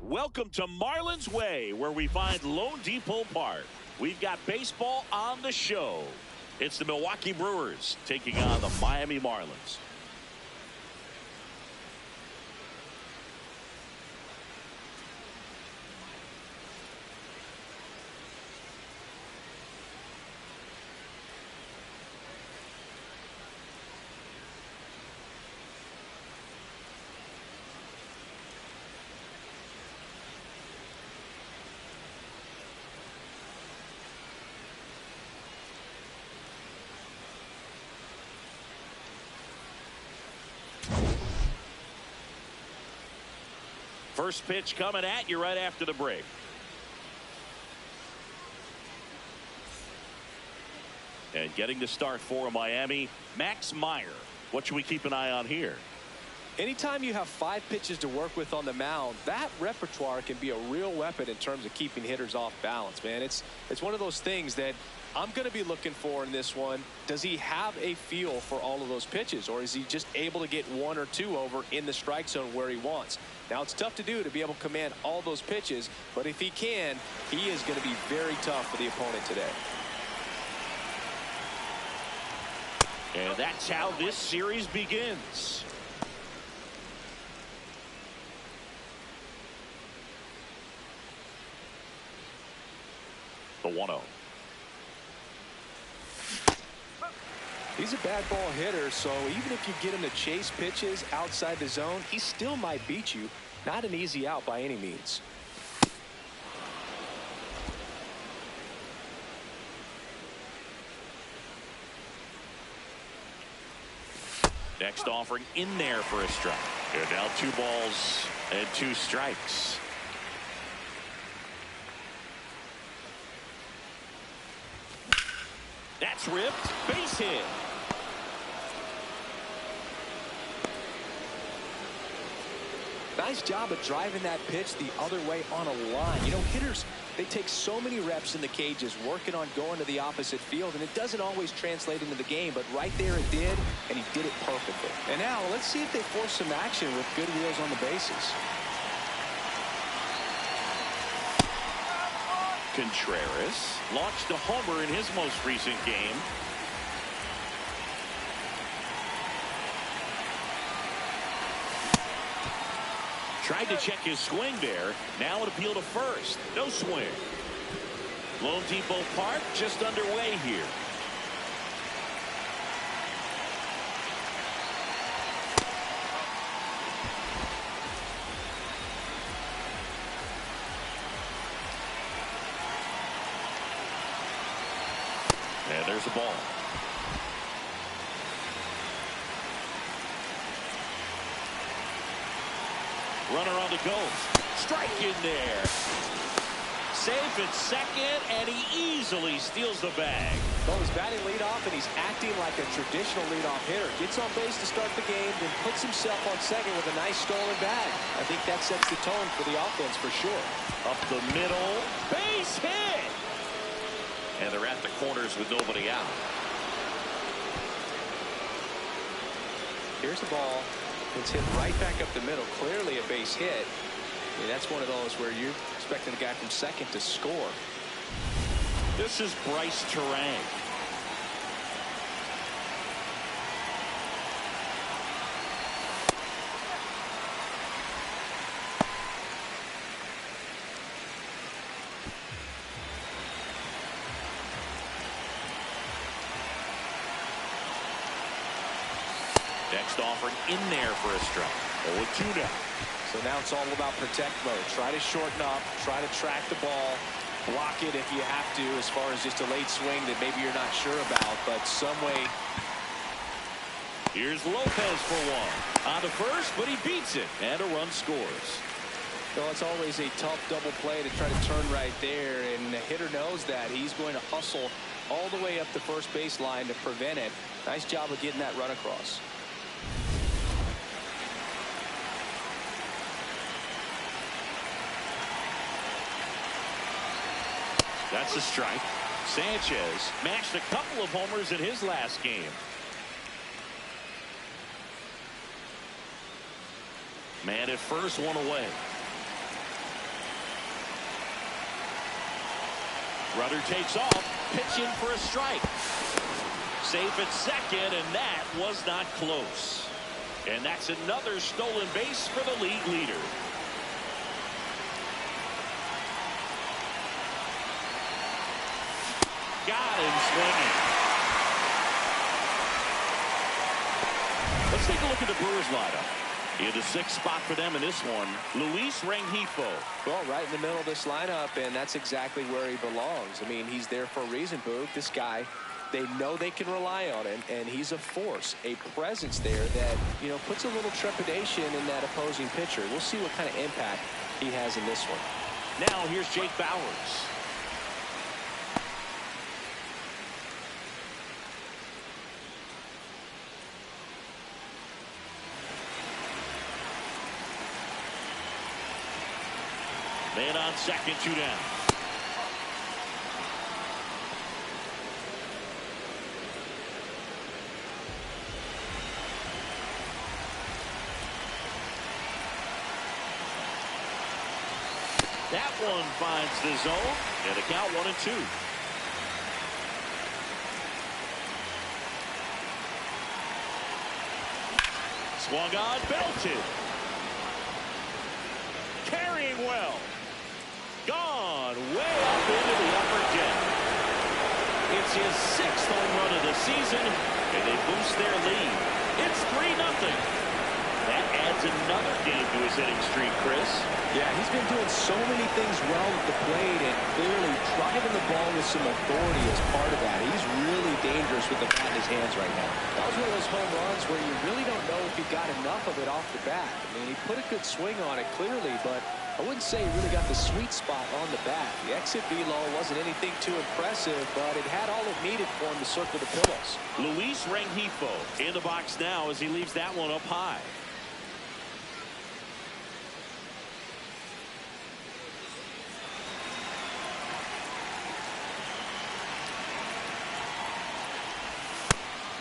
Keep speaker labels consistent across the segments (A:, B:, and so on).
A: Welcome to Marlins Way, where we find Lone Depot Park. We've got baseball on the show. It's the Milwaukee Brewers taking on the Miami Marlins. First pitch coming at you right after the break. And getting the start for Miami, Max Meyer. What should we keep an eye on here?
B: Anytime you have 5 pitches to work with on the mound, that repertoire can be a real weapon in terms of keeping hitters off balance, man. It's one of those things that I'm going to be looking for in this one. Does he have a feel for all of those pitches, or is he just able to get 1 or 2 over in the strike zone where he wants? Now, it's tough to do to be able to command all those pitches, but if he can, he is going to be very tough for the opponent today.
A: And that's how this series begins. The 1-0.
B: He's a bad ball hitter, so even if you get him to chase pitches outside the zone, he still might beat you. Not an easy out by any means.
A: Next offering in there for a strike. And now 2 balls and 2 strikes. That's ripped. Base hit.
B: Nice job of driving that pitch the other way on a line. You know, hitters, they take so many reps in the cages working on going to the opposite field, and it doesn't always translate into the game, but right there it did, and he did it perfectly. And now let's see if they force some action with good wheels on the bases.
A: Contreras launched a homer in his most recent game. Tried to check his swing there. Now an appeal to first. No swing. Lone Depot Park just underway here. And there's a ball. Runner on the go. Strike in there. Safe at second, and he easily steals the bag.
B: Well, he's batting leadoff, and he's acting like a traditional leadoff hitter. Gets on base to start the game, then puts himself on second with a nice stolen bag. I think that sets the tone for the offense for sure.
A: Up the middle. Base hit. And they're at the corners with nobody out.
B: Here's the ball. It's hit right back up the middle. Clearly a base hit. I mean, that's one of those where you're expecting a guy from second to score.
A: This is Bryce Terang. Next offering in there for a strike. 0-2 now.
B: So now it's all about protect mode. Try to shorten up. Try to track the ball. Block it if you have to, as far as just a late swing that maybe you're not sure about. But some way.
A: Here's Lopez for one. On to first, but he beats it. And a run scores.
B: Well, it's always a tough double play to try to turn right there. And the hitter knows that. He's going to hustle all the way up the first baseline to prevent it. Nice job of getting that run across.
A: That's a strike. Sanchez mashed a couple of homers in his last game. Man at first, one away. Runner takes off, pitch in for a strike. Safe at second, and that was not close. And that's another stolen base for the league leader. Got him swinging. Let's take a look at the Brewers lineup. In the sixth spot for them in this one, Luis Rengifo.
B: Well, right in the middle of this lineup, and that's exactly where he belongs. I mean, he's there for a reason, Boog. This guy, they know they can rely on him, and he's a force, a presence there that, you know, puts a little trepidation in that opposing pitcher. We'll see what kind of impact he has in this one.
A: Now here's Jake Bauers. Man on second, 2 down. That one finds the zone, and a count 1-2. Swung on, belted. Carrying well. Gone way up into the upper deck. It's his 6th home run of the season, and they boost their lead. It's 3-0. That adds another game to his hitting streak, Chris.
B: Yeah, he's been doing so many things well at the plate and clearly driving the ball with some authority as part of that. He's really dangerous with the bat in his hands right now. That was one of those home runs where you really don't know if he got enough of it off the bat. I mean, he put a good swing on it clearly, but I wouldn't say he really got the sweet spot on the bat. The exit velo wasn't anything too impressive, but it had all it needed for him to circle the pillows.
A: Luis Rengifo in the box now as he leaves that one up high.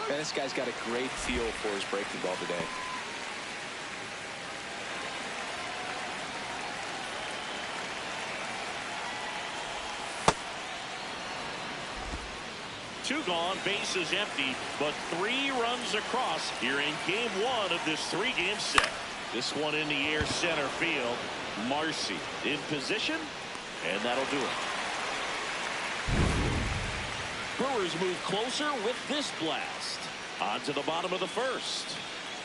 B: Man, this guy's got a great feel for his breaking ball today.
A: Two gone, bases empty, but 3 runs across here in game 1 of this 3-game set. This one in the air, center field. Marcy in position, and that'll do it. Brewers move closer with this blast. On to the bottom of the first.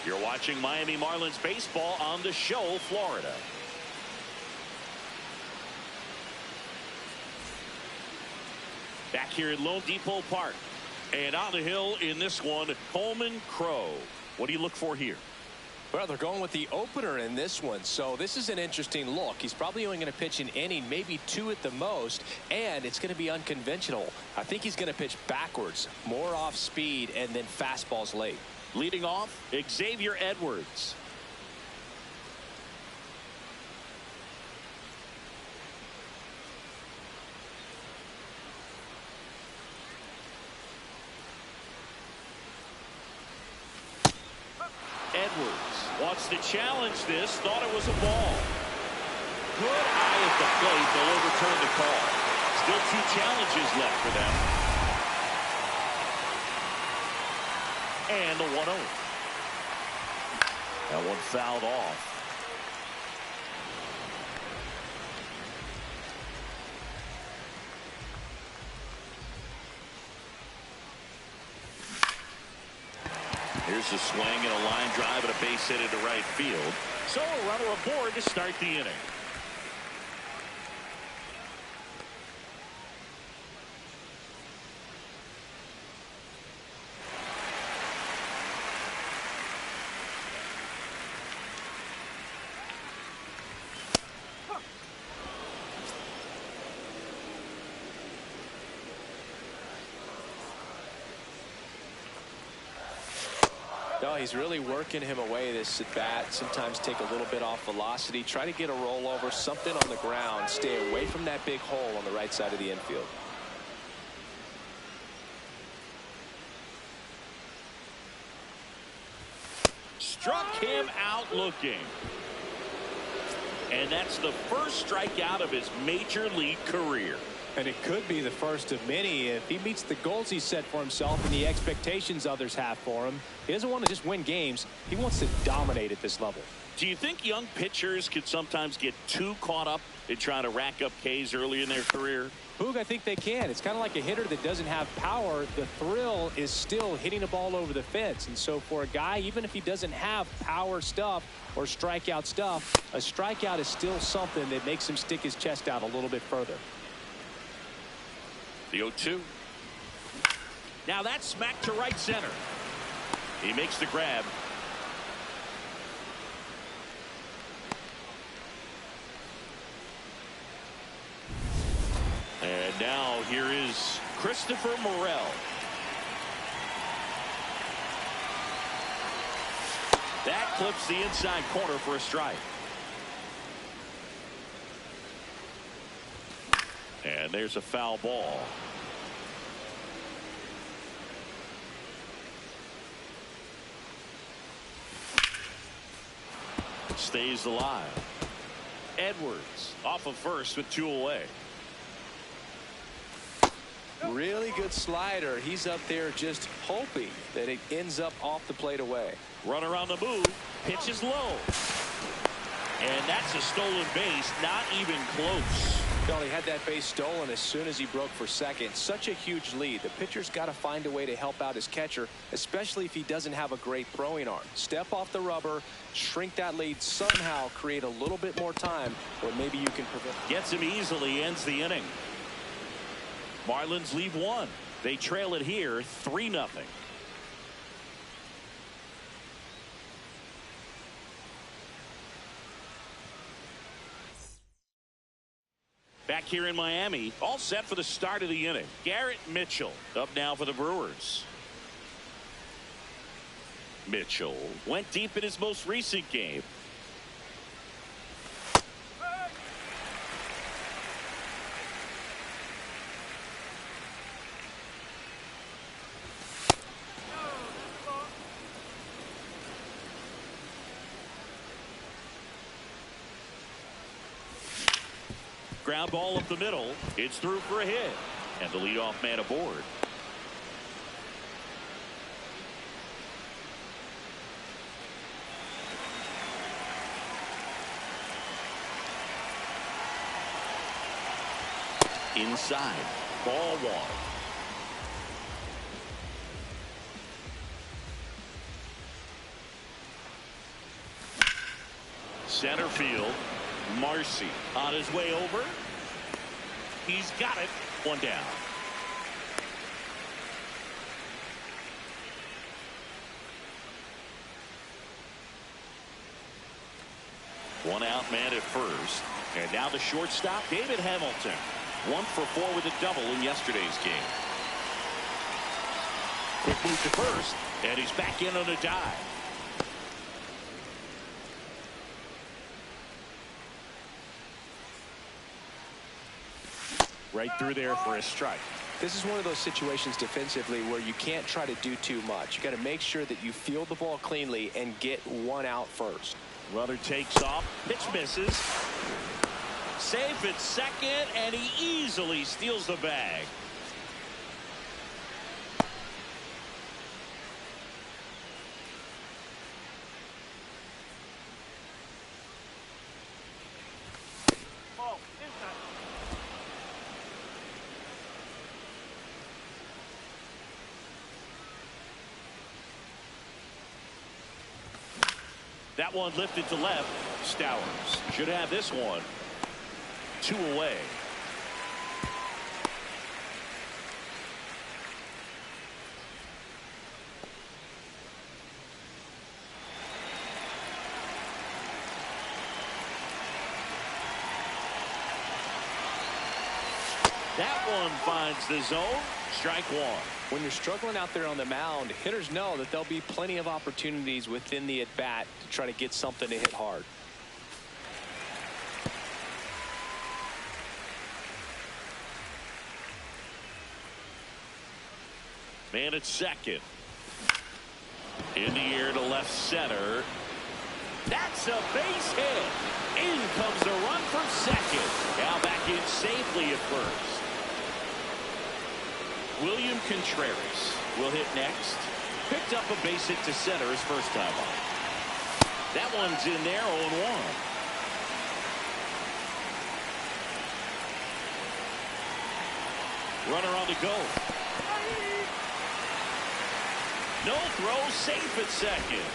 A: You're watching Miami Marlins baseball on the Show, Florida. Back here at Lone Depot Park. And on the hill in this one, Coleman Crow. What do you look for here?
B: Well, they're going with the opener in this one, so this is an interesting look. He's probably only going to pitch an inning, maybe 2 at the most, and it's going to be unconventional. I think he's going to pitch backwards, more off speed, and then fastballs late.
A: Leading off, Xavier Edwards. Edwards wants to challenge this, thought it was a ball. Good eye at the plate, they'll overturn the call. Still 2 challenges left for them. And the 1-0. That one fouled off. Here's a swing and a line drive and a base hit into right field. So a runner aboard to start the inning.
B: No, he's really working him away this at bat. Sometimes take a little bit off velocity. Try to get a rollover, something on the ground. Stay away from that big hole on the right side of the infield.
A: Struck him out looking. And that's the first strikeout of his major league career.
B: And it could be the first of many if he meets the goals he set for himself and the expectations others have for him. He doesn't want to just win games. He wants to dominate at this level.
A: Do you think young pitchers can sometimes get too caught up in trying to rack up Ks early in their career?
B: Boog, I think they can. It's kind of like a hitter that doesn't have power. The thrill is still hitting a ball over the fence. And so for a guy, even if he doesn't have power stuff or strikeout stuff, a strikeout is still something that makes him stick his chest out a little bit further.
A: The 0-2. Now that's smacked to right center. He makes the grab. And now here is Christopher Morel. That clips the inside corner for a strike. And there's a foul ball. Stays alive. Edwards off of first with 2 away.
B: Really good slider. He's up there just hoping that it ends up off the plate away.
A: Runner on the move. Pitch is low. And that's a stolen base. Not even close.
B: He had that base stolen as soon as he broke for second. Such a huge lead. The pitcher's got to find a way to help out his catcher, especially if he doesn't have a great throwing arm. Step off the rubber, shrink that lead, somehow create a little bit more time where maybe you can prevent.
A: Gets him easily, ends the inning. Marlins leave 1. They trail it here 3-0. Back here in Miami, all set for the start of the inning. Garrett Mitchell up now for the Brewers. Mitchell went deep in his most recent game. Ground ball up the middle. It's through for a hit. And the leadoff man aboard. Inside. Ball 1. Center field. Marcy on his way over. He's got it. 1 down. One out man at first. And now the shortstop, David Hamilton. 1 for 4 with a double in yesterday's game. Quick move to first. And he's back in on a dive. Right through there for a strike.
B: This is one of those situations defensively where you can't try to do too much. You got to make sure that you field the ball cleanly and get 1 out first.
A: Runner takes off. Pitch misses. Safe at second, and he easily steals the bag. That one lifted to left. Stowers should have this one. 2 away. That one finds the zone. Strike 1.
B: When you're struggling out there on the mound, hitters know that there'll be plenty of opportunities within the at-bat to try to get something to hit hard.
A: Man at second. In the air to left center. That's a base hit. In comes the run from second. Now back in safely at first. William Contreras will hit next. Picked up a base hit to center his first time on. That one's in there, 0-1. Runner on the go. No throw, safe at second.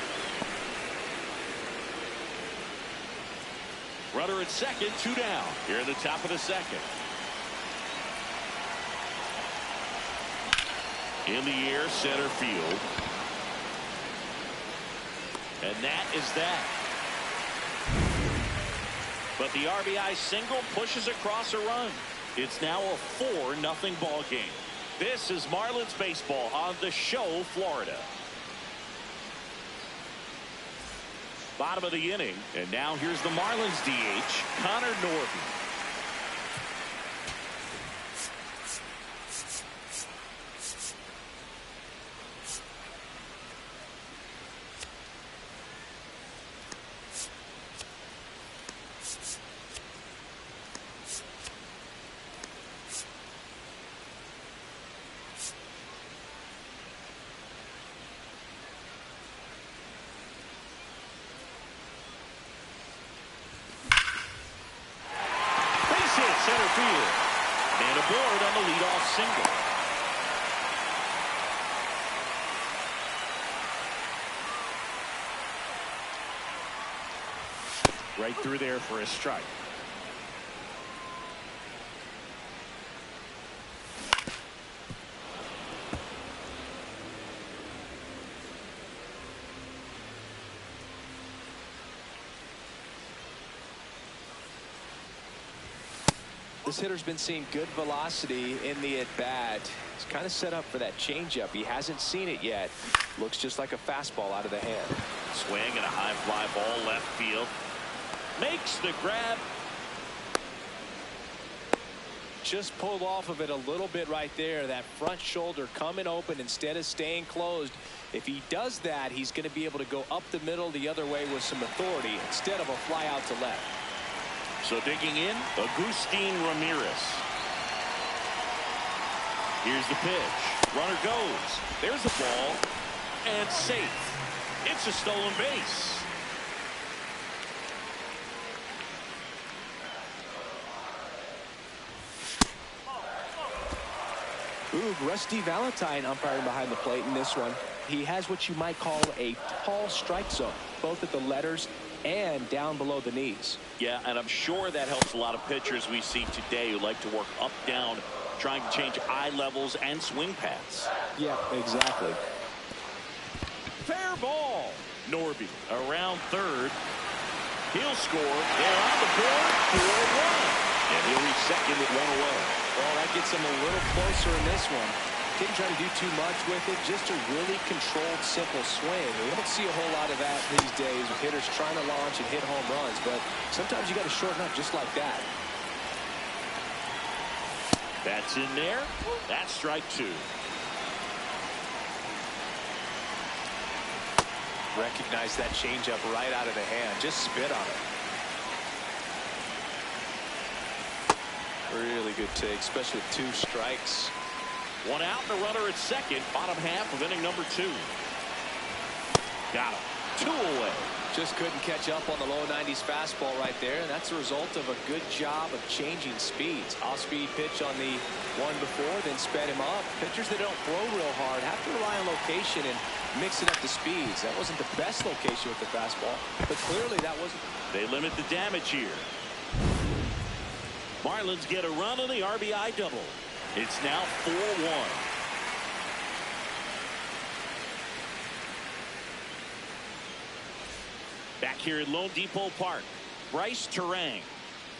A: Runner at second, 2 down. Here in the top of the second. In the air, center field. And that is that. But the RBI single pushes across a run. It's now a 4-0 ball game. This is Marlins baseball on the show, Florida. Bottom of the inning, and now here's the Marlins DH, Connor Norby. Center field. And aboard on the leadoff single. Right through there for a strike.
B: This hitter's been seeing good velocity in the at-bat. He's kind of set up for that changeup. He hasn't seen it yet. Looks just like a fastball out of the hand.
A: Swing and a high fly ball left field. Makes the grab.
B: Just pulled off of it a little bit right there. That front shoulder coming open instead of staying closed. If he does that, he's going to be able to go up the middle the other way with some authority instead of a fly out to left.
A: So digging in, Agustin Ramirez. Here's the pitch. Runner goes. There's the ball. And safe. It's a stolen base.
B: Rusty Valentine umpiring behind the plate in this one. He has what you might call a tall strike zone, both at the letters and down below the knees.
A: Yeah, and I'm sure that helps a lot of pitchers we see today who like to work up, down, trying to change eye levels and swing paths.
B: Yeah, exactly.
A: Fair ball. Norby around third. He'll score. They're on the board for a run. And he'll reach second with one away.
B: Well, that gets him a little closer in this one. Didn't try to do too much with it. Just a really controlled, simple swing. We don't see a whole lot of that these days with hitters trying to launch and hit home runs. But sometimes you got to shorten up just like that.
A: That's in there. That's strike 2.
B: Recognize that changeup right out of the hand. Just spit on it. Really good take, especially with 2 strikes.
A: One out and a runner at second. Bottom half of inning number 2. Got him. 2 away.
B: Just couldn't catch up on the low 90s fastball right there, and that's a result of a good job of changing speeds. Off-speed pitch on the one before, then sped him up. Pitchers that don't throw real hard have to rely on location and mixing up the speeds. That wasn't the best location with the fastball, but clearly that wasn't.
A: They limit the damage here. Marlins get a run on the RBI double. It's now 4-1. Back here at Lone Depot Park, Bryce Terang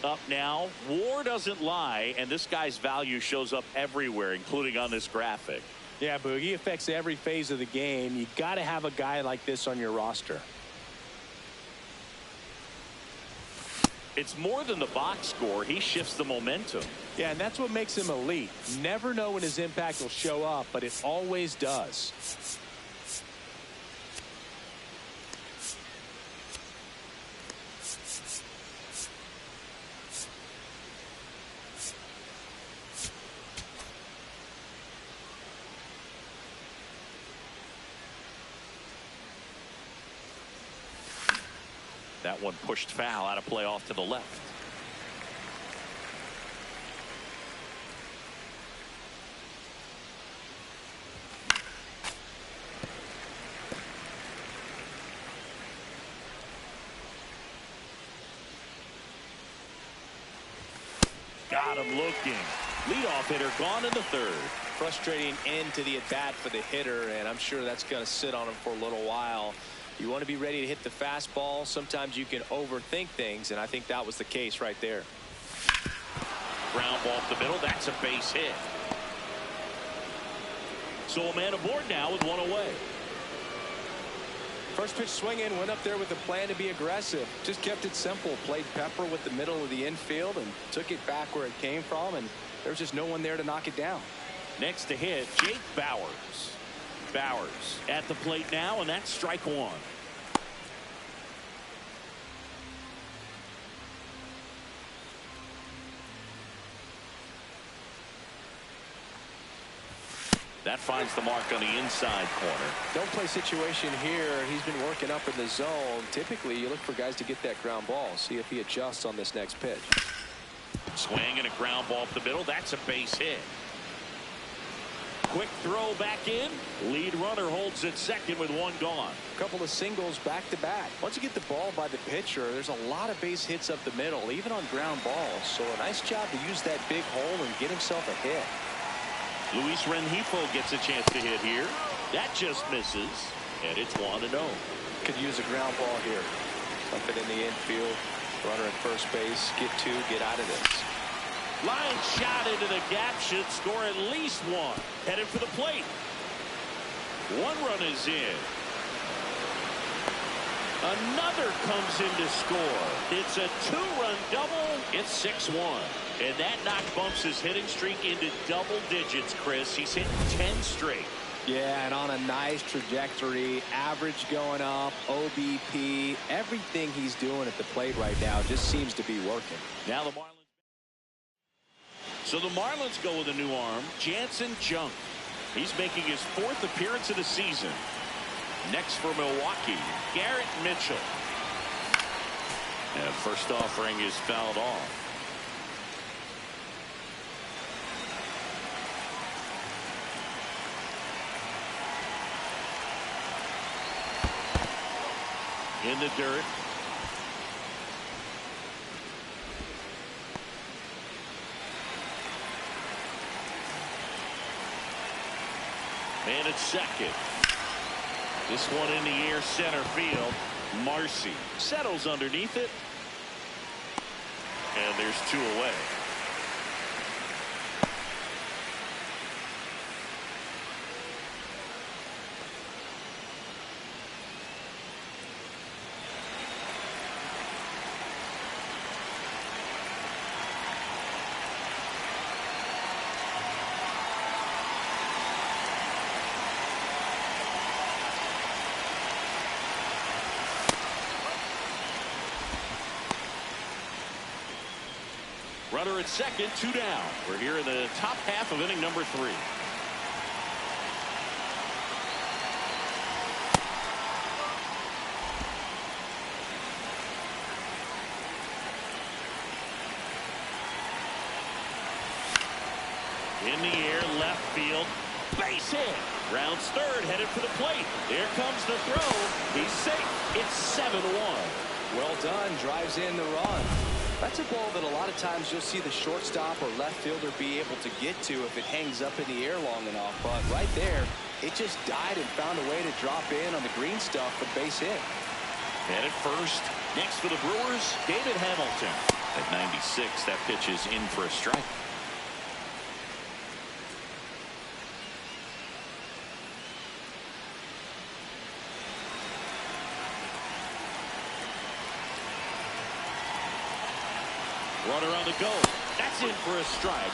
A: up now. WAR doesn't lie, and this guy's value shows up everywhere, including on this graphic.
B: Yeah, Boog, he affects every phase of the game. You got to have a guy like this on your roster.
A: It's more than the box score. He shifts the momentum.
B: Yeah, and that's what makes him elite. Never know when his impact will show up, but it always does.
A: That one pushed foul out of play off to the left. Got him looking. Leadoff hitter gone in the third.
B: Frustrating end to the at-bat for the hitter, and I'm sure that's going to sit on him for a little while. You want to be ready to hit the fastball. Sometimes you can overthink things, and I think that was the case right there.
A: Ground ball up the middle. That's a base hit. So a man aboard now with one away.
B: First pitch swinging, went up there with a plan to be aggressive. Just kept it simple. Played pepper with the middle of the infield and took it back where it came from, and there was just no one there to knock it down.
A: Next to hit, Jake Bauers. Bauers at the plate now, and that's strike one. That finds the mark on the inside corner.
B: Don't play situation here. He's been working up in the zone. Typically, you look for guys to get that ground ball. See if he adjusts on this next pitch.
A: Swing and a ground ball up the middle. That's a base hit. Quick throw back in. Lead runner holds at second with one gone.
B: A couple of singles back to back. Once you get the ball by the pitcher, there's a lot of base hits up the middle, even on ground balls. So a nice job to use that big hole and get himself a hit.
A: Luis Rengifo gets a chance to hit here. That just misses, and it's 1-0.
B: Could use a ground ball here. Something in the infield. Runner at first base. Get two. Get out of this.
A: Line shot into the gap. Should score at least one. Headed for the plate. One run is in. Another comes in to score. It's a two-run double. It's 6-1. And that knock bumps his hitting streak into double digits, Chris. He's hit 10 straight.
B: Yeah, and on a nice trajectory. Average going up, OBP. Everything he's doing at the plate right now just seems to be working.
A: Now the Marlins. So the Marlins go with a new arm, Jansen Junk. He's making his 4th appearance of the season. Next for Milwaukee, Garrett Mitchell. And first offering is fouled off. In the dirt. And it's second. This one in the air, center field. Marcy settles underneath it. And there's two away. Runner at second, 2 down. We're here in the top half of inning number 3. In the air, left field, base hit. Rounds third, headed for the plate. There comes the throw. He's safe. It's 7-1.
B: Well done. Drives in the run. That's a ball that a lot of times you'll see the shortstop or left fielder be able to get to if it hangs up in the air long enough. But right there, it just died and found a way to drop in on the green stuff for base hit.
A: And at first, next for the Brewers, David Hamilton. At 96, that pitch is in for a strike. Runner on the go. That's in for a strike.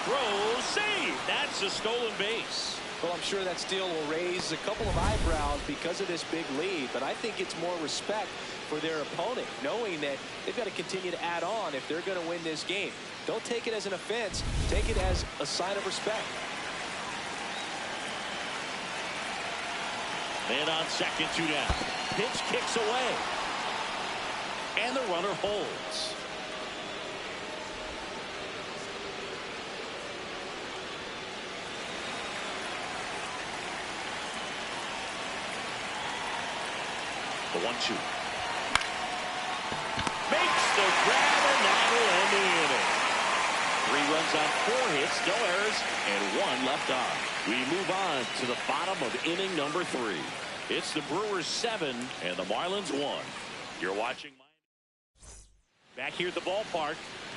A: Throw, save. That's a stolen base.
B: Well, I'm sure that steal will raise a couple of eyebrows because of this big lead, but I think it's more respect for their opponent, knowing that they've got to continue to add on if they're going to win this game. Don't take it as an offense. Take it as a sign of respect.
A: And on second, 2 down. Pitch kicks away. and the runner holds. The 1-2. Makes the grab, and that will end the inning. 3 runs on 4 hits, no errors, and 1 left on. We move on to the bottom of inning number 3. It's the Brewers 7 and the Marlins 1. You're watching back here at the ballpark,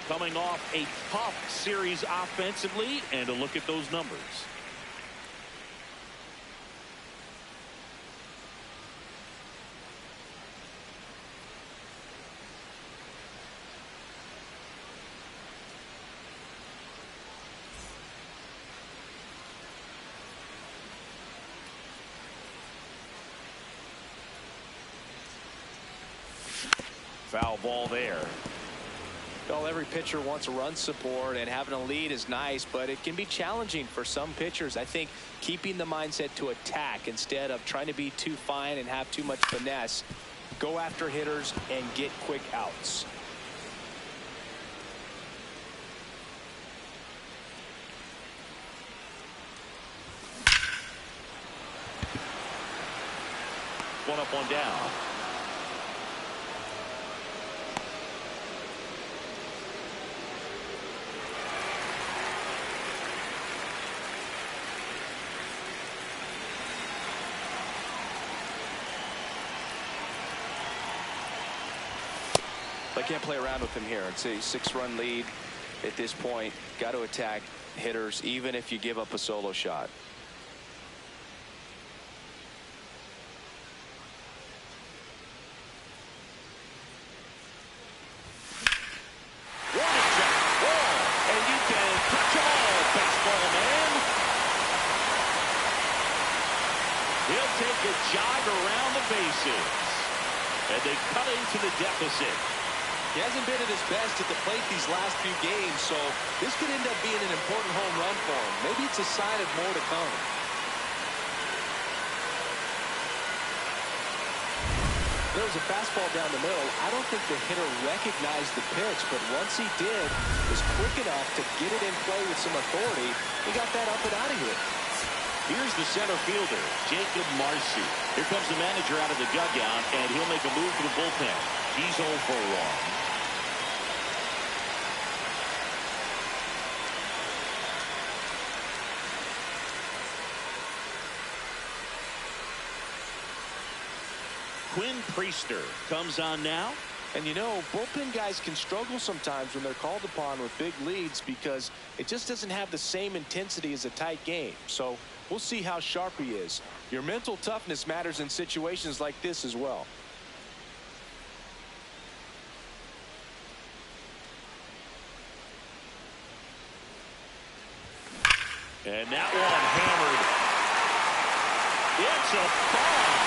A: coming off a tough series offensively, and a look at those numbers. Foul ball there.
B: Well, every pitcher wants a run support, and having a lead is nice, but it can be challenging for some pitchers. I think keeping the mindset to attack instead of trying to be too fine and have too much finesse. Go after hitters and get quick outs.
A: One up, one down.
B: I can't play around with him here. It's a 6-run lead at this point. Got to attack hitters even if you give up a solo shot.
A: And you can touch them all, baseball man. He'll take a jog around the bases, and they cut into the deficit.
B: He hasn't been at his best at the plate these last few games, so this could end up being an important home run for him. Maybe it's a sign of more to come. There was a fastball down the middle. I don't think the hitter recognized the pitch, but once he did, was quick enough to get it in play with some authority. He got that up and out of here.
A: Here's the center fielder, Jacob Marcy. Here comes the manager out of the dugout, and he'll make a move to the bullpen. He's 0 for 1. Quinn Priester comes on now.
B: And you know, bullpen guys can struggle sometimes when they're called upon with big leads because it just doesn't have the same intensity as a tight game. So we'll see how sharp he is. Your mental toughness matters in situations like this as well.
A: And that one hammered. It's a bomb.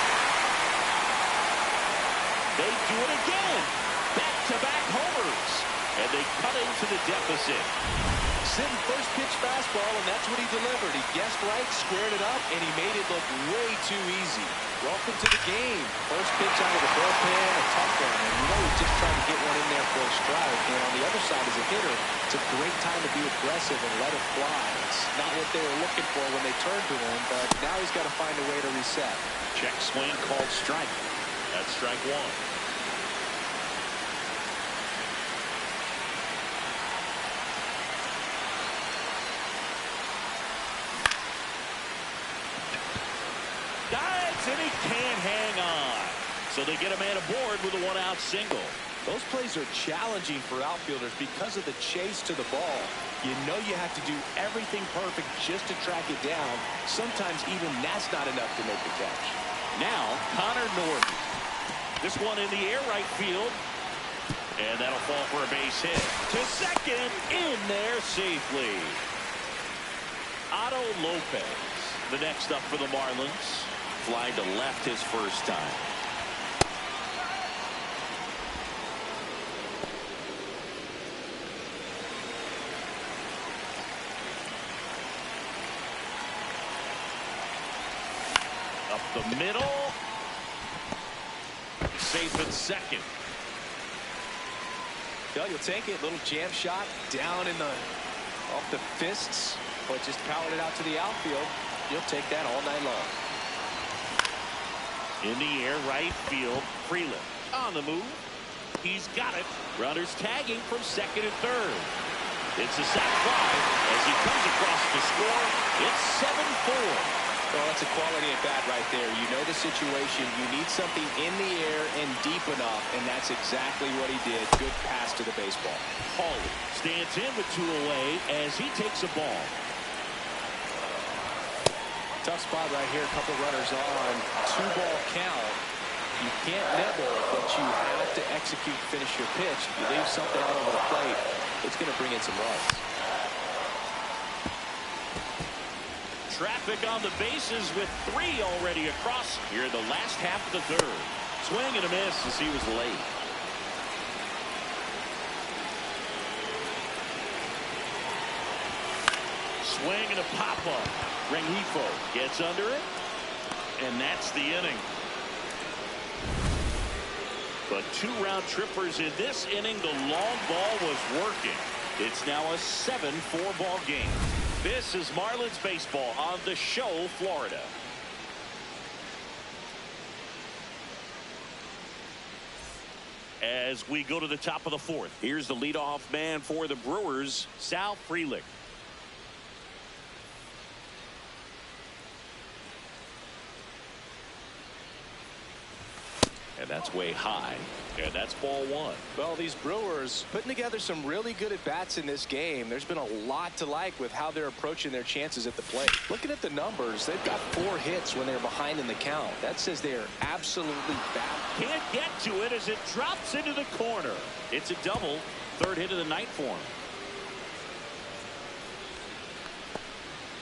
A: They do it again. Back-to-back homers. And they cut into the deficit.
B: Sitting first pitch fastball, and that's what he delivered. He guessed right, squared it up, and he made it look way too easy. Welcome to the game. First pitch out of the bullpen, a tough one. And you know he's just trying to get one in there for a strike. And on the other side, as a hitter, it's a great time to be aggressive and let it fly. It's not what they were looking for when they turned to him, but now he's got to find a way to reset.
A: Check swing called strike. That's strike 1. And he can't hang on. So they get a man aboard with a 1-out single.
B: Those plays are challenging for outfielders because of the chase to the ball. You know you have to do everything perfect just to track it down. Sometimes even that's not enough to make the catch.
A: Now, Connor Norton. This one in the air right field. And that'll fall for a base hit. To second, in there safely. Otto Lopez, the next up for the Marlins. Fly to left his first time. Up the middle. Safe at second.
B: Well, you'll take it. Little jam shot down in the off the fists, but just powered it out to the outfield. You'll take that all night long.
A: In the air, right field. Freeland on the move. He's got it. Runners tagging from second and third. It's a sac fly as he comes across to score. It's 7-4.
B: Well, that's a quality at bat right there. You know the situation. You need something in the air and deep enough, and that's exactly what he did. Good pass to the baseball.
A: Hawley stands in with two away as he takes a ball.
B: Tough spot right here. A couple runners on. 2-ball count. You can't nibble, but you have to execute, finish your pitch. If you leave something out over the plate, it's going to bring in some runs.
A: Traffic on the bases with 3 already across here in the last half of the third. Swing and a miss as he was late. Swing and a pop-up. Rengifo gets under it, and that's the inning. But 2 round trippers in this inning. The long ball was working. It's now a 7-4 ball game. This is Marlins baseball on The Show, Florida. As we go to the top of the fourth, here's the leadoff man for the Brewers, Sal Frelick. And that's way high. And that's ball 1.
B: Well, these Brewers putting together some really good at-bats in this game. There's been a lot to like with how they're approaching their chances at the plate. Looking at the numbers, they've got 4 hits when they're behind in the count. That says they're absolutely back.
A: Can't get to it as it drops into the corner. It's a double. 3rd hit of the night for him.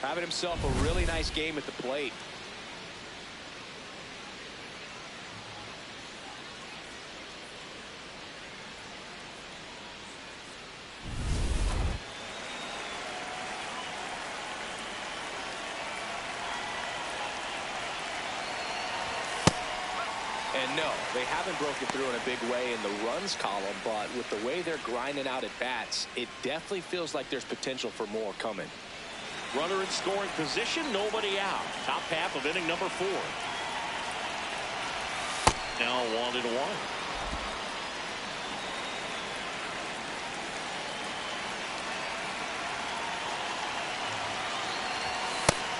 B: Having himself a really nice game at the plate. And no, they haven't broken through in a big way in the runs column, but with the way they're grinding out at bats, it definitely feels like there's potential for more coming.
A: Runner in scoring position, nobody out. Top half of inning number 4. Now 1-1.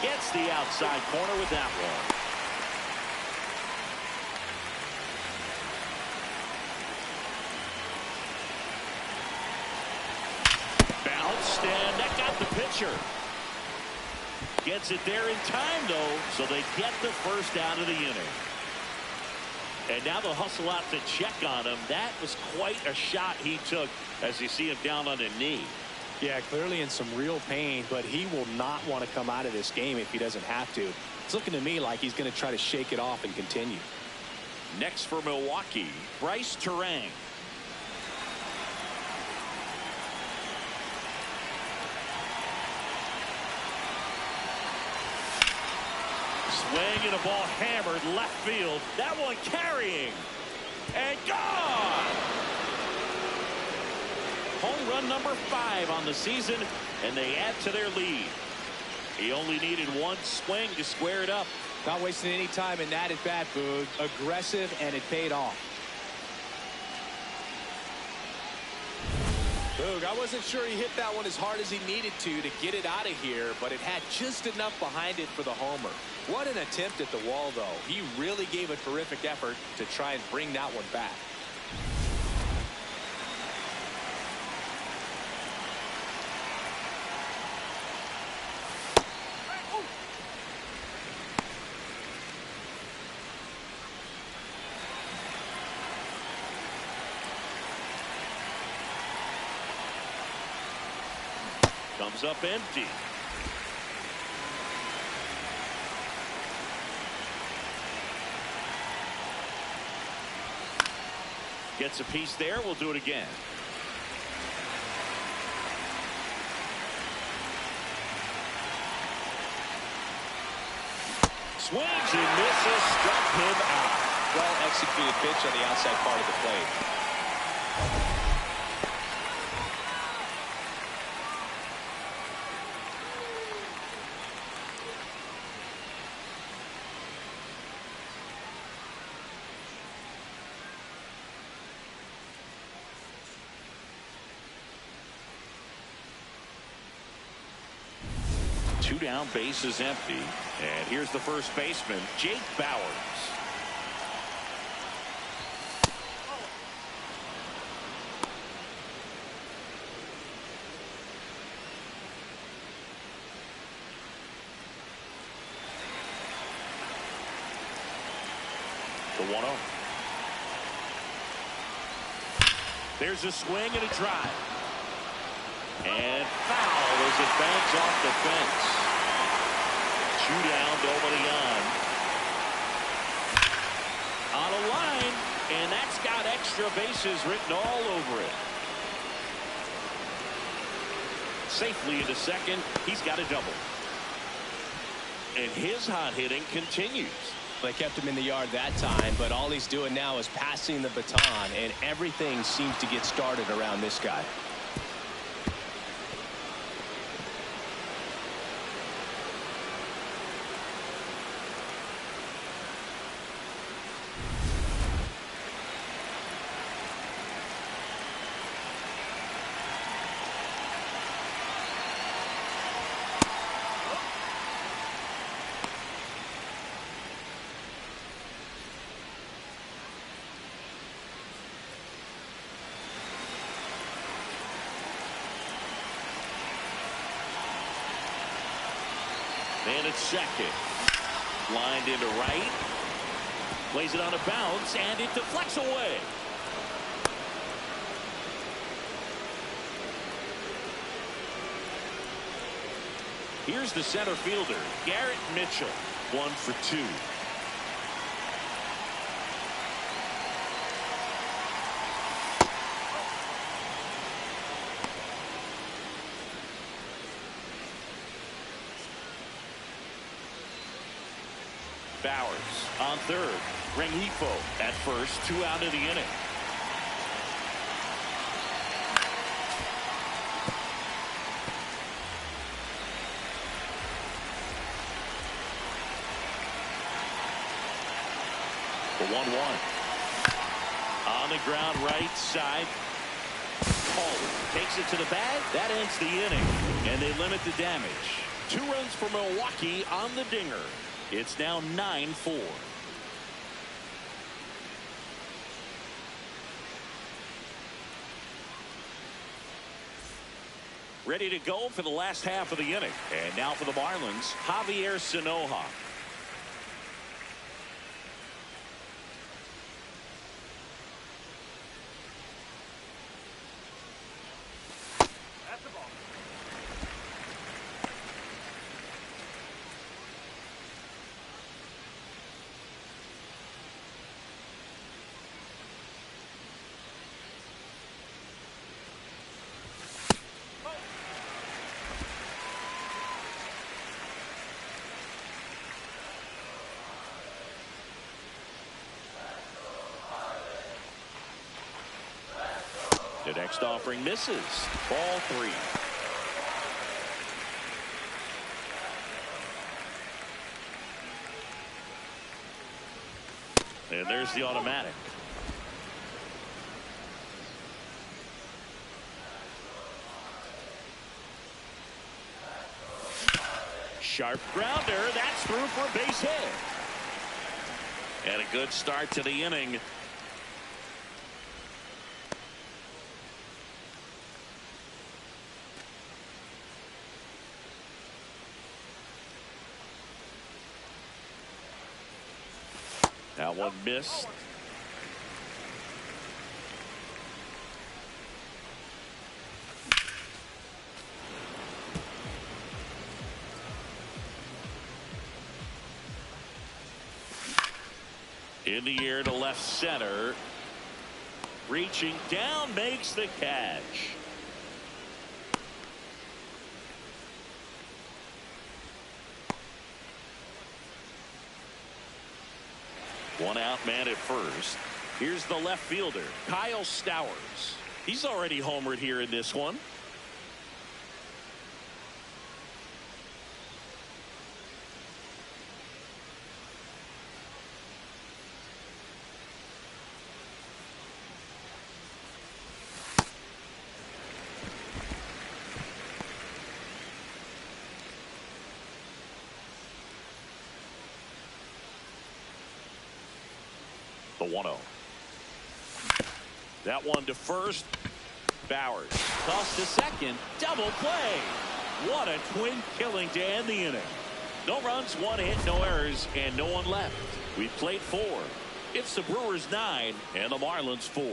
A: Gets the outside corner with that one. And that got the pitcher. Gets it there in time, though, so they get the first out of the inning. And now they'll hustle out to check on him. That was quite a shot he took as you see him down on a knee.
B: Yeah, clearly in some real pain, but he will not want to come out of this game if he doesn't have to. It's looking to me like he's going to try to shake it off and continue.
A: Next for Milwaukee, Bryce Terang. Swing and a ball hammered left field. That one carrying. And gone. Home run number 5 on the season, and they add to their lead. He only needed 1 swing to square it up.
B: Not wasting any time in that at bat, Boog. Aggressive, and it paid off. Boog, I wasn't sure he hit that one as hard as he needed to get it out of here, but it had just enough behind it for the homer. What an attempt at the wall, though. He really gave a terrific effort to try and bring that one back.
A: Comes up empty. Gets a piece there. We'll do it again. Swings and misses. Struck him out.
B: Well executed pitch on the outside part of the plate.
A: Two down, bases empty. And here's the first baseman, Jake Bauers. The 1-0. There's a swing and a drive. And foul as it bangs off the fence. 2 down, nobody on. On a line, and that's got extra bases written all over it. Safely into second. He's got a double. And his hot hitting continues.
B: They kept him in the yard that time, but all he's doing now is passing the baton, and everything seems to get started around this guy.
A: And it's second. Lined into right. Plays it on a bounce, and it deflects away. Here's the center fielder, Garrett Mitchell. 1 for 2. Bowers on third. Rengifo at first. 2 out of the inning. The 1-1. On the ground right side. Calder takes it to the bag. That ends the inning. And they limit the damage. 2 runs for Milwaukee on the dinger. It's now 9-4. Ready to go for the last half of the inning. And now for the Marlins, Javier Sanoja. The next offering misses. Ball 3. And there's the automatic. Sharp grounder. That's through for a base hit. And a good start to the inning. That one missed. In the air to left center. Reaching down, makes the catch. One out, man at first. Here's the left fielder, Kyle Stowers. He's already homered here in this one. 1-0. That one to first. Bowers tossed to second. Double play. What a twin killing to end the inning. No runs, 1 hit, no errors, and no one left. We've played 4. It's the Brewers 9 and the Marlins 4.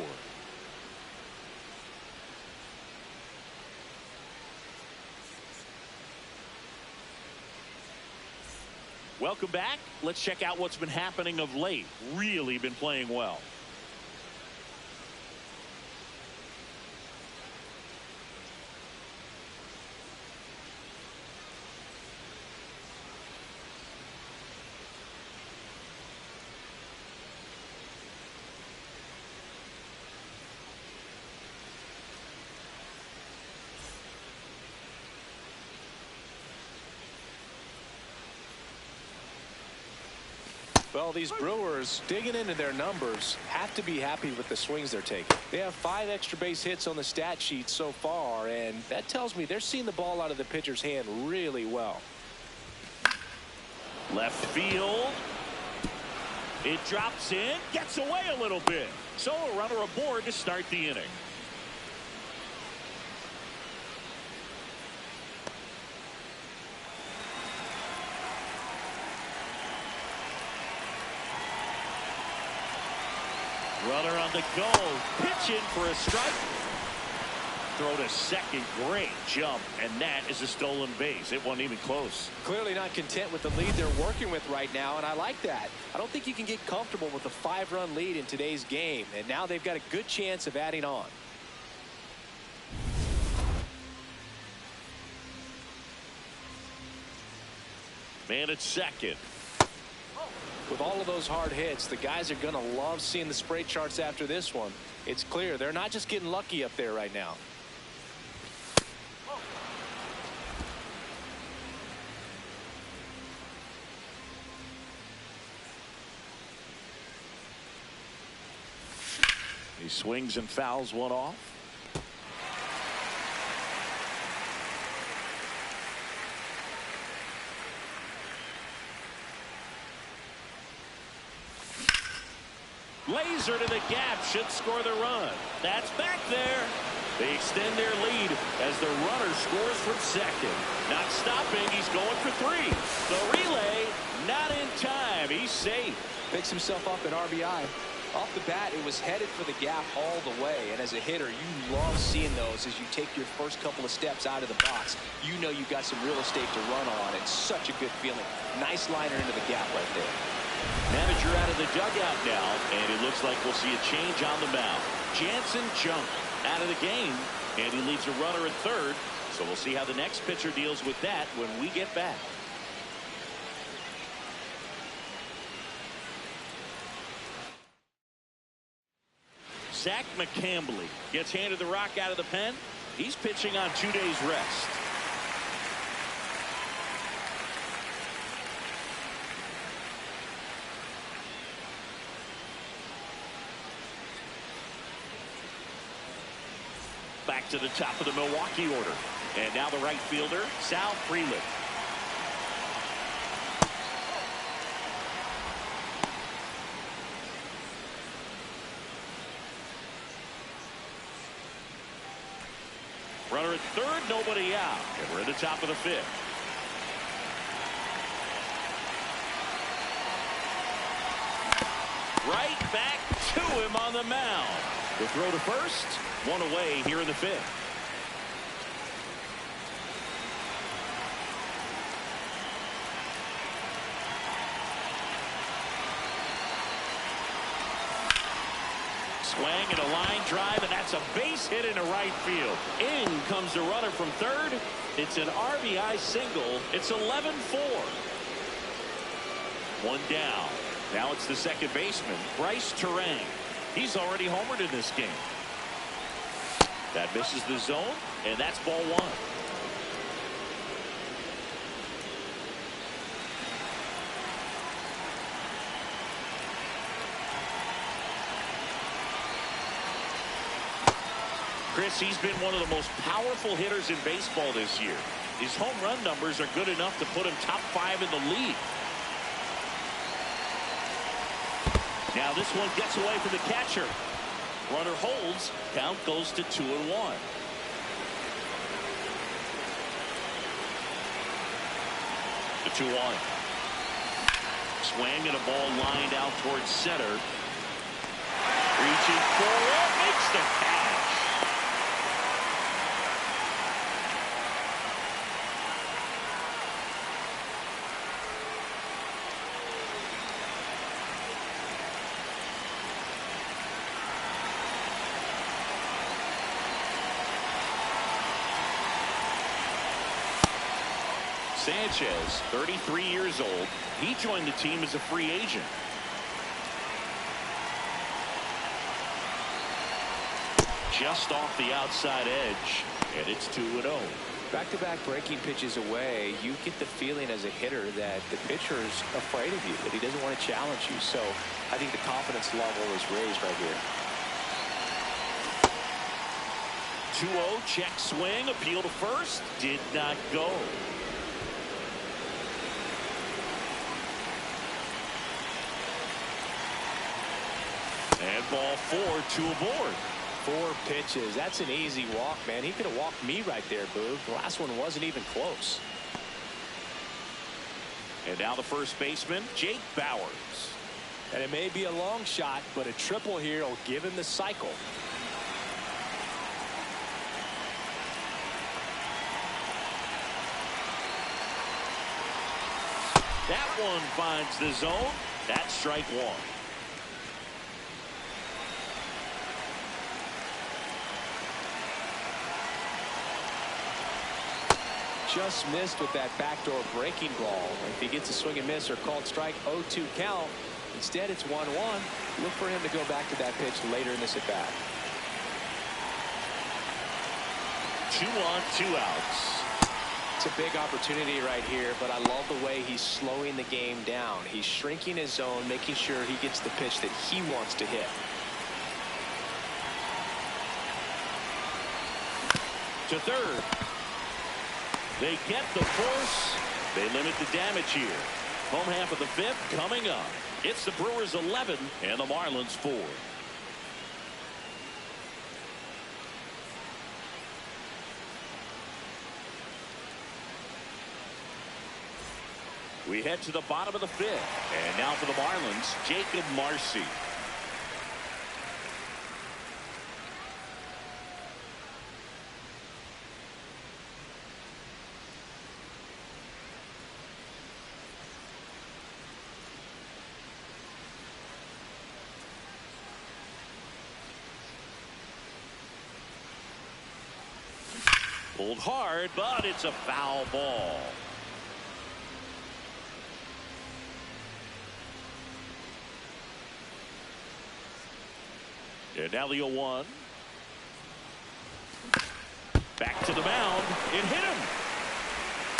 A: Welcome back. Let's check out what's been happening of late. Really been playing well.
B: Well, these Brewers, digging into their numbers, have to be happy with the swings they're taking. They have 5 extra base hits on the stat sheet so far, and that tells me they're seeing the ball out of the pitcher's hand really well.
A: Left field. It drops in, gets away a little bit. So a runner aboard to start the inning. Runner on the go. Pitch in for a strike. Throw to second. Great jump. And that is a stolen base. It wasn't even close.
B: Clearly not content with the lead they're working with right now, and I like that. I don't think you can get comfortable with a 5-run lead in today's game, and now they've got a good chance of adding on.
A: Man at second.
B: With all of those hard hits, the guys are going to love seeing the spray charts after this one. It's clear they're not just getting lucky up there right now.
A: He swings and fouls one off. Laser to the gap, should score the run. That's back there. They extend their lead as the runner scores from second. Not stopping, he's going for 3. The relay, not in time. He's safe.
B: Picks himself up an RBI. Off the bat, it was headed for the gap all the way, and as a hitter, you love seeing those as you take your first couple of steps out of the box. You know you got some real estate to run on. It's such a good feeling. Nice liner into the gap right there.
A: Manager out of the dugout now, and it looks like we'll see a change on the mound. Jansen Junk out of the game, and he leaves a runner at third, so we'll see how the next pitcher deals with that when we get back. Zach McCambley gets handed the rock out of the pen. He's pitching on 2 days rest. Back to the top of the Milwaukee order. And now the right fielder, Sal Frelick. Runner at third, nobody out. And we're at the top of the 5th. Right back to him on the mound. The throw to first, 1 away here in the 5th. Swing and a line drive, and that's a base hit into right field. In comes the runner from third. It's an RBI single. It's 11-4. 1 down. Now it's the second baseman, Bryce Terang. He's already homered in this game. That misses the zone, and that's ball 1. Chris, he's been one of the most powerful hitters in baseball this year. His home run numbers are good enough to put him top 5 in the league. Now this one gets away from the catcher. Runner holds. Count goes to 2-1. The 2-1. Swing and a ball lined out towards center. Reaching forward, makes the catch. Sanchez, 33 years old. He joined the team as a free agent. Just off the outside edge, and it's 2-0.
B: Back-to-back breaking pitches away, you get the feeling as a hitter that the pitcher's afraid of you, that he doesn't want to challenge you. So I think the confidence level is raised right here.
A: 2-0, check swing, appeal to first, did not go. And ball 4, 2 aboard.
B: 4 pitches. That's an easy walk, man. He could have walked me right there, Boog. The last one wasn't even close.
A: And now the first baseman, Jake Bauers.
B: And it may be a long shot, but a triple here will give him the cycle.
A: That one finds the zone. That's strike 1.
B: Just missed with that backdoor breaking ball. If he gets a swing and miss or called strike, 0-2 count. Instead, it's 1-1. Look for him to go back to that pitch later in this at bat.
A: 2 on, 2 outs.
B: It's a big opportunity right here, but I love the way he's slowing the game down. He's shrinking his zone, making sure he gets the pitch that he wants to hit.
A: To third. They get the force. They limit the damage here. Home half of the 5th coming up. It's the Brewers 11 and the Marlins 4. We head to the bottom of the 5th. And now for the Marlins, Jacob Marcy. Pulled hard, but it's a foul ball. And now the 0-1. Back to the mound. It hit him.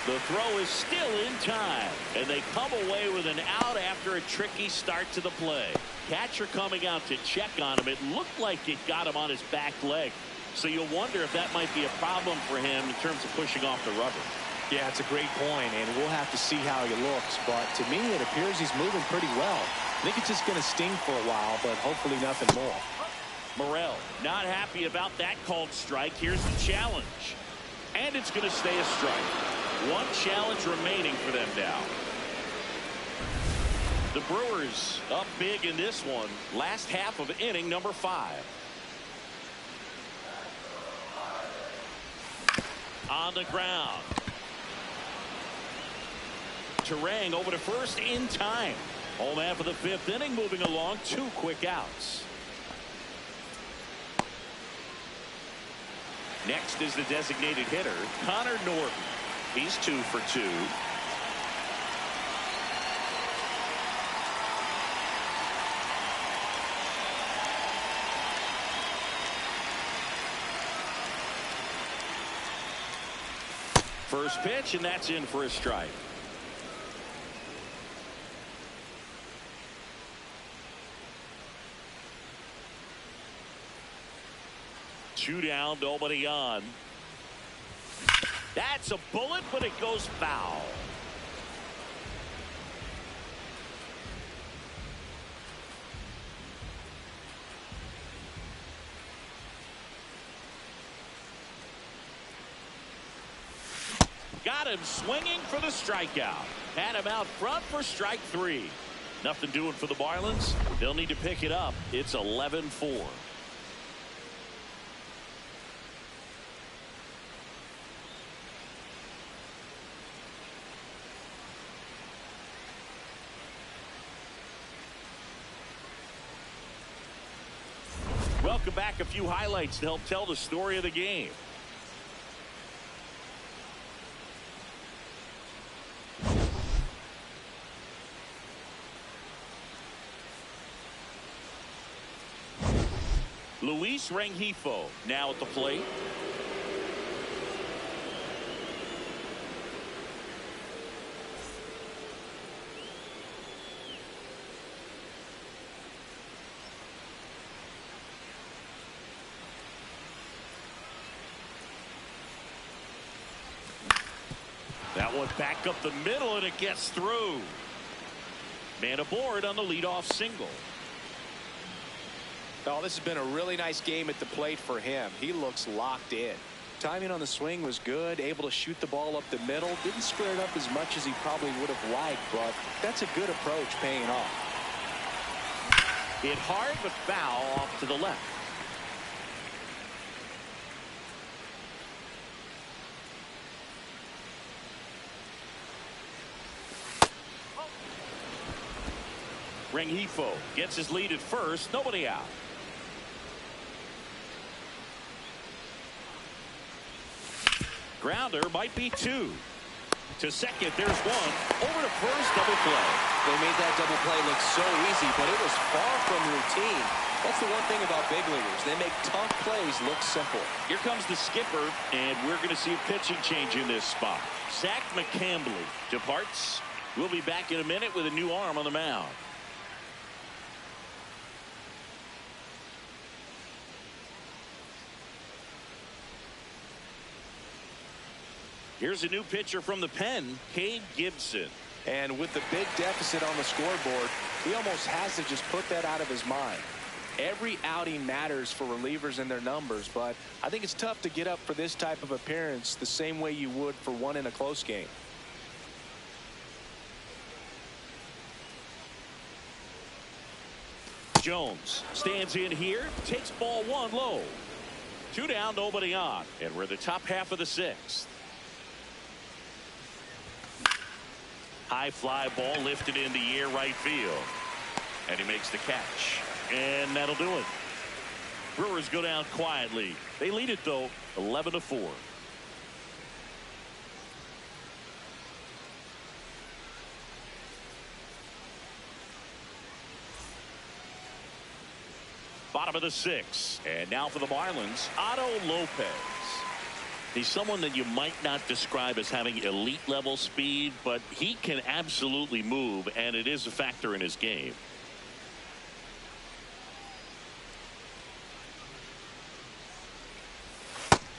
A: The throw is still in time. And they come away with an out after a tricky start to the play. Catcher coming out to check on him. It looked like it got him on his back leg. So you'll wonder if that might be a problem for him in terms of pushing off the rubber.
B: Yeah, it's a great point, and we'll have to see how he looks. But to me, it appears he's moving pretty well. I think it's just going to sting for a while, but hopefully nothing more.
A: Morel not happy about that called strike. Here's the challenge. And it's going to stay a strike. One challenge remaining for them now. The Brewers up big in this one. Last half of inning number 5. On the ground. Turang over to first in time. Home half of the 5th inning moving along. 2 quick outs. Next is the designated hitter, Connor Norton. He's 2 for 2. First pitch, and that's in for a strike. Two down, nobody on. That's a bullet, but it goes foul. Got him swinging for the strikeout. Had him out front for strike 3. Nothing doing for the Marlins. They'll need to pick it up. It's 11-4. Welcome back. A few highlights to help tell the story of the game. Luis Rengifo now at the plate. That one back up the middle, and it gets through. Man aboard on the leadoff single.
B: Oh, this has been a really nice game at the plate for him. He looks locked in. Timing on the swing was good, able to shoot the ball up the middle. Didn't square it up as much as he probably would have liked, but that's a good approach paying off.
A: Hit hard but foul off to the left. Rengifo gets his lead at first. Nobody out. Grounder might be 2. To second, there's 1. Over to first, double play.
B: They made that double play look so easy, but it was far from routine. That's the one thing about big leaguers. They make tough plays look simple.
A: Here comes the skipper, and we're going to see a pitching change in this spot. Zach McCambly departs. We'll be back in a minute with a new arm on the mound. Here's a new pitcher from the pen, Cade Gibson.
B: And with the big deficit on the scoreboard, he almost has to just put that out of his mind. Every outing matters for relievers and their numbers, but I think it's tough to get up for this type of appearance the same way you would for one in a close game.
A: Jones stands in here, takes ball 1 low. 2 down, nobody on, and we're the top half of the 6th. High fly ball lifted in the air right field. And he makes the catch. And that'll do it. Brewers go down quietly. They lead it, though, 11-4. Bottom of the 6th. And now for the Marlins, Otto Lopez. He's someone that you might not describe as having elite level speed, but he can absolutely move, and it is a factor in his game.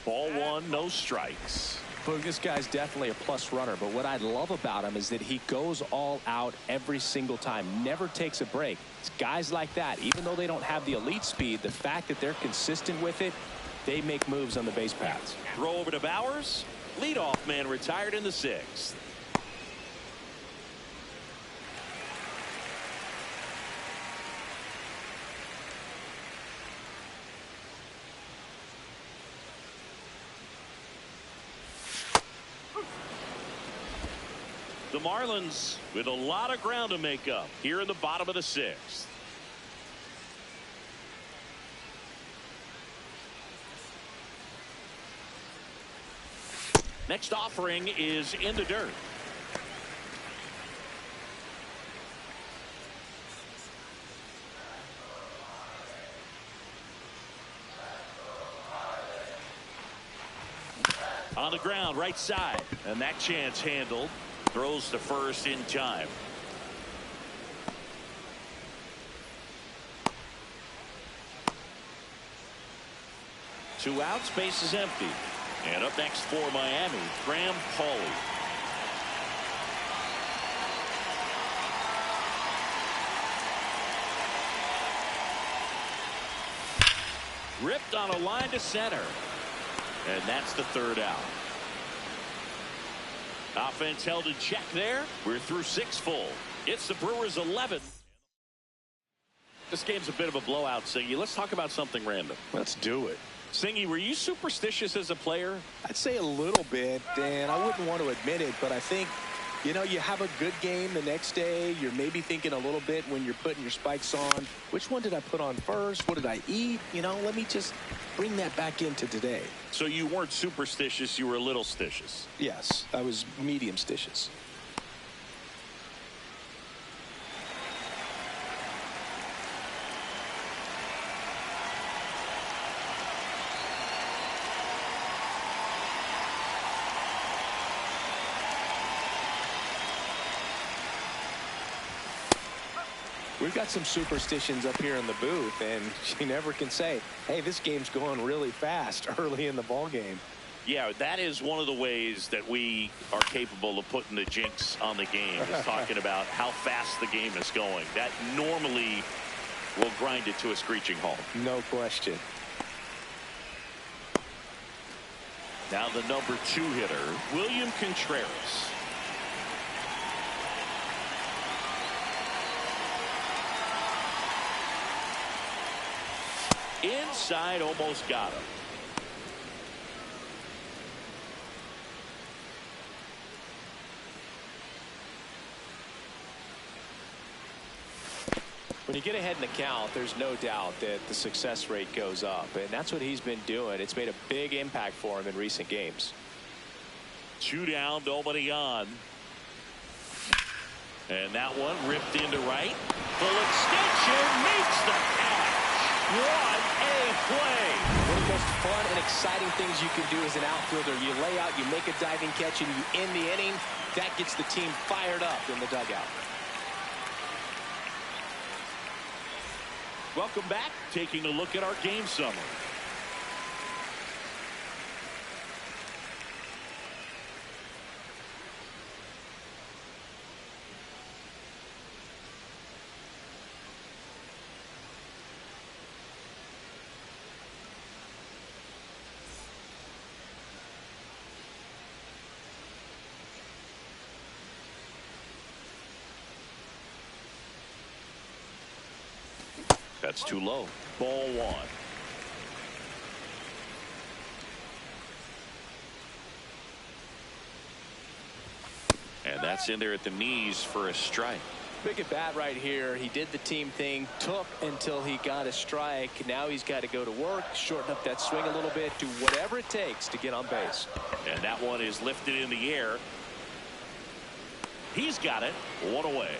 A: Ball 1, no strikes.
B: Look, this guy's definitely a plus runner, but what I love about him is that he goes all out every single time, never takes a break. It's guys like that, even though they don't have the elite speed, the fact that they're consistent with it, they make moves on the base paths.
A: Throw over to Bowers. Leadoff man retired in the 6th. The Marlins with a lot of ground to make up here in the bottom of the 6th. Next offering is in the dirt. On the ground, right side, and that chance handled. Throws to first in time. Two outs, base is empty. And up next for Miami, Graham Pauley. Ripped on a line to center. And that's the 3rd out. Offense held in check there. We're through 6 full. It's the Brewers 11. This game's a bit of a blowout, Singy. Let's talk about something random.
B: Let's do it.
A: Singy, were you superstitious as a player?
B: I'd say a little bit, and I wouldn't want to admit it, but I think, you know, you have a good game the next day. You're maybe thinking a little bit when you're putting your spikes on. Which one did I put on first? What did I eat? You know, let me just bring that back into today.
A: So you weren't superstitious, you were a little stitious.
B: Yes, I was medium stitious. We've got some superstitions up here in the booth, and you never can say, hey, this game's going really fast early in the ball game.
A: Yeah, that is one of the ways that we are capable of putting the jinx on the game, is talking about how fast the game is going. That normally will grind it to a screeching halt.
B: No question.
A: Now the number 2 hitter, William Contreras. Inside, almost got him.
B: When you get ahead in the count, there's no doubt that the success rate goes up, and that's what he's been doing. It's made a big impact for him in recent games.
A: 2 down, nobody on. And that one ripped into right. Full extension makes the catch. What a play.
B: One of the most fun and exciting things you can do as an outfielder. You lay out, you make a diving catch, and you end the inning. That gets the team fired up in the dugout.
A: Welcome back. Taking a look at our game summary. That's too low. Ball 1. And that's in there at the knees for a strike.
B: Big at bat right here. He did the team thing, took until he got a strike. Now he's got to go to work, shorten up that swing a little bit, do whatever it takes to get on base.
A: And that one is lifted in the air. He's got it. 1 away.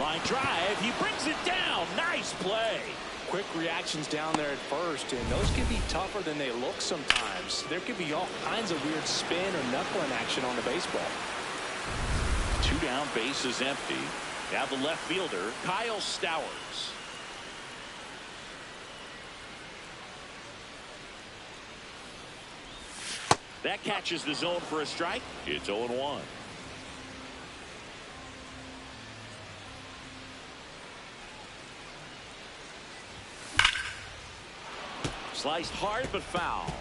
A: Line drive, he brings it down. Nice play.
B: Quick reactions down there at first, and those can be tougher than they look sometimes. There could be all kinds of weird spin or knuckling action on the baseball.
A: 2 down, base is empty. Now the left fielder, Kyle Stowers. That catches the zone for a strike. It's 0-1. Sliced hard but foul.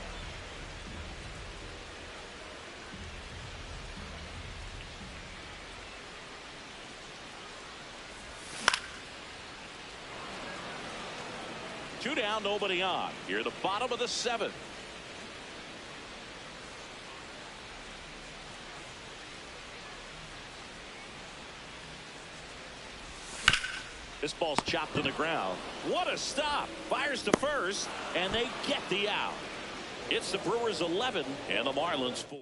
A: Two down, nobody on. Here, the bottom of the 7th. This ball's chopped to the ground. What a stop. Fires to first, and they get the out. It's the Brewers 11 and the Marlins 4.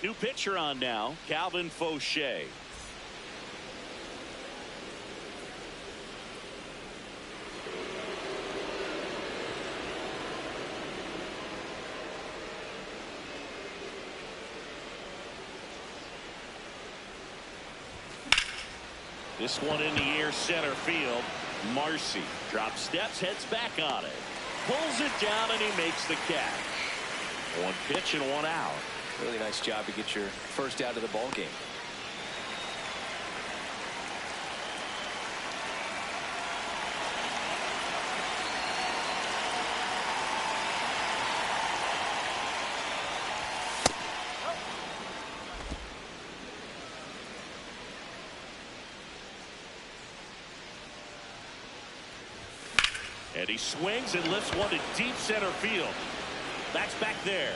A: New pitcher on now, Calvin Fauché. This one in the air, center field. Marcy drops steps, heads back on it. Pulls it down, and he makes the catch. 1 pitch and 1 out.
B: Really nice job to get your first out of the ball game.
A: And he swings and lifts one to deep center field. That's back there.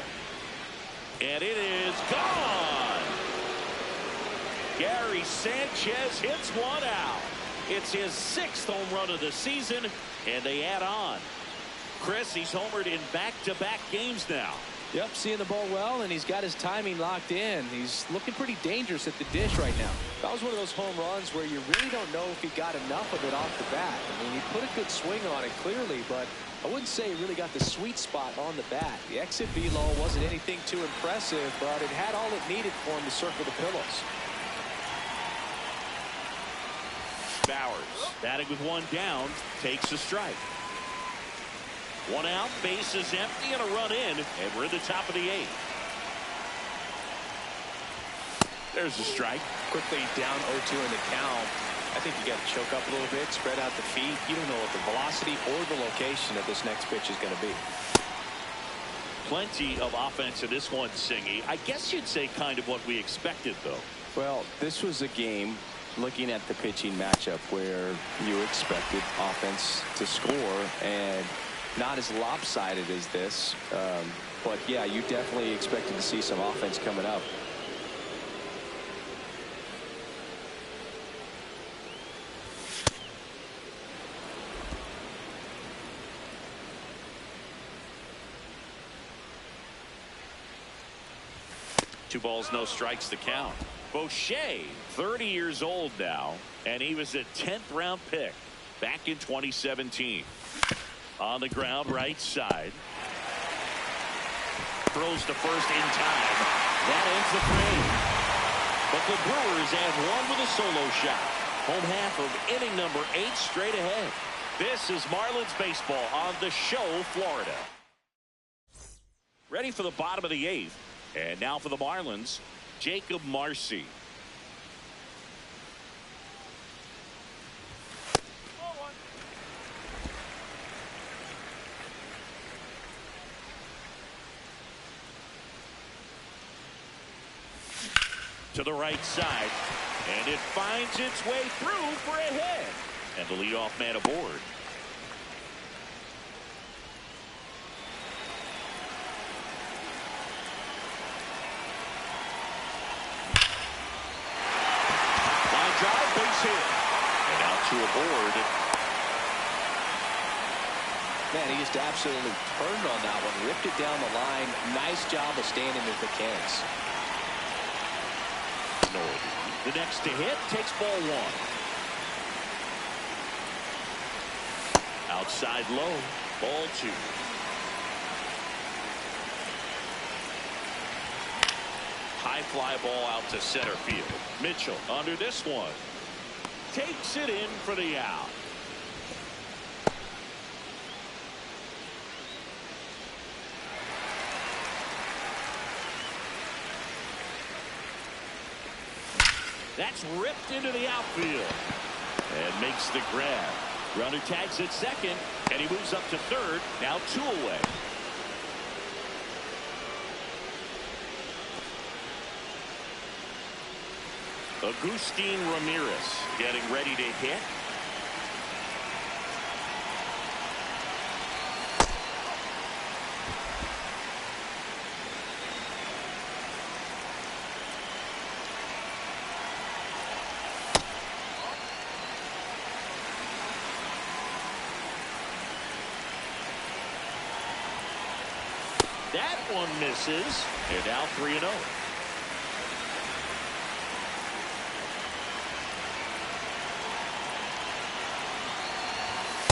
A: And it is gone. Gary Sanchez hits one out. It's his 6th home run of the season, and they add on. Chris, he's homered in back-to-back games now.
B: Yep, seeing the ball well, and he's got his timing locked in. He's looking pretty dangerous at the dish right now. That was one of those home runs where you really don't know if he got enough of it off the bat. I mean, he put a good swing on it clearly, but I wouldn't say he really got the sweet spot on the bat. The exit velo wasn't anything too impressive, but it had all it needed for him to circle the pillows.
A: Bowers, batting with one down, takes a strike. One out, base is empty, and a run in, and we're in the top of the 8th. There's a strike.
B: Quickly down 0-2 in the count. I think you got to choke up a little bit, spread out the feet. You don't know what the velocity or the location of this next pitch is going to be.
A: Plenty of offense in this one, Singy. I guess you'd say kind of what we expected, though.
C: Well, this was a game, looking at the pitching matchup, where you expected offense to score, and not as lopsided as this. But, yeah, you definitely expected to see some offense coming up.
A: Two balls, no strikes to count. Boucher, 30 years old now, and he was a 10th round pick back in 2017. On the ground, right side. Throws to first in time. That ends the frame. But the Brewers add one with a solo shot. Home half of inning number 8 straight ahead. This is Marlins baseball on the Show, Florida. Ready for the bottom of the 8th. And now for the Marlins, Jacob Marcy. To the right side, and it finds its way through for a hit. And the leadoff man aboard. Line drive, base hit. And now 2 aboard.
B: Man, he just absolutely turned on that one, ripped it down the line. Nice job of staying in his mechanics.
A: The next to hit takes ball 1. Outside low, ball 2. High fly ball out to center field. Mitchell under this one. Takes it in for the out. That's ripped into the outfield and makes the grab. Runner tags at second, and he moves up to third. Now 2 away. Agustin Ramirez getting ready to hit. That one misses, and now 3-0.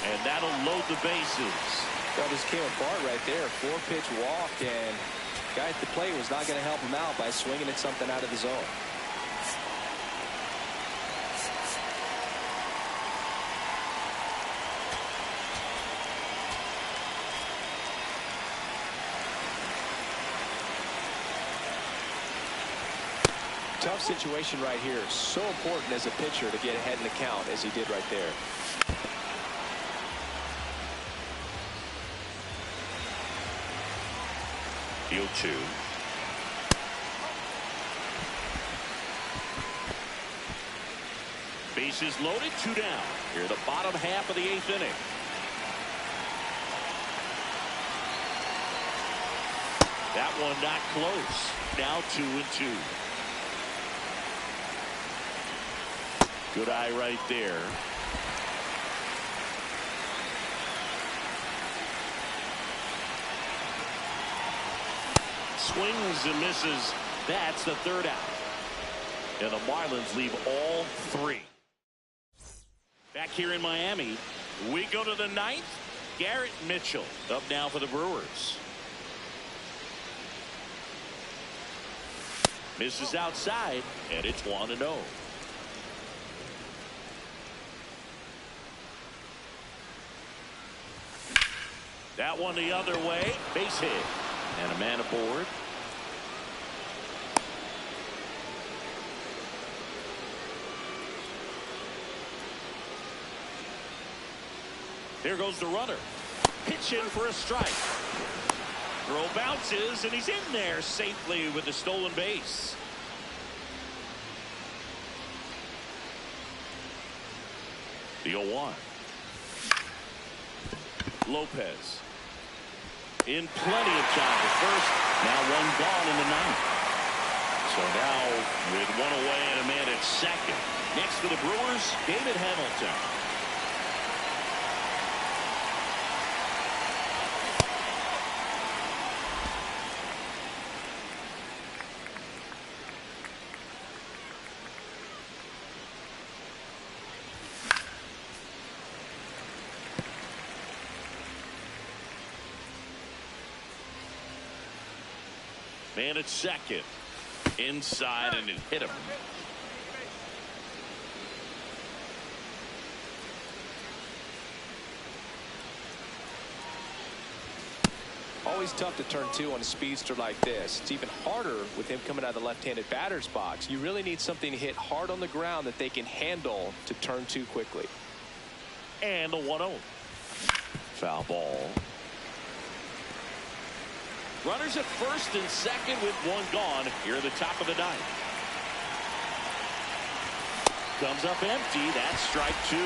A: And that'll load the bases.
B: That just came apart right there. 4-pitch walk, and the guy at the plate was not going to help him out by swinging at something out of the zone. Tough situation right here. So important as a pitcher to get ahead in the count as he did right there.
A: The 0-2. Bases loaded, 2 down. Here the bottom half of the 8th inning. That one not close. Now 2-2. Good eye right there. Swings and misses. That's the 3rd out. And the Marlins leave all 3. Back here in Miami, we go to the 9th. Garrett Mitchell up now for the Brewers. Misses outside, and it's 1-0. That one the other way. Base hit. And a man aboard. There goes the runner. Pitch in for a strike. Throw bounces, and he's in there safely with the stolen base. The 0-1. Lopez. In plenty of time at first. Now 1 gone in the 9th. So now with 1 away and a man at second. Next for the Brewers, David Hamilton. Man at second. Inside, and it hit him.
B: Always tough to turn 2 on a speedster like this. It's even harder with him coming out of the left-handed batter's box. You really need something to hit hard on the ground that they can handle to turn 2 quickly.
A: And the 1-0. Foul ball. Runners at first and second with 1 gone here at the top of the 9th. Comes up empty. That's strike 2.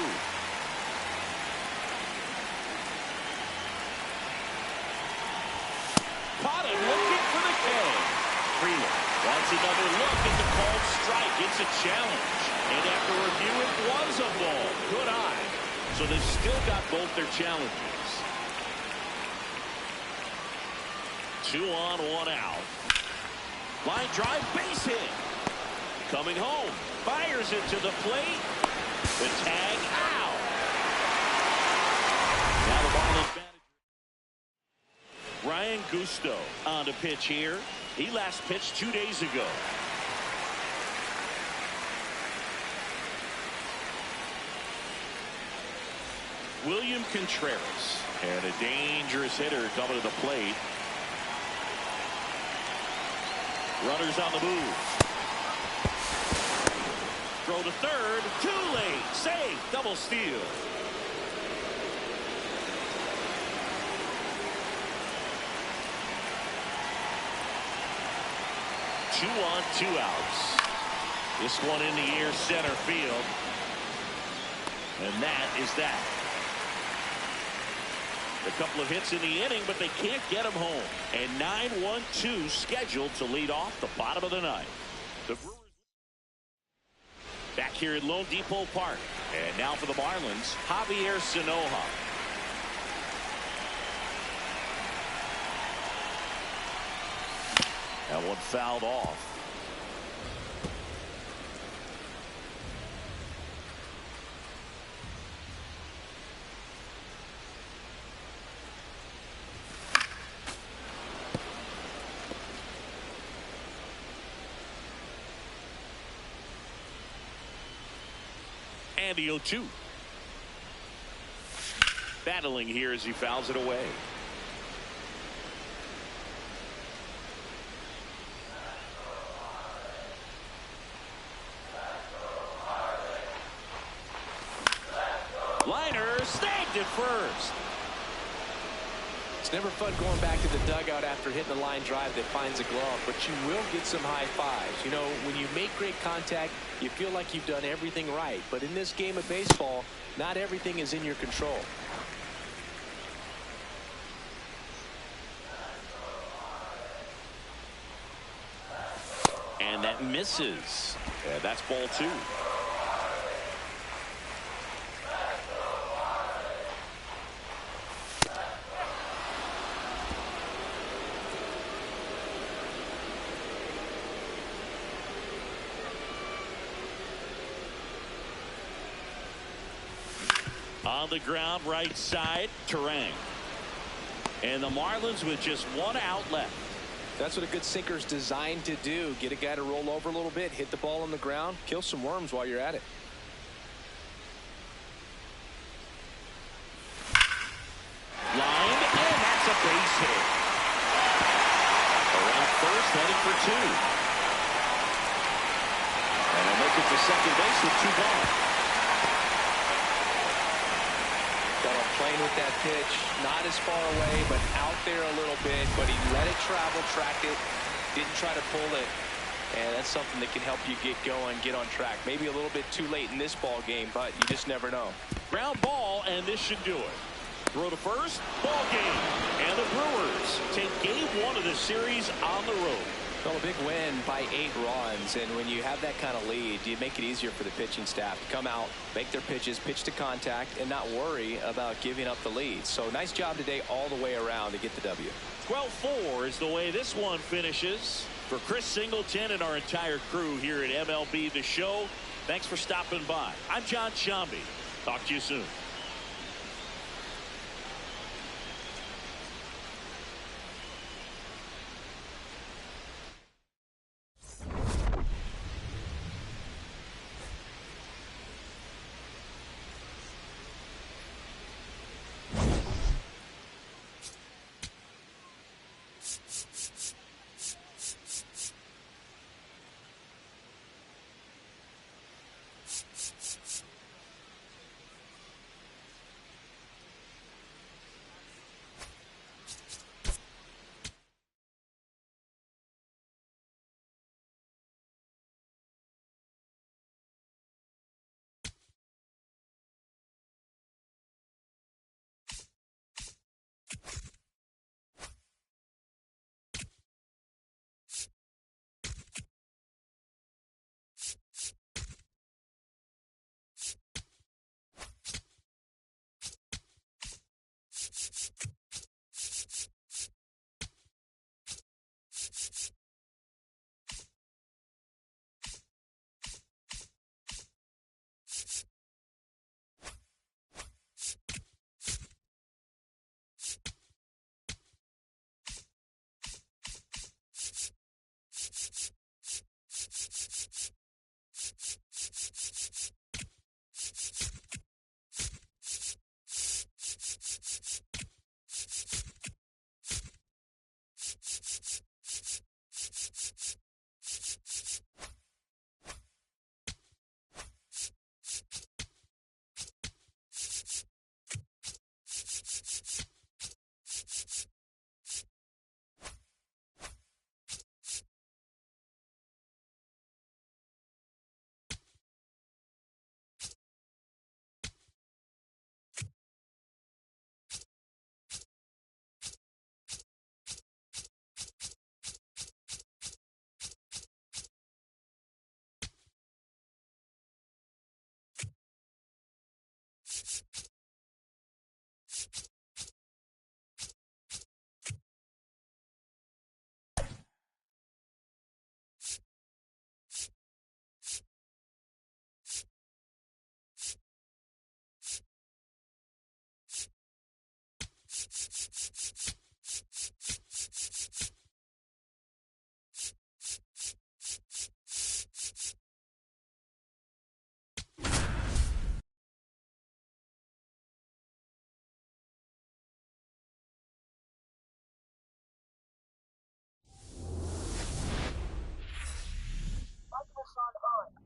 A: Caught him looking for the K. Freeland wants another look at the called strike. It's a challenge. And after review, it was a ball. Good eye. So they've still got both their challenges. 2 on, 1 out. Line drive, base hit. Coming home. Fires it to the plate. The tag out. Now the Marlins manager Ryan Gusto on to pitch here. He last pitched 2 days ago. William Contreras. And a dangerous hitter coming to the plate. Runners on the move. Throw to third. Too late. Save. Double steal. Two on, 2 outs. This one in the air center field. And that is that. A couple of hits in the inning, but they can't get him home. And 9-1-2 scheduled to lead off the bottom of the 9th. The Brewers back here at Lone Depot Park. And now for the Marlins, Javier Sanoja. That one fouled off. And the 0-2. Battling here as he fouls it away. sacked at first.
B: It's never fun going back to the dugout after hitting a line drive that finds a glove, but you will get some high fives. You know, when you make great contact, you feel like you've done everything right. But in this game of baseball, not everything is in your control.
A: And that misses. Yeah, that's ball 2. On the ground, right side, Terang. And the Marlins with just 1 out left.
B: That's what a good sinker's designed to do. Get a guy to roll over a little bit, hit the ball on the ground, kill some worms while you're at it.
A: Lined, and that's a base hit. Around first, heading for 2. And they'll make it to second base with 2 gone.
B: Got off playing with that pitch, not as far away, but out there a little bit, but he let it travel, tracked it, didn't try to pull it, and that's something that can help you get going, get on track. Maybe a little bit too late in this ball game, but you just never know.
A: Ground ball, and this should do it. Throw to first, ball game. And the Brewers take game 1 of the series on the road.
B: Well, a big win by 8 runs, and when you have that kind of lead, you make it easier for the pitching staff to come out, make their pitches, pitch to contact, and not worry about giving up the lead. So nice job today all the way around to get the W.
A: 12-4 is the way this one finishes. For Chris Singleton and our entire crew here at MLB The Show, thanks for stopping by. I'm John Shambi. Talk to you soon.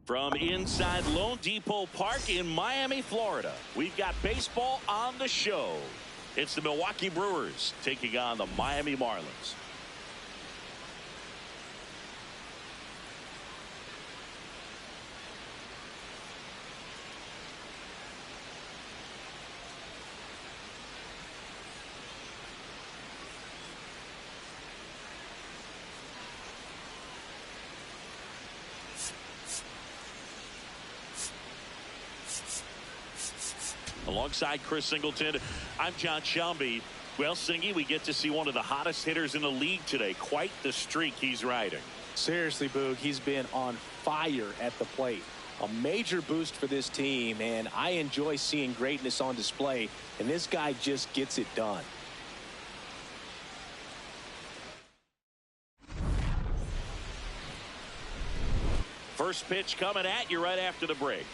A: From inside Lone Depot Park in Miami, Florida, we've got baseball on the show. It's the Milwaukee Brewers taking on the Miami Marlins. Alongside Chris Singleton, I'm John Shelby. Well, Singy, we get to see one of the hottest hitters in the league today. Quite the streak he's riding.
B: Seriously, Boog, he's been on fire at the plate. A major boost for this team, and I enjoy seeing greatness on display, and this guy just gets it done.
A: First pitch coming at you right after the break.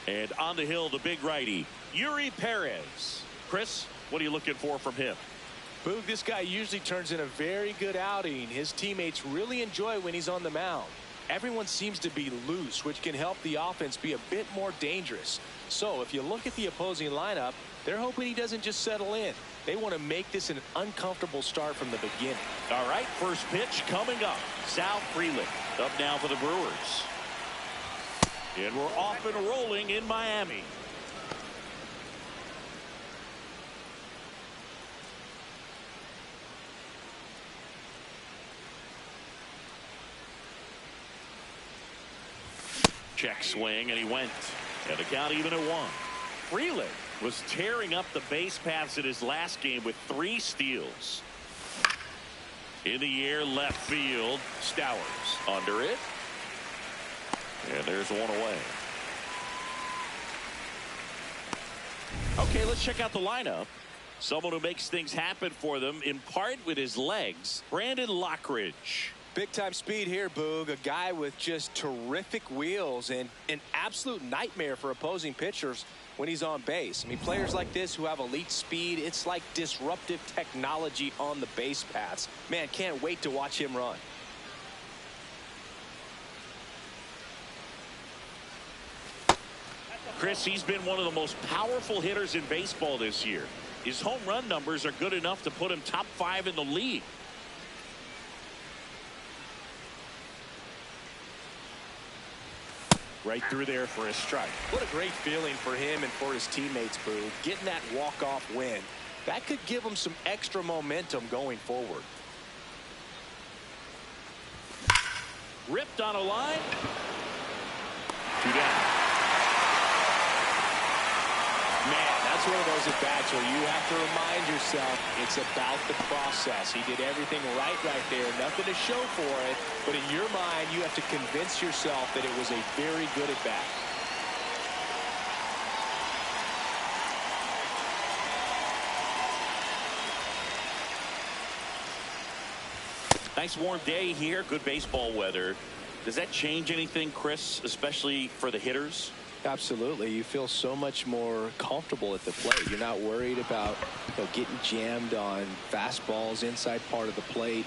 A: And on the hill, the big righty, Yuri Perez. Chris, what are you looking for from him?
B: Boog, this guy usually turns in a very good outing. His teammates really enjoy when he's on the mound. Everyone seems to be loose, which can help the offense be a bit more dangerous. So if you look at the opposing lineup, they're hoping he doesn't just settle in. They want to make this an uncomfortable start from the beginning.
A: All right, first pitch coming up. Sal Frelick up now for the Brewers. And we're off and rolling in Miami. Check swing, and he went. And the count even at 1. Frelick was tearing up the base paths in his last game with 3 steals. In the air, left field. Stowers under it. And there's one away. Okay, let's check out the lineup. Someone who makes things happen for them, in part with his legs, Brandon Lockridge.
B: Big time speed here, Boog. A guy with just terrific wheels and an absolute nightmare for opposing pitchers when he's on base. I mean, players like this who have elite speed, it's like disruptive technology on the base paths. Man, can't wait to watch him run.
A: Chris, he's been one of the most powerful hitters in baseball this year. His home run numbers are good enough to put him top 5 in the league. Right through there for a strike.
B: What a great feeling for him and for his teammates, Boog. Getting that walk-off win. That could give him some extra momentum going forward.
A: Ripped on a line. 2 down.
B: Man, that's one of those at-bats where you have to remind yourself it's about the process. He did everything right there. Nothing to show for it. But in your mind, you have to convince yourself that it was a very good at-bat.
A: Nice warm day here. Good baseball weather. Does that change anything, Chris, especially for the hitters?
B: Absolutely. You feel so much more comfortable at the plate. You're not worried about getting jammed on fastballs inside part of the plate.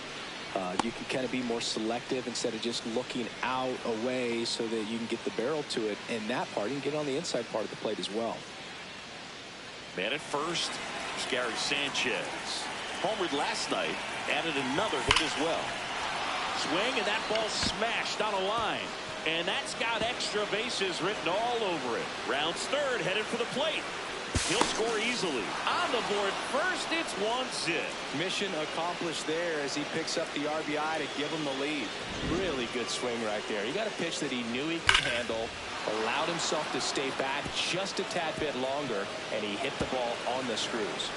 B: You can kind of be more selective instead of just looking out away so that you can get the barrel to it. And that part, you can get on the inside part of the plate as well.
A: Man at first, Gary Sanchez. Homered last night, added another hit as well. Swing, and that ball smashed on a line. And that's got extra bases written all over it. Rounds third, headed for the plate. He'll score easily. On the board first, it's 1-0.
B: Mission accomplished there as he picks up the RBI to give him the lead. Really good swing right there. He got a pitch that he knew he could handle, allowed himself to stay back just a tad bit longer, and he hit the ball on the screws.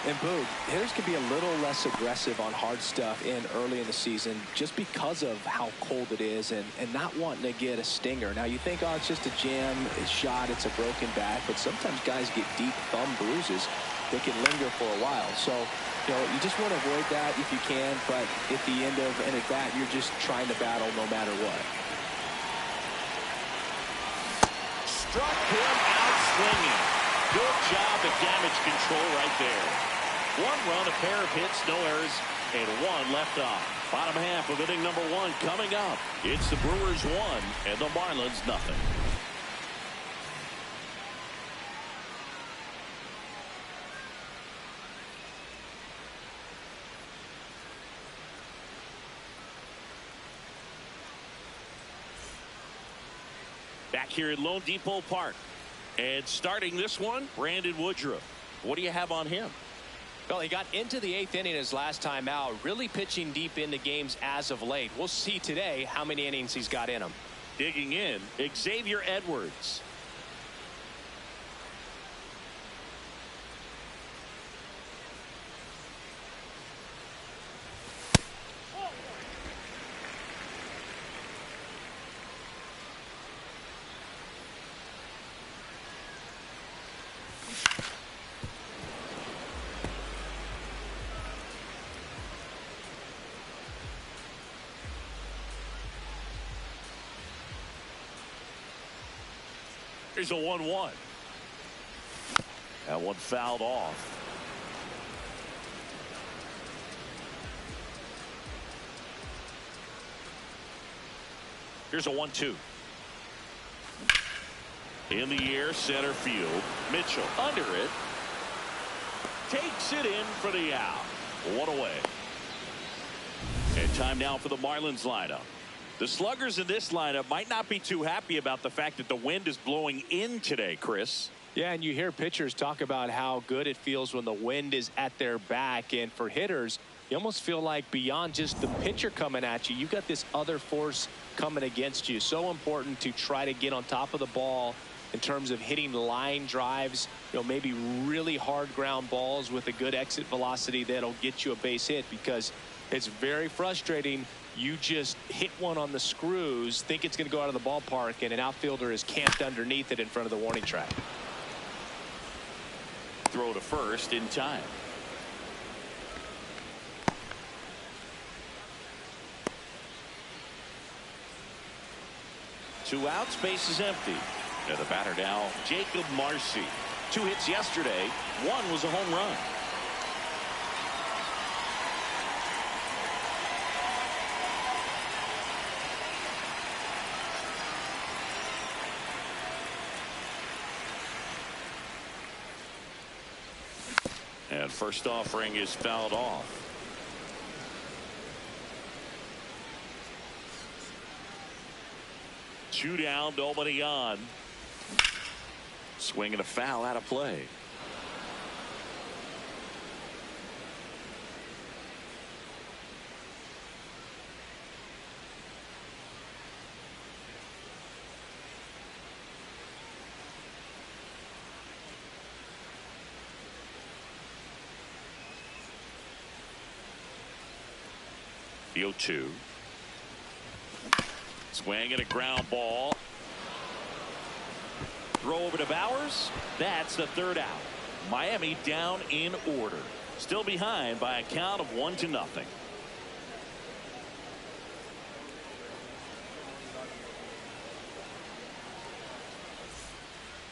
B: And Boog, hitters can be a little less aggressive on hard stuff early in the season just because of how cold it is and not wanting to get a stinger. Now you think, oh, it's just a jam, it's shot, it's a broken bat, but sometimes guys get deep thumb bruises that can linger for a while. So You just want to avoid that if you can, but at the end of an at-bat, you're just trying to battle no matter what.
A: Struck him out swinging. Good job at damage control right there. 1 run, a pair of hits, no errors, and 1 left off. Bottom half of inning number 1 coming up. It's the Brewers 1 and the Marlins nothing. Back here at Lone Depot Park. And starting this one, Brandon Woodruff. What do you have on him?
B: Well, he got into the 8th inning his last time out, really pitching deep into games as of late. We'll see today how many innings he's got in him.
A: Digging in, Xavier Edwards. Here's a 1-1. That one fouled off. Here's a 1-2. In the air, center field. Mitchell under it. Takes it in for the out. 1 away. And time now for the Marlins lineup. The sluggers in this lineup might not be too happy about the fact that the wind is blowing in today, Chris.
B: Yeah, and you hear pitchers talk about how good it feels when the wind is at their back. And for hitters, you almost feel like beyond just the pitcher coming at you, you've got this other force coming against you. So important to try to get on top of the ball in terms of hitting line drives, maybe really hard ground balls with a good exit velocity that'll get you a base hit, because it's very frustrating. You just hit one on the screws, think it's going to go out of the ballpark, and an outfielder is camped underneath it in front of the warning track.
A: Throw to first in time. Two outs, base is empty. And the batter now, Jacob Marcy. 2 hits yesterday. 1 was a home run. And first offering is fouled off. Two down, nobody on. Swing and a foul out of play. The 0-2. Swing and a ground ball. Throw over to Bowers. That's the 3rd out. Miami down in order. Still behind by a count of 1-0.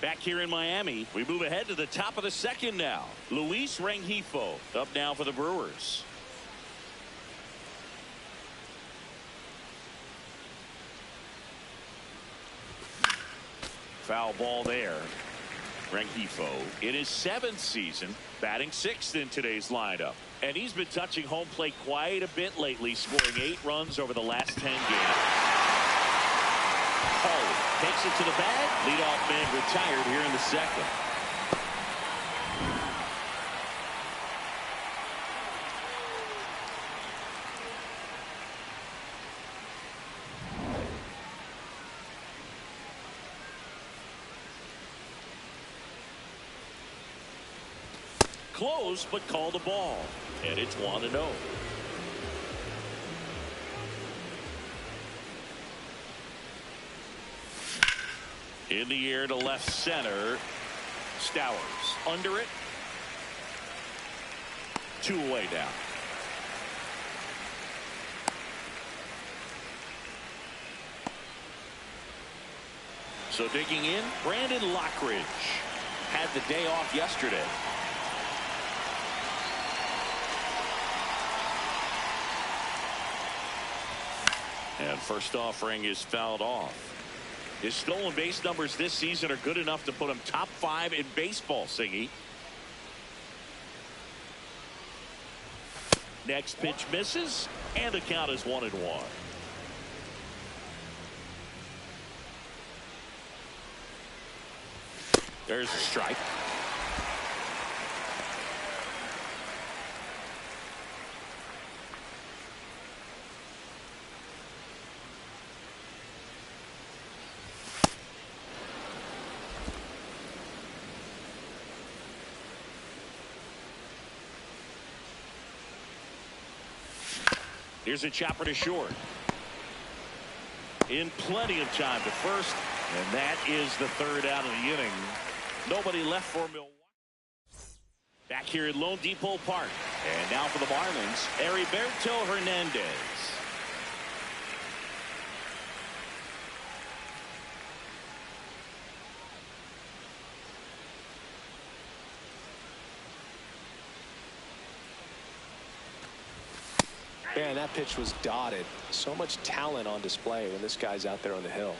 A: Back here in Miami, we move ahead to the top of the 2nd now. Luis Rengifo up now for the Brewers. Foul ball there. Rengifo in his 7th season, batting 6th in today's lineup. And he's been touching home plate quite a bit lately, scoring 8 runs over the last 10 games. Hall takes it to the bag. Leadoff man retired here in the 2nd. Close, but called the ball. And it's 1-0. In the air to left center. Stowers under it. 2 away now. So digging in, Brandon Lockridge had the day off yesterday. And first offering is fouled off. His stolen base numbers this season are good enough to put him top 5 in baseball, Singy. Next pitch misses, and the count is 1-1. There's a strike. Here's a chopper to short. In plenty of time to first, and that is the 3rd out of the inning. Nobody left for Milwaukee. Back here at Lone Depot Park. And now for the Marlins, Heriberto Hernandez.
B: Man, that pitch was dotted. So much talent on display when this guy's out there on the hill.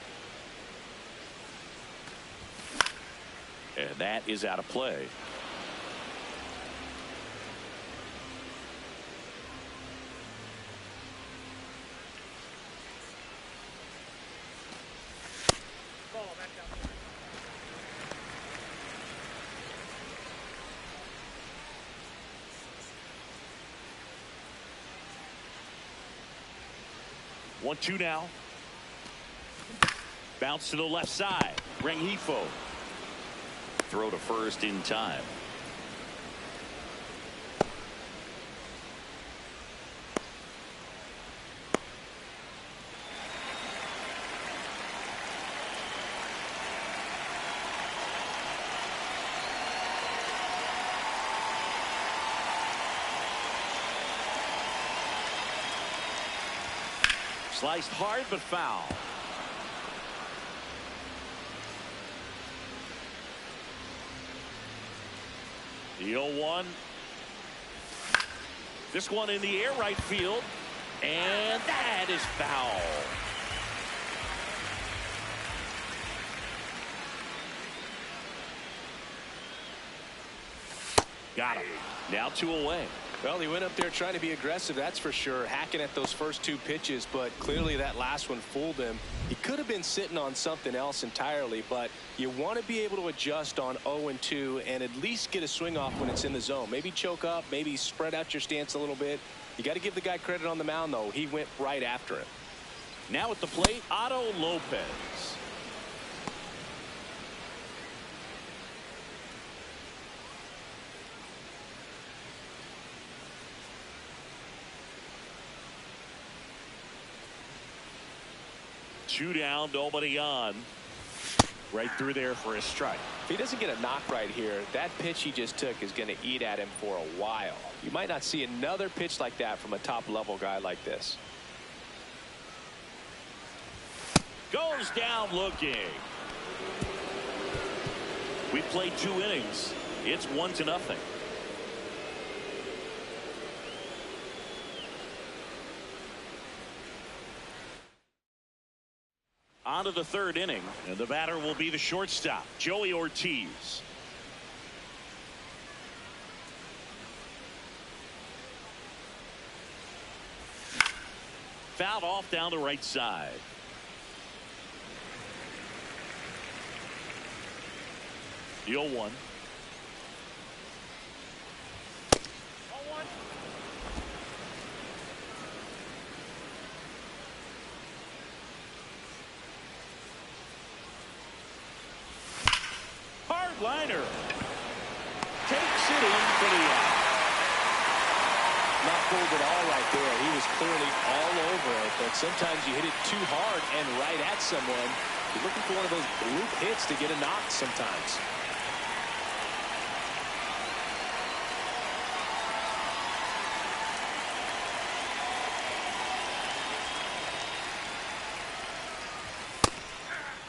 A: And that is out of play. One-two now. Bounce to the left side. Rengifo. Throw to first in time. Sliced hard but foul. The 0-1. This one in the air right field. And that is foul. Got him. Now 2 away.
B: Well, he went up there trying to be aggressive, that's for sure, hacking at those first 2 pitches, but clearly that last one fooled him. He could have been sitting on something else entirely, but you want to be able to adjust on 0-2 and at least get a swing off when it's in the zone. Maybe choke up, maybe spread out your stance a little bit. You got to give the guy credit on the mound, though. He went right after him.
A: Now at the plate, Otto Lopez. Two down, nobody on. Right through there for a strike.
B: If he doesn't get a knock right here, that pitch he just took is going to eat at him for a while. You might not see another pitch like that from a top-level guy like this.
A: Goes down looking. We played 2 innings. It's 1-0. On to the 3rd inning, and the batter will be the shortstop, Joey Ortiz. Fouled off down the right side. The 0-1. Liner takes it in for the out.
B: Not fooled at all right there. He was clearly all over it, but sometimes you hit it too hard and right at someone. You're looking for one of those bloop hits to get a knock sometimes.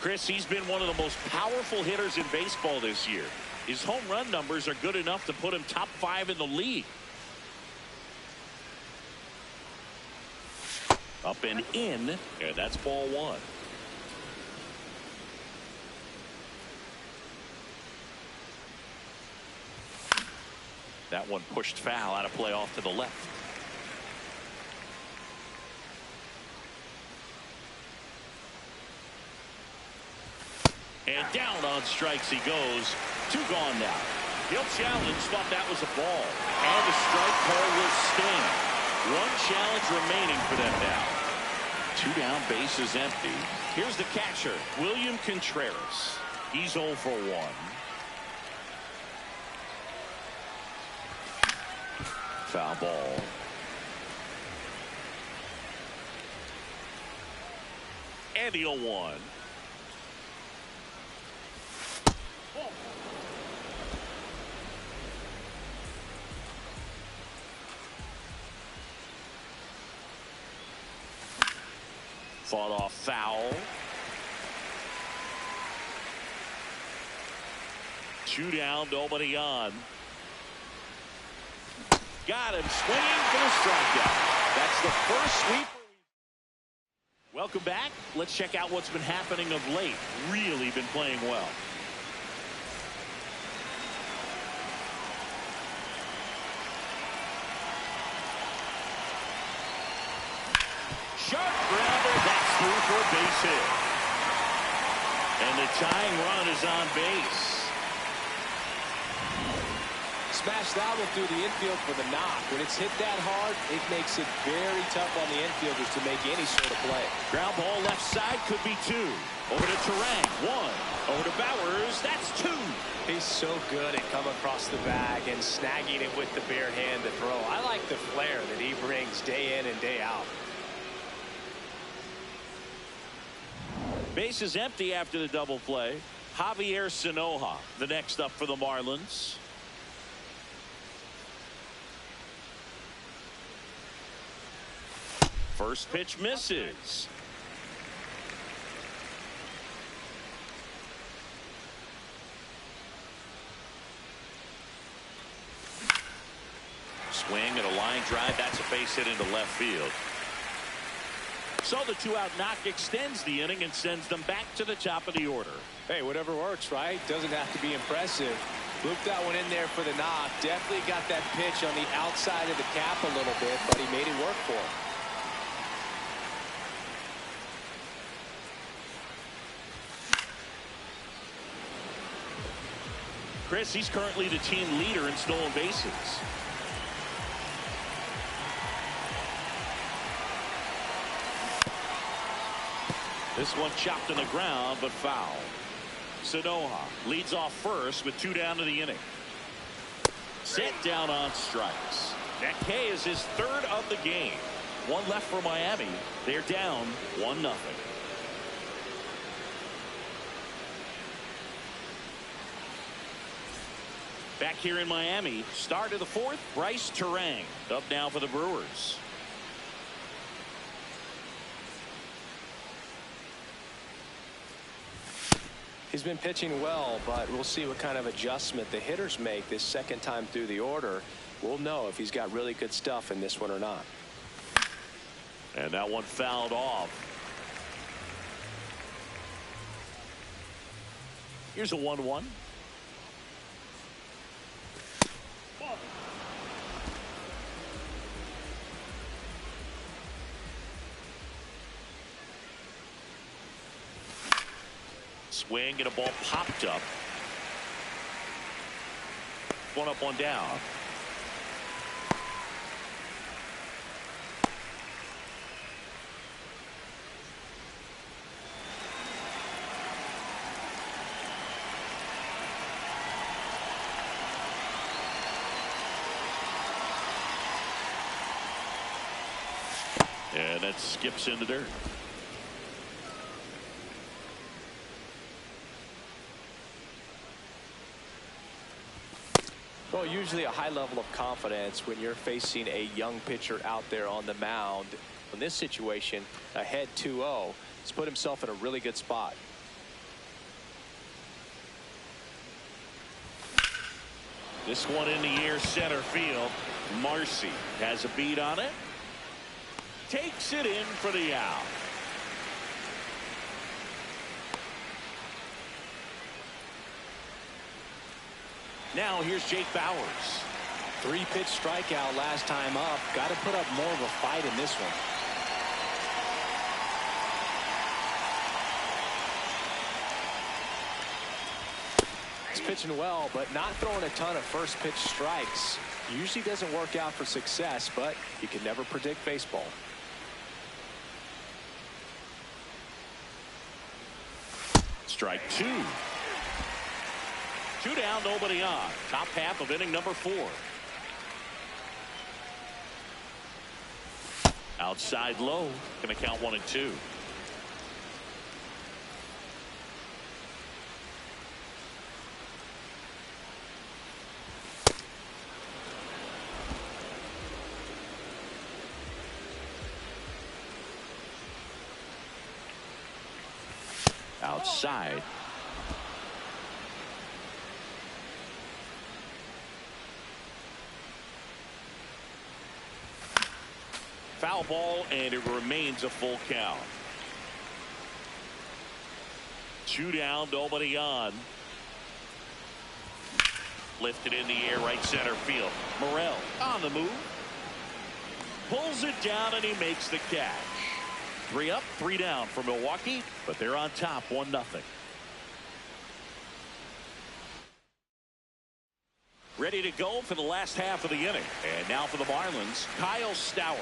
A: Chris, he's been one of the most powerful hitters in baseball this year. His home run numbers are good enough to put him top 5 in the league. Up and in, and that's ball 1. That one pushed foul, out of play off to the left. And down on strikes he goes. 2 gone now. He'll challenge, thought that was a ball. And the strike call will stand. 1 challenge remaining for them now. 2 down, bases empty. Here's the catcher, William Contreras. He's 0 for 1. Foul ball. And the 0-1. Fought off foul. 2 down, nobody on. Got him swinging for the strikeout. That's the first sweep. Welcome back. Let's check out what's been happening of late. Really been playing well. Sharp grounder, that's through for a base hit. And the tying run is on base.
B: Smash that one through the infield for the knock. When it's hit that hard, it makes it very tough on the infielders to make any sort of play.
A: Ground ball left side, could be 2. Over to Terang, 1. Over to Bowers, that's 2.
B: He's so good at coming across the bag and snagging it with the bare hand to throw. I like the flair that he brings day in and day out.
A: Base is empty after the double play. Javier Sanoja, the next up for the Marlins. First pitch misses. Swing and a line drive. That's a base hit into left field. So the 2-out knock extends the inning and sends them back to the top of the order.
B: Hey, whatever works, right? Doesn't have to be impressive. Looped that one in there for the knock. Definitely got that pitch on the outside of the cap a little bit, but he made it work for him.
A: Chris, he's currently the team leader in stolen bases. This one chopped in the ground, but foul. Sanoja leads off first with 2 down to the inning. Set down on strikes. That K is his 3rd of the game. 1 left for Miami. They're down 1-0. Back here in Miami, start of the 4th, Bryce Terang up now for the Brewers.
B: He's been pitching well, but we'll see what kind of adjustment the hitters make this second time through the order. We'll know if he's got really good stuff in this one or not.
A: And that one fouled off. Here's a 1-1. Swing and a ball popped up. 1 up, 1 down. And that skips into dirt.
B: Well, usually a high level of confidence when you're facing a young pitcher out there on the mound. In this situation, ahead 2-0, he's put himself in a really good spot.
A: This one in the air center field. Marcy has a beat on it. Takes it in for the out. Now here's Jake Bauers.
B: 3-pitch strikeout last time up. Got to put up more of a fight in this one. He's pitching well, but not throwing a ton of first pitch strikes. Usually doesn't work out for success, but you can never predict baseball.
A: Strike 2. 2 down, nobody on. Top half of inning number 4. Outside low. Going to count 1 and 2. Outside. Foul ball, and it remains a full count. 2 down, nobody on. Lifted in the air, right center field. Morel on the move. Pulls it down, and he makes the catch. 3 up, 3 down for Milwaukee, but they're on top 1-0. Ready to go for the last half of the inning. And now for the Marlins, Kyle Stowers.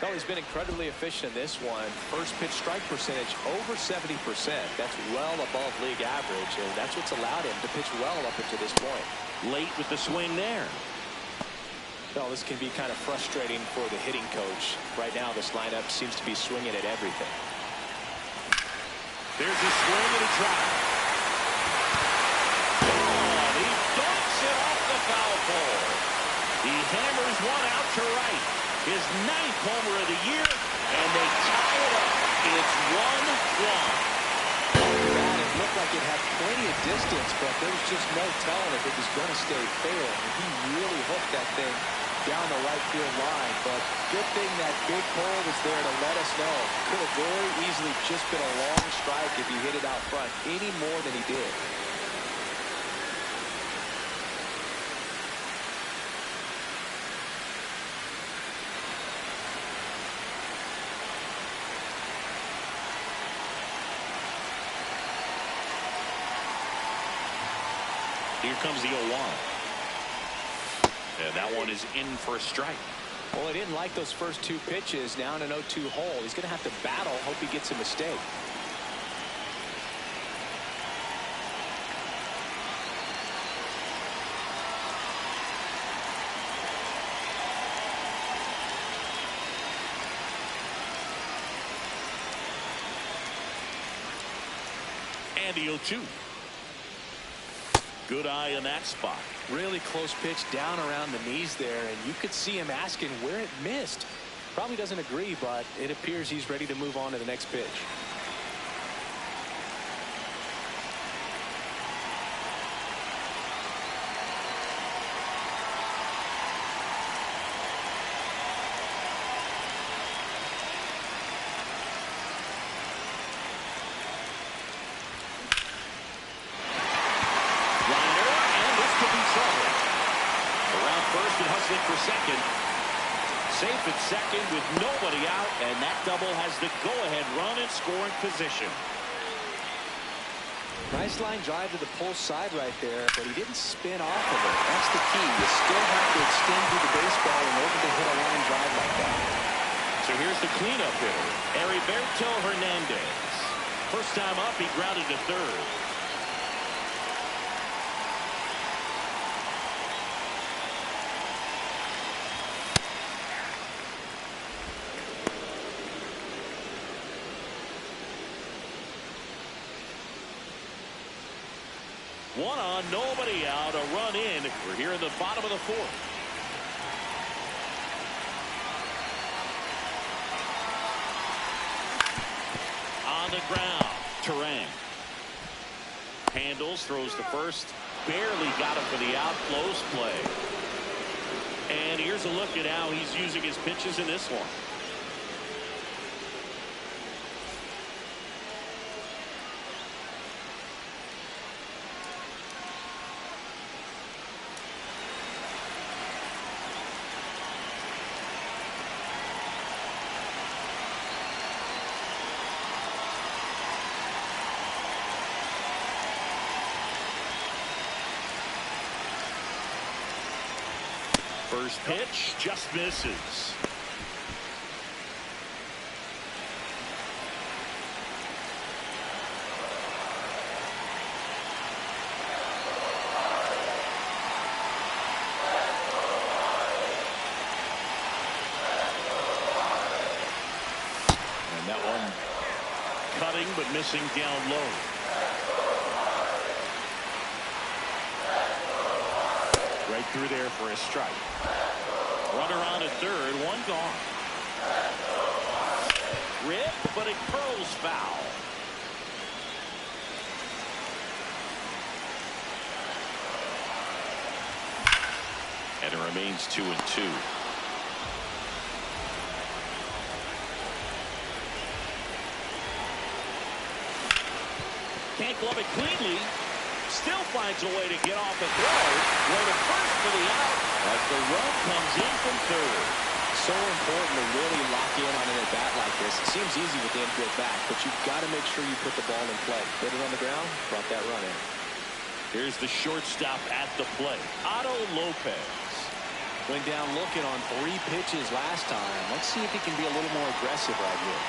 B: Well, he's been incredibly efficient in this one. First pitch strike percentage over 70%. That's well above league average, and that's what's allowed him to pitch well up until this point.
A: Late with the swing there.
B: Well, this can be kind of frustrating for the hitting coach. Right now, this lineup seems to be swinging at everything.
A: There's a swing and a drive. Oh, he dunks it off the foul pole. He hammers one out to right. His 9th homer of the year, and they tie it up. It's 1-1.
B: It looked like it had plenty of distance, but there was just no telling if it was going to stay fair. He really hooked that thing down the right field line, but good thing that big pole was there to let us know. Could have very easily just been a long strike if he hit it out front any more than he did.
A: Here comes the 0-1. And that one is in for a strike.
B: Well, he didn't like those first 2 pitches. Now in an 0-2 hole. He's going to have to battle. Hope he gets a mistake.
A: And the 0-2. Good eye in that spot.
B: Really close pitch down around the knees there, and you could see him asking where it missed. Probably doesn't agree, but it appears he's ready to move on to the next pitch.
A: For second. Safe at second with nobody out, and that double has the go-ahead run in scoring position.
B: Nice line drive to the pull side right there, but he didn't spin off of it. That's the key. You still have to extend through the baseball in order to hit a line drive like that.
A: So here's the cleanup hitter, Heriberto Hernandez. First time up, he grounded to third. One on, nobody out, a run in. We're here in the bottom of the 4th. On the ground, Terang. Handles, throws to first. Barely got him for the out. Close play. And here's a look at how he's using his pitches in this one. First pitch just misses. And that one cutting but missing down low. Right through there for a strike. Runner on at third, one gone. Rip, but it curls foul. And it remains 2-2. Can't glove it cleanly. Still finds a way to get off the throw. Way to first for the out as the run comes in from third.
B: So important to really lock in on an at-bat like this. It seems easy with the infield back, but you've got to make sure you put the ball in play. Put it on the ground, brought that run in.
A: Here's the shortstop at the plate, Otto Lopez.
B: Went down looking on 3 pitches last time. Let's see if he can be a little more aggressive right here.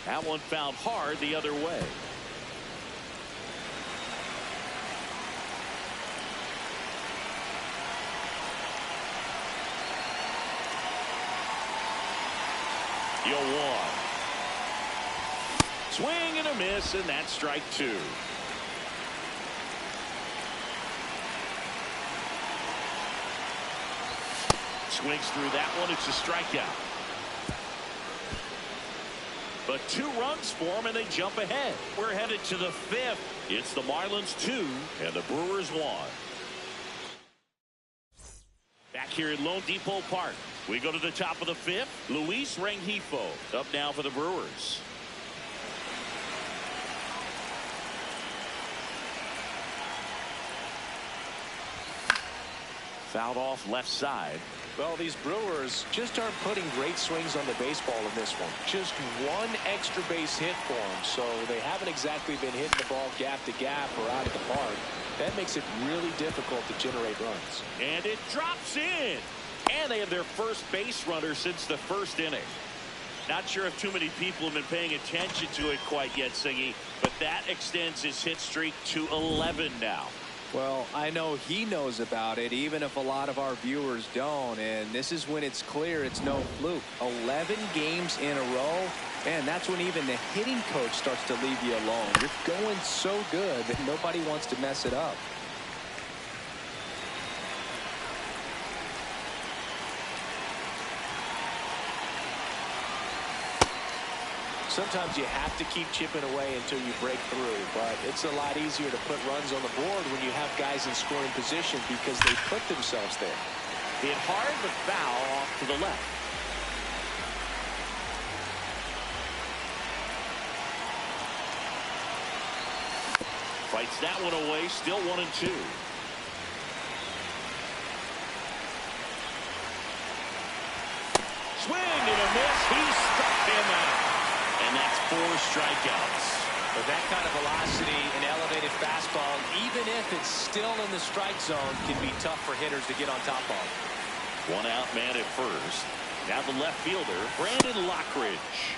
A: That one fouled hard the other way. The 0-1. Swing and a miss, and that's strike 2. Swings through that one. It's a strikeout. But 2 runs for them, and they jump ahead. We're headed to the 5th. It's the Marlins 2 and the Brewers 1. Back here at Lone Depot Park, we go to the top of the 5th. Luis Rengifo up now for the Brewers. Fouled off left side.
B: Well, these Brewers just aren't putting great swings on the baseball in this one. Just 1 extra base hit for them, so they haven't exactly been hitting the ball gap to gap or out of the park. That makes it really difficult to generate runs.
A: And it drops in. And they have their first base runner since the 1st inning. Not sure if too many people have been paying attention to it quite yet, Siggy, but that extends his hit streak to 11 now.
B: Well, I know he knows about it, even if a lot of our viewers don't. And this is when it's clear it's no fluke. 11 games in a row. Man, that's when even the hitting coach starts to leave you alone. You're going so good that nobody wants to mess it up. Sometimes you have to keep chipping away until you break through, but it's a lot easier to put runs on the board when you have guys in scoring position because they put themselves there.
A: Hit hard but foul off to the left. Fights that one away, still 1-2. Swing and a miss. He struck him out. And that's 4 strikeouts.
B: With that kind of velocity and elevated fastball, even if it's still in the strike zone, can be tough for hitters to get on top of.
A: 1 out man at first. Now the left fielder, Brandon Lockridge.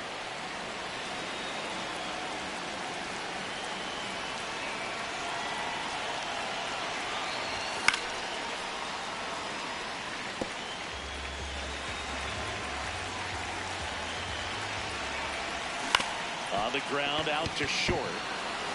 A: On the ground, out to short.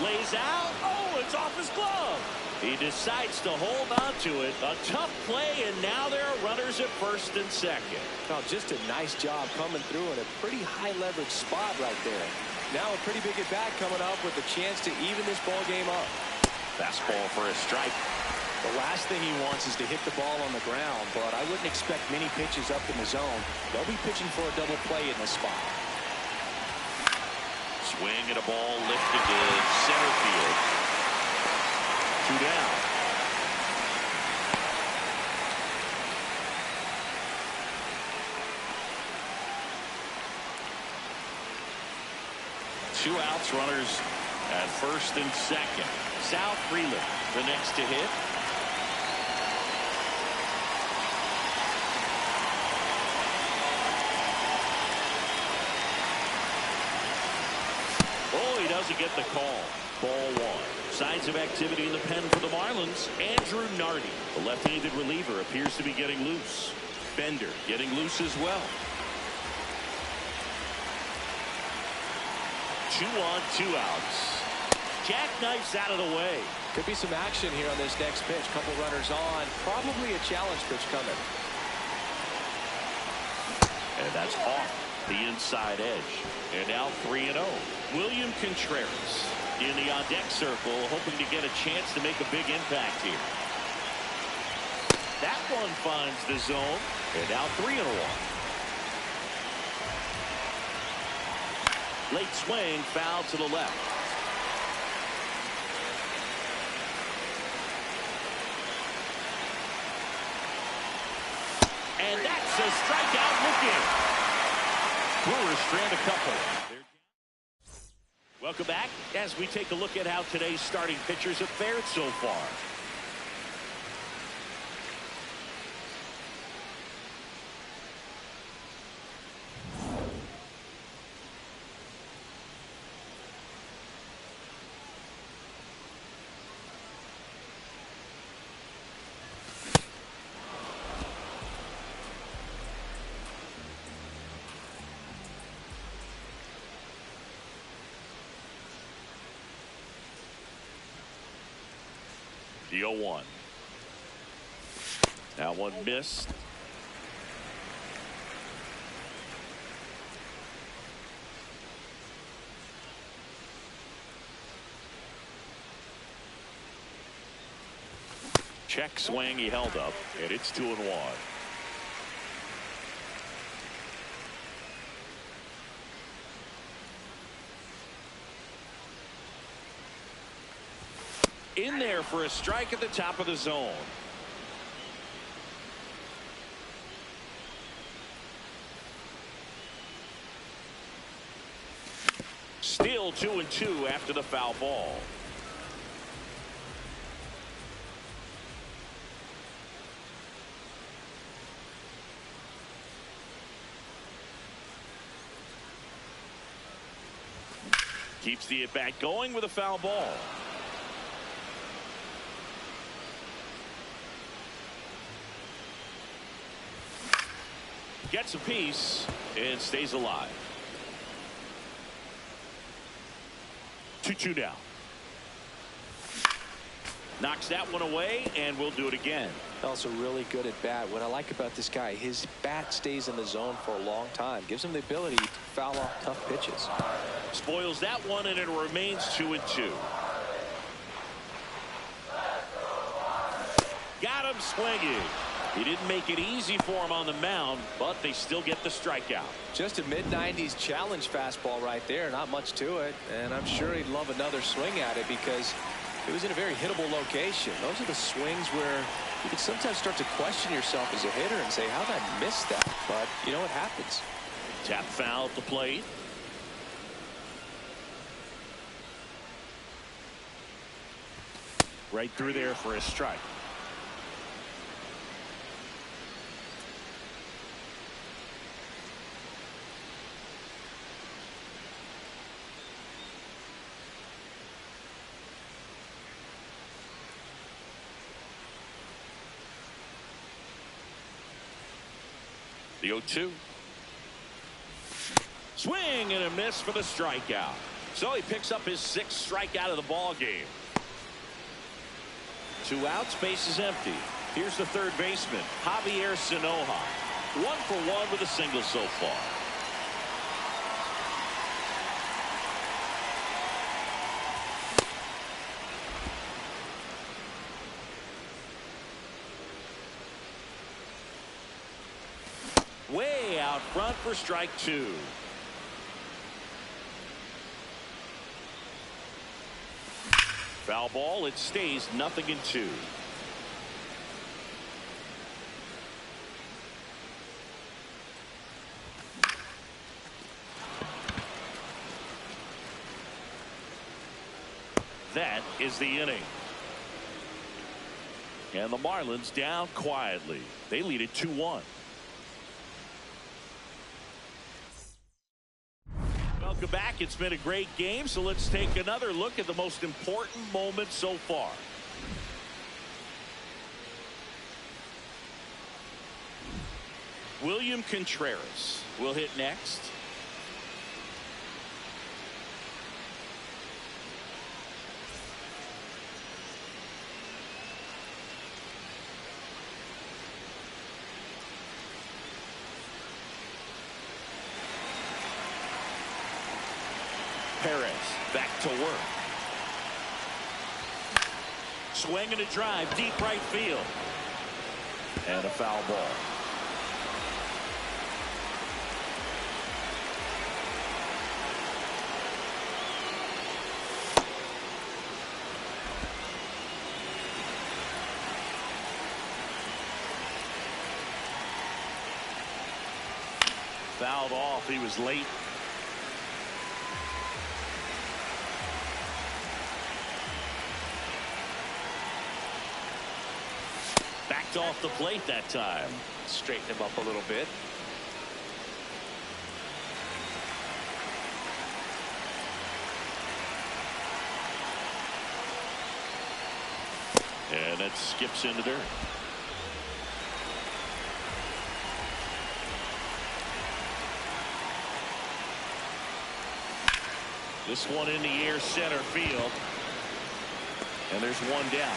A: Lays out. Oh, it's off his glove. He decides to hold on to it. A tough play, and now there are runners at first and second.
B: Oh, just a nice job coming through in a pretty high leverage spot right there. Now a pretty big at bat coming up with a chance to even this ball game up.
A: Fastball for a strike.
B: The last thing he wants is to hit the ball on the ground, but I wouldn't expect many pitches up in the zone. They'll be pitching for a double play in this spot.
A: Swing and a ball lifted to center field. 2 down. Two outs, runners at first and second. Sal Freeland, the next to hit. Oh, he doesn't get the call. Ball 1. Signs of activity in the pen for the Marlins. Andrew Nardi, the left-handed reliever, appears to be getting loose. Bender getting loose as well. 2 on, 2 outs. Jackknifes out of the way.
B: Could be some action here on this next pitch. Couple runners on. Probably a challenge pitch coming.
A: And that's off the inside edge. And now 3-0. William Contreras in the on-deck circle, hoping to get a chance to make a big impact here. That one finds the zone. And now 3-1. Late swing, foul to the left. And that's a strikeout looking. Brewers strand a couple. Welcome back as we take a look at how today's starting pitchers have fared so far. The 0-1. That one missed. Check swing, he held up, and it's 2-1. In there for a strike at the top of the zone. Still 2-2 after the foul ball. Keeps the at bat going with a foul ball. Gets a piece and stays alive. 2-2 now. Knocks that one away, and we'll do it again.
B: Also really good at bat. What I like about this guy, his bat stays in the zone for a long time. Gives him the ability to foul off tough pitches.
A: Spoils that one, and it remains 2-2. Got him swinging. He didn't make it easy for him on the mound, but they still get the strikeout.
B: Just a mid-90s challenge fastball right there. Not much to it, and I'm sure he'd love another swing at it because it was in a very hittable location. Those are the swings where you can sometimes start to question yourself as a hitter and say, how did I miss that? But, you know, it happens.
A: Tap foul at the plate. Right through there for a strike. The 0-2. Swing and a miss for the strikeout. So he picks up his 6th strikeout of the ball game. 2 outs, base is empty. Here's the third baseman, Javier Sinoja. 1 for 1 with a single so far. Way out front for strike 2. Foul ball. It stays 0-2. That is the inning. And the Marlins down quietly. They lead it 2-1. Welcome back. It's been a great game, so let's take another look at the most important moments so far. William Contreras will hit next. Perez back to work. Swing and a drive deep right field. And a foul ball. Fouled off. He was late. Backed off the plate that time.
B: Straighten him up a little bit.
A: And it skips into dirt. This one in the air, center field. And there's one down.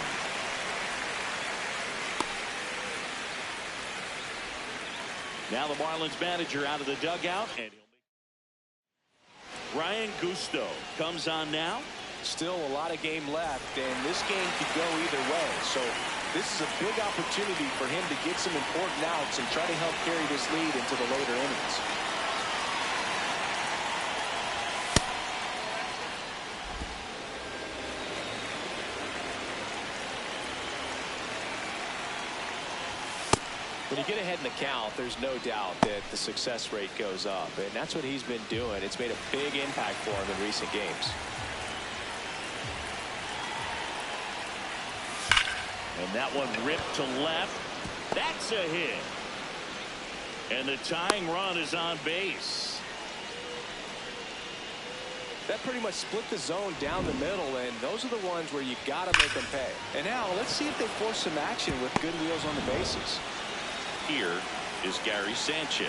A: Now the Marlins manager out of the dugout, and Ryan Gusto comes on now.
B: Still a lot of game left, and this game could go either way. So this is a big opportunity for him to get some important outs and try to help carry this lead into the later innings. When you get ahead in the count, there's no doubt that the success rate goes up, and that's what he's been doing. It's made a big impact for him in recent games.
A: And that one ripped to left. That's a hit. And the tying run is on base.
B: That pretty much split the zone down the middle, and those are the ones where you got to make them pay. And now let's see if they force some action with good wheels on the bases.
A: Here is Gary Sanchez.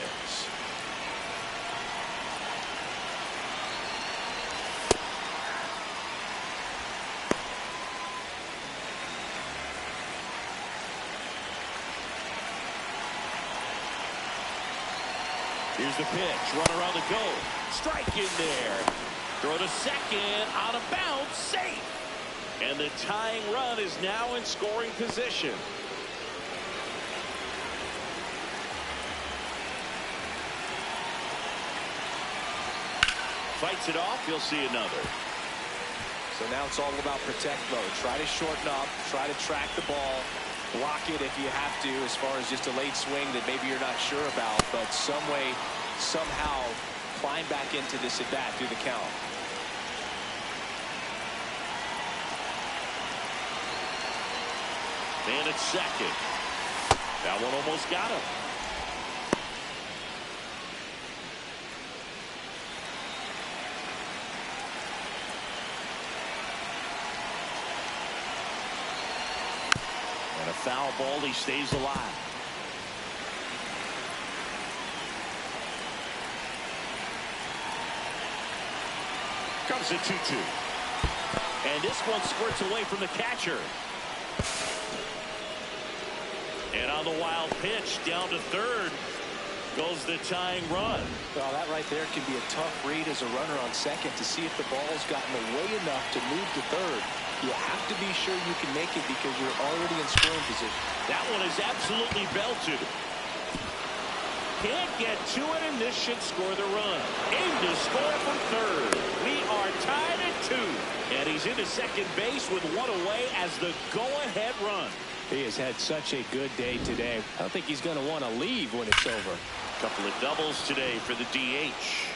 A: Here's the pitch. Runner on the go. Strike in there. Throw to second. Out of bounds. Safe. And the tying run is now in scoring position. Fights it off. You'll see another.
B: So now it's all about protect mode. Try to shorten up. Try to track the ball. Block it if you have to, as far as just a late swing that maybe you're not sure about. But some way, somehow, climb back into this at bat through the count.
A: And it's second. That one almost got him. And a foul ball. He stays alive. comes the 2-2. And this one squirts away from the catcher. And on the wild pitch, down to third goes the tying run.
B: Well, that right there can be a tough read as a runner on second to see if the ball's gotten away enough to move to third. You have to be sure you can make it because you're already in scoring position.
A: That one is absolutely belted. Can't get to it, and this should score the run. Aim to score from third. We are tied at 2. And he's into second base with one away as the go-ahead run.
B: He has had such a good day today. I don't think he's going to want to leave when it's over.
A: Couple of doubles today for the DH.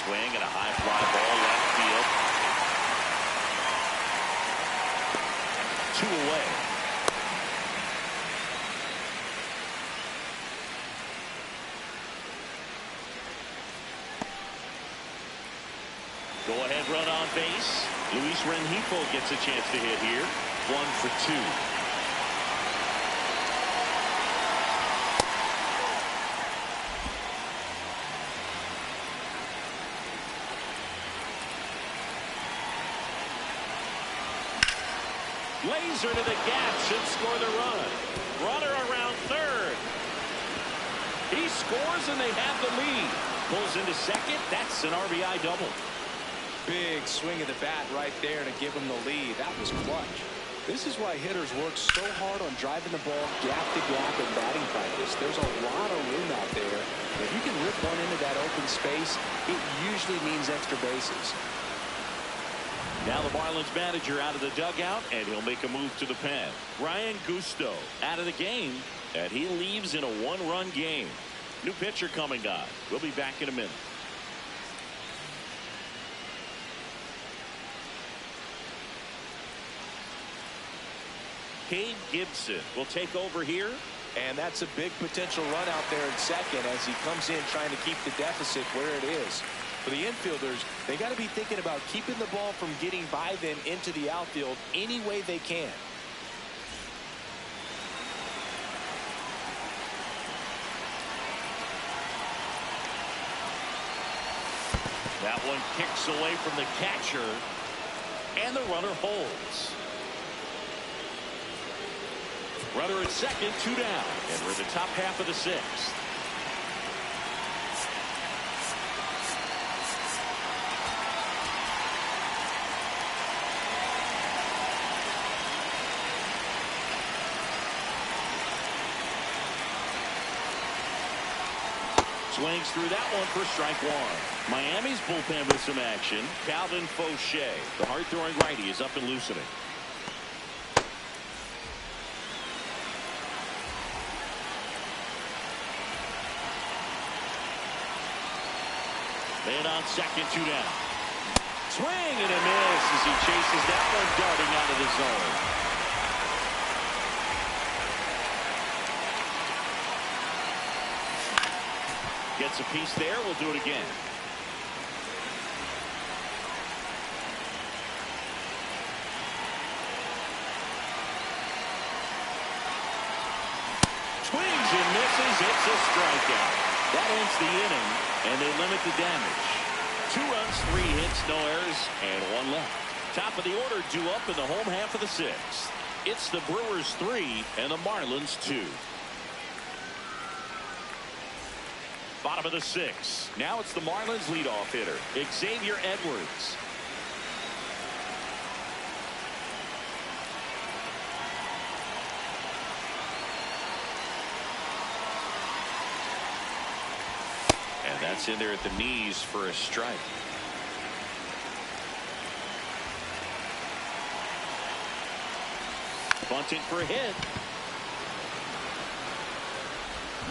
A: Swing and a high fly ball left field. 2 away. Go ahead run on base. Luis Rengifo gets a chance to hit here. 1 for 2. Laser to the gap should score the run. Runner around third. He scores and they have the lead. Pulls into second. That's an RBI double.
B: Big swing of the bat right there to give him the lead. That was clutch. This is why hitters work so hard on driving the ball gap to gap in batting practice. There's a lot of room out there. If you can rip one into that open space, it usually means extra bases.
A: Now the Marlins manager out of the dugout, and he'll make a move to the pen. Ryan Gusto out of the game, and he leaves in a 1-run game. New pitcher coming on. We'll be back in a minute. Cade Gibson will take over here.
B: And that's a big potential run out there in second as he comes in trying to keep the deficit where it is. For the infielders, they got to be thinking about keeping the ball from getting by them into the outfield any way they can.
A: That one kicks away from the catcher, and the runner holds. Runner at second, 2 down, and we're in the top half of the 6th. Swings through that one for strike 1. Miami's bullpen with some action. Calvin Fauché, the hard-throwing righty, is up and loosening. Man on second, 2 down. Swing and a miss as he chases that one darting out of the zone. Gets a piece there. We'll do it again. Swings and misses. It's a strikeout. That ends the inning, and they limit the damage. 2 runs, 3 hits, no errors, and 1 left. Top of the order due up in the home half of the 6th. It's the Brewers 3 and the Marlins 2. Bottom of the 6th. Now it's the Marlins leadoff hitter, Xavier Edwards. And that's in there at the knees for a strike. Bunting for a hit.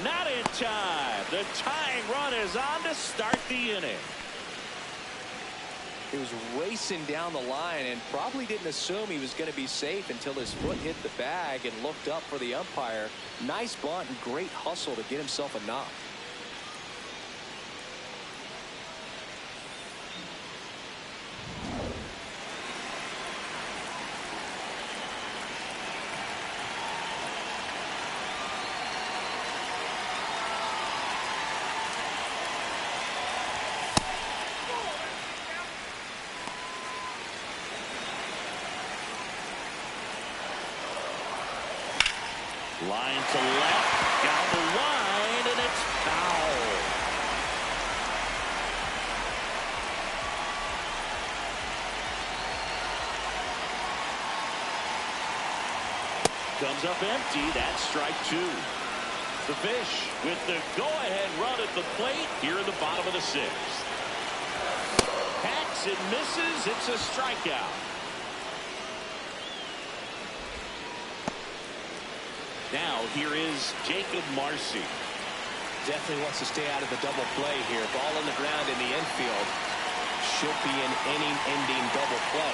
A: Not in time. The tying run is on to start the inning.
B: He was racing down the line and probably didn't assume he was going to be safe until his foot hit the bag and looked up for the umpire. Nice bunt and great hustle to get himself a knock.
A: Line to left, down the line, and it's foul. Comes up empty. That's strike two. The Fish with the go-ahead run at the plate here in the bottom of the sixth. Hacks and misses. It's a strikeout. Now here is Jacob Marcy.
B: Definitely wants to stay out of the double play here. Ball on the ground in the infield. Should be an inning-ending double play.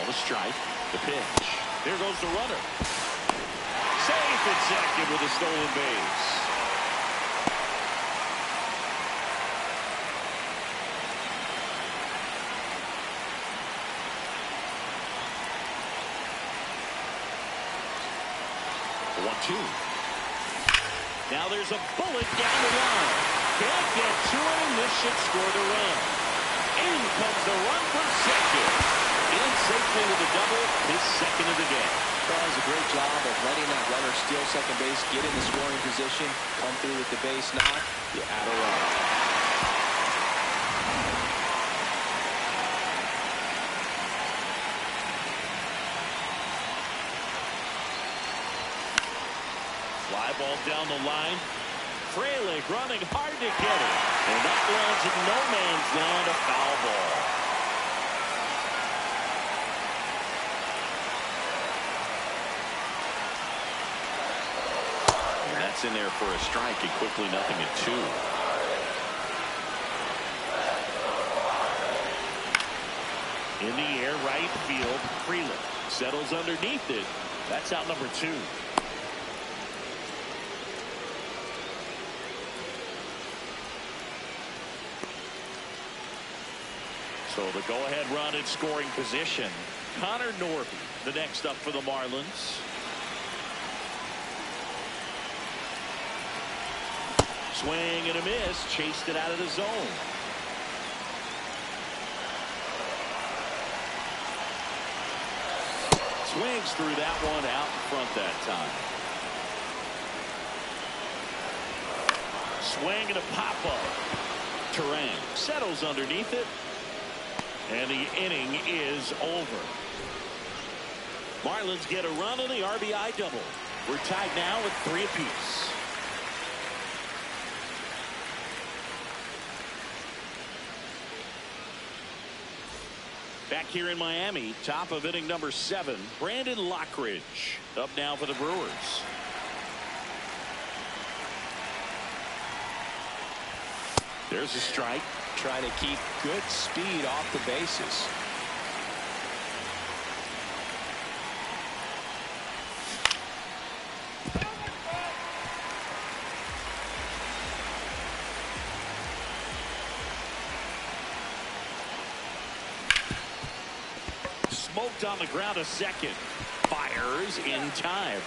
A: The strike, the pitch. There goes the runner. Safe at second with a stolen base. The 1-2. Now there's a bullet down the line. Can't get to him. This should score the run. In comes the run from second. In safely with a double, his second of the game.
B: Does a great job of letting that runner steal second base, get in the scoring position, come through with the base knock. You add a run.
A: Fly ball down the line. Frelick running hard to get it. And that lands in no man's land, a foul ball. That's in there for a strike, and quickly nothing at two. In the air, right field, Frelick settles underneath it. That's out number two. So the go-ahead run in scoring position. Connor Norby, the next up for the Marlins. Swing and a miss, chased it out of the zone. Swings through that one out in front that time. Swing and a pop-up. Terang settles underneath it. And the inning is over. Marlins get a run on the RBI double. We're tied now with 3 apiece. Back here in Miami, top of inning number 7, Brandon Lockridge up now for the Brewers. There's a strike.
B: Trying to keep good speed off the bases.
A: Smoked on the ground a second. Fires in time.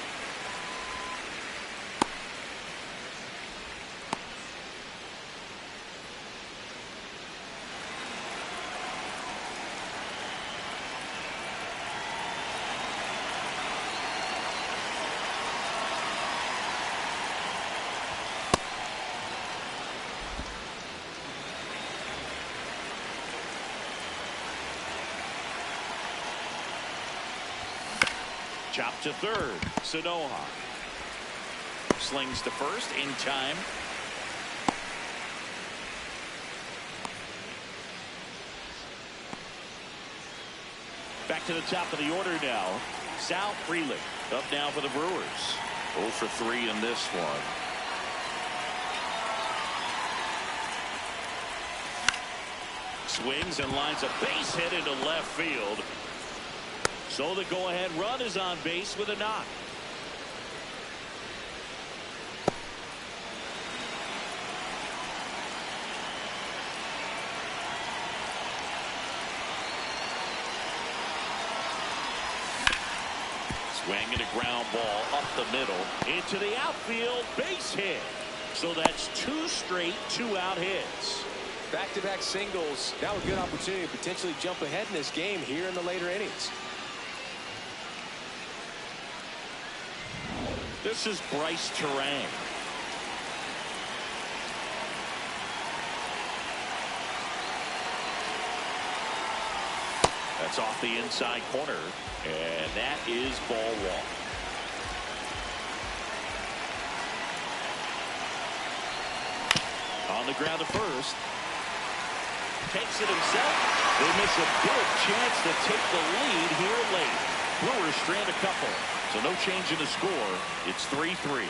A: Chop to third. Sanoha slings to first in time. Back to the top of the order now. Sal Frelick up now for the Brewers. 0 for 3 in this one. Swings and lines a base hit into left field. So the go-ahead run is on base with a knock. Swing and a ground ball up the middle into the outfield, base hit. So that's 2 straight 2-out hits.
B: Back-to-back singles. Now a good opportunity to potentially jump ahead in this game here in the later innings.
A: This is Bryce Terang. That's off the inside corner, and that is ball 1. On the ground to first. Takes it himself. They miss a big chance to take the lead here late. Brewers strand a couple, so no change in the score. It's 3-3.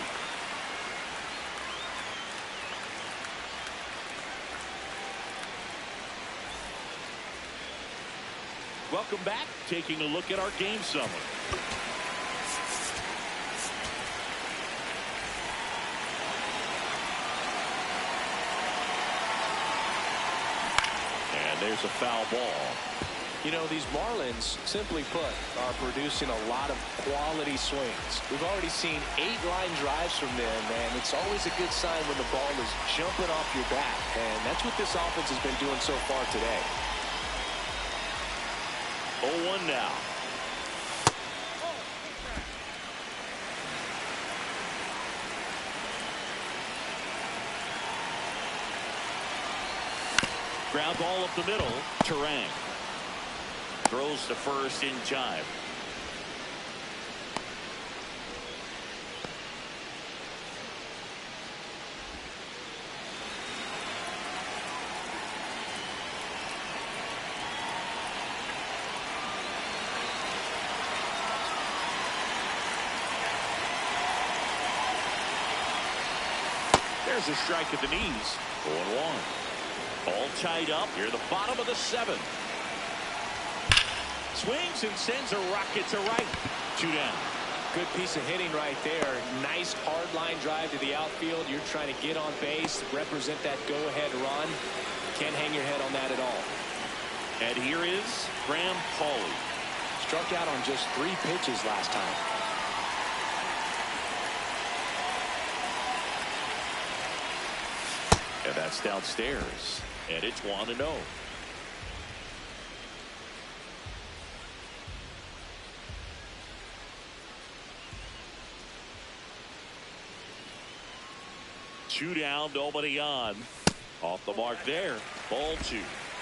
A: Welcome back. Taking a look at our game summary. And there's a foul ball.
B: You know, these Marlins, simply put, are producing a lot of quality swings. We've already seen 8 line drives from them, and it's always a good sign when the ball is jumping off your bat. And that's what this offense has been doing so far today.
A: 0-1 now. Ground ball up the middle. Terang throws to first in time. There's a strike at the knees. 0-1. All tied up here at the bottom of the 7th. Swings and sends a rocket to right. 2 down.
B: Good piece of hitting right there. Nice hard line drive to the outfield. You're trying to get on base, represent that go-ahead run. Can't hang your head on that at all.
A: And here is Graham Pauley.
B: Struck out on just 3 pitches last time.
A: And that's downstairs. And it's 1-0. Two down, nobody on. Off the mark there. Ball 2.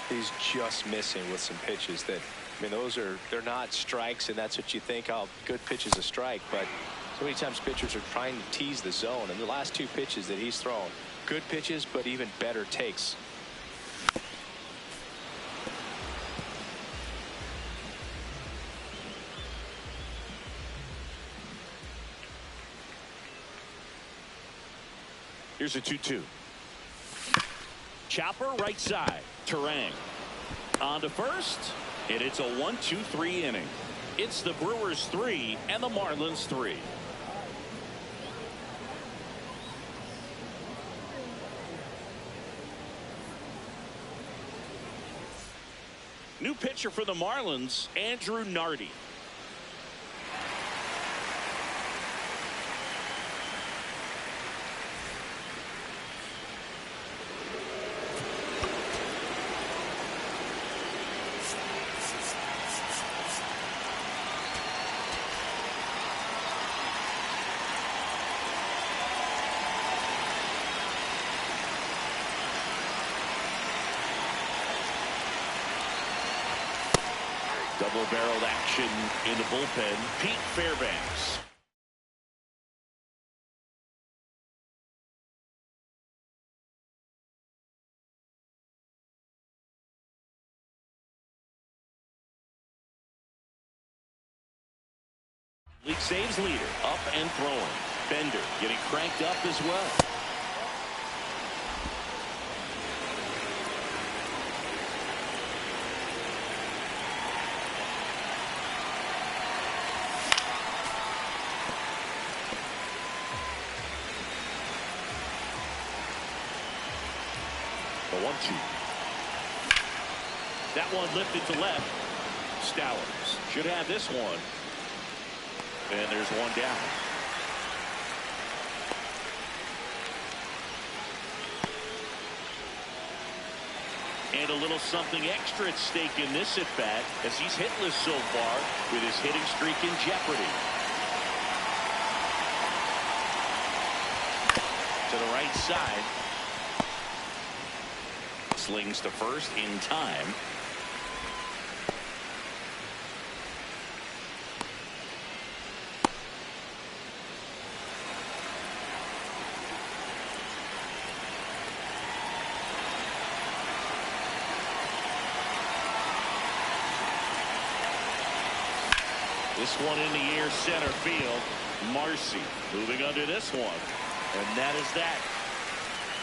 B: He's just missing with some pitches that, I mean, they're not strikes, and that's what you think, oh, good pitch is a strike. But so many times pitchers are trying to tease the zone, and the last 2 pitches that he's thrown, good pitches, but even better takes.
A: Here's a 2-2. Chopper right side. Terang on to first, and it's a 1-2-3 inning. It's the Brewers 3 and the Marlins 3. New pitcher for the Marlins, Andrew Nardi. Double-barreled action in the bullpen. Pete Fairbanks. League saves leader, up and throwing. Bender getting cranked up as well. The 1-2. That one lifted to left. Stowers should have this one. And there's one down. And a little something extra at stake in this at bat, as he's hitless so far with his hitting streak in jeopardy. To the right side. Slings to first in time. This one in the air, center field. Marcy moving under this one. And that is that.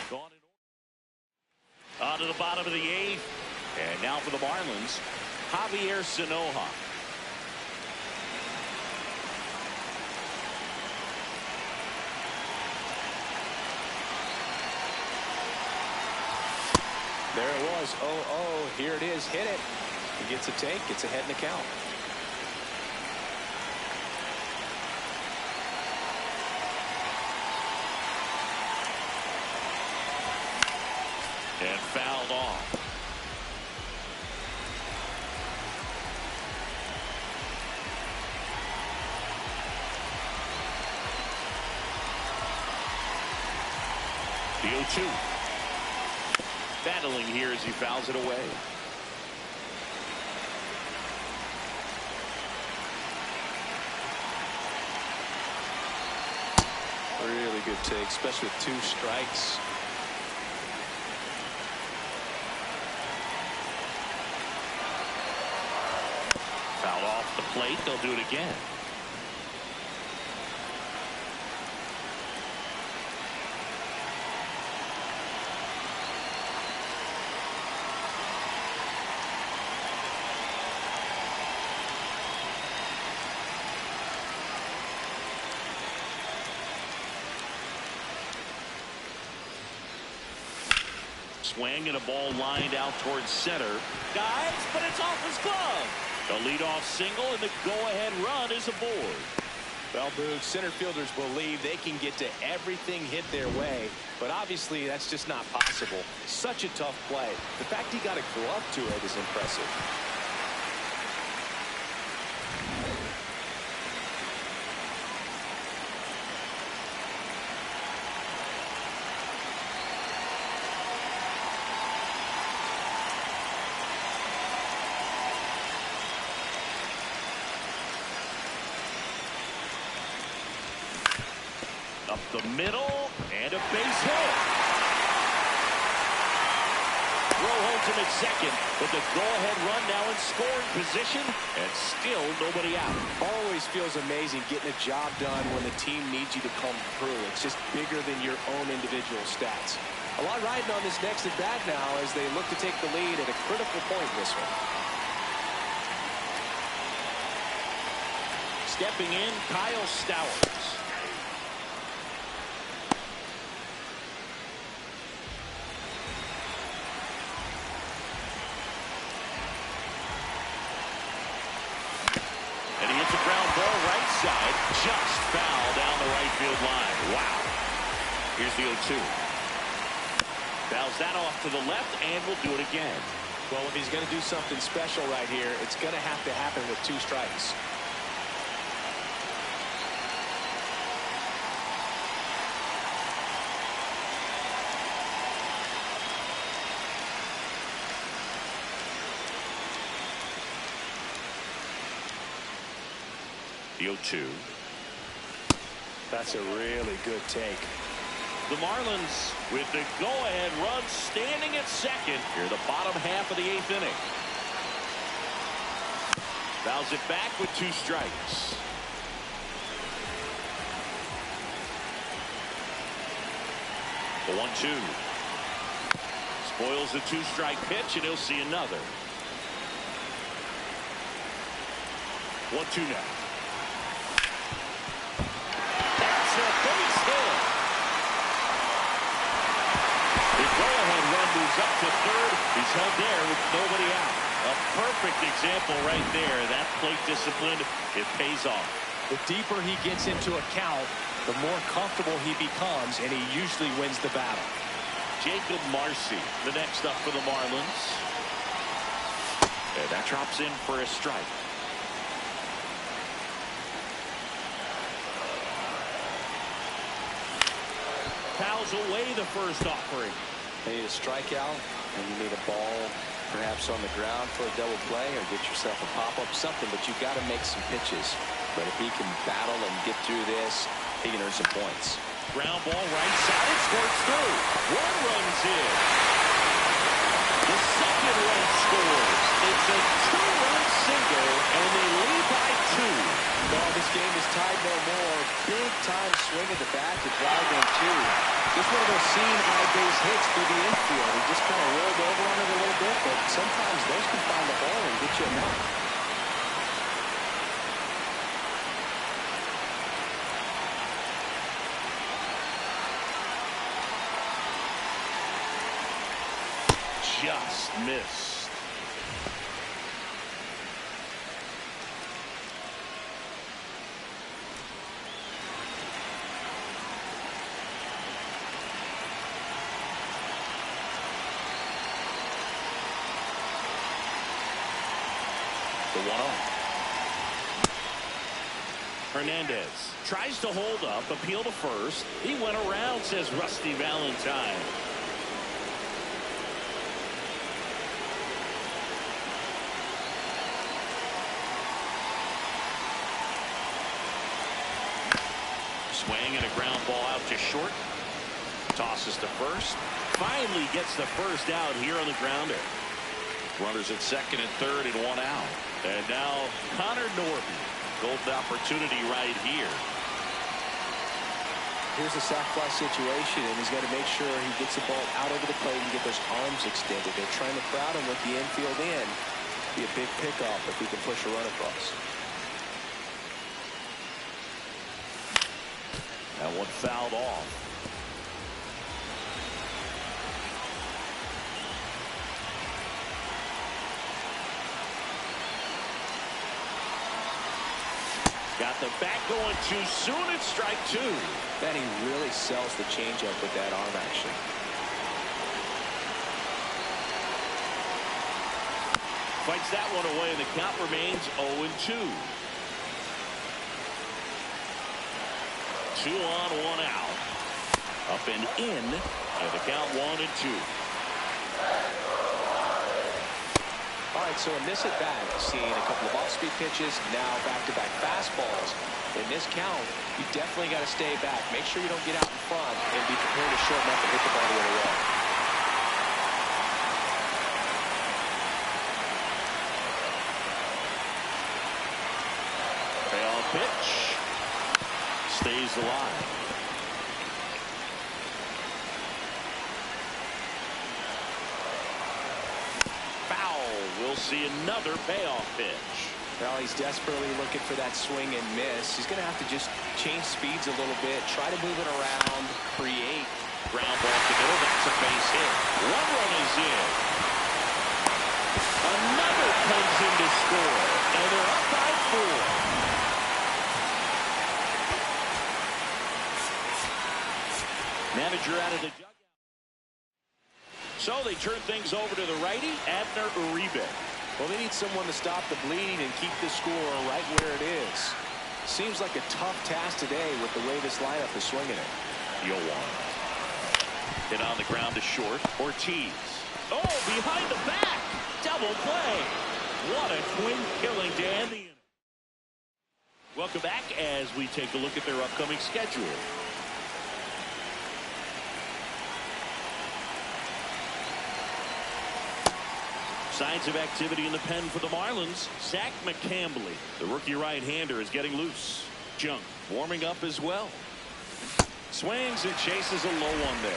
A: Gone in order. On to the bottom of the 8th. And now for the Marlins, Javier Sanoja.
B: There it was. 0-0. Here it is. Hit it. He gets a take. Gets ahead in the count.
A: And fouled off. The 0-2. Battling here as he fouls it away.
B: Really good take, especially with 2 strikes.
A: Foul off the plate. They'll do it again. Swing and a ball lined out towards center. Dives, but it's off his glove. The leadoff single and the go-ahead run is aboard.
B: Well, Boog, center fielders believe they can get to everything hit their way, but obviously that's just not possible. Such a tough play. The fact he got a glove to it is impressive.
A: Up the middle, and a base hit. Rowe holds him at second, but the go-ahead run now in scoring position, and still nobody out.
B: Always feels amazing getting a job done when the team needs you to come through. It's just bigger than your own individual stats. A lot riding on this next at bat now as they look to take the lead at a critical point in this one.
A: Stepping in, Kyle Stowers. And he hits a ground ball right side, just foul down the right field line. Wow. Here's the 0-2. Fouls that off to the left, and will do it again.
B: Well, if he's going to do something special right here, it's going to have to happen with 2 strikes.
A: The 0-2.
B: That's a really good take.
A: The Marlins with the go-ahead run standing at second here, the bottom half of the 8th inning. Fouls it back with 2 strikes. The 1-2. Spoils the 2-strike pitch, and he'll see another. 1-2 now. That's a base hit. The go-ahead run moves up to third. He's held there with nobody out. A perfect example right there. That plate discipline, it pays off.
B: The deeper he gets into a count, the more comfortable he becomes, and he usually wins the battle.
A: Jacob Marcy, the next up for the Marlins. And that drops in for a strike. Fouls away the first offering.
C: You need a strikeout, and you need a ball perhaps on the ground for a double play, or get yourself a pop-up, something, but you've got to make some pitches. But if he can battle and get through this, he can earn some points.
A: Ground ball right side, it squirts through. 1 runs in. The second run scores. It's a 2-run single, and they lead by 2.
B: Well, this game is tied no more. Big time swing at the bat to drive in 2. Just one of those seam high base hits through the infield. He just kind of rolled over on it a little bit, but sometimes those can find the ball and get you a knock.
A: Just missed. The 1-0. Hernandez tries to hold up, appeal to first. He went around, says Rusty Valentine. Swing and a ground ball out to short. Tosses to first. Finally gets the first out here on the grounder. Runners at second and third and 1 out. And now Connor Norton. Golden opportunity right here.
B: Here's a sac fly situation, and he's got to make sure he gets the ball out over the plate and get those arms extended. They're trying to crowd him with the infield in. Be a big pickoff if he can push a run across.
A: That one fouled off. Got the bat going too soon. It's strike 2.
B: Then he really sells the changeup with that arm action.
A: Fights that one away, and the count remains 0-2. 2 on, 1 out. Up and in, and the count 1-2.
B: All right, so in this at-bat, seeing a couple of off-speed pitches, now back-to-back fastballs. In this count, you definitely got to stay back. Make sure you don't get out in front and be prepared to shorten up and hit the ball the other way.
A: Payoff pitch. Stays alive. We'll see another payoff pitch.
B: Well, he's desperately looking for that swing and miss. He's going to have to just change speeds a little bit, try to move it around, create.
A: Ground ball to middle. That's a base hit. 1 run is in. Another comes in to score, and they're up by 4. Manager out of the dugout. So they turn things over to the righty, Abner Uribe.
B: Well, they need someone to stop the bleeding and keep the score right where it is. Seems like a tough task today with the way this lineup is swinging it.
A: Yoan. Hit on the ground to short. Ortiz. Oh, behind the back. Double play. What a twin killing to end the inning. Welcome back as we take a look at their upcoming schedule. Signs of activity in the pen for the Marlins. Zach McCambly, the rookie right-hander, is getting loose. Junk warming up as well. Swings and chases a low one there.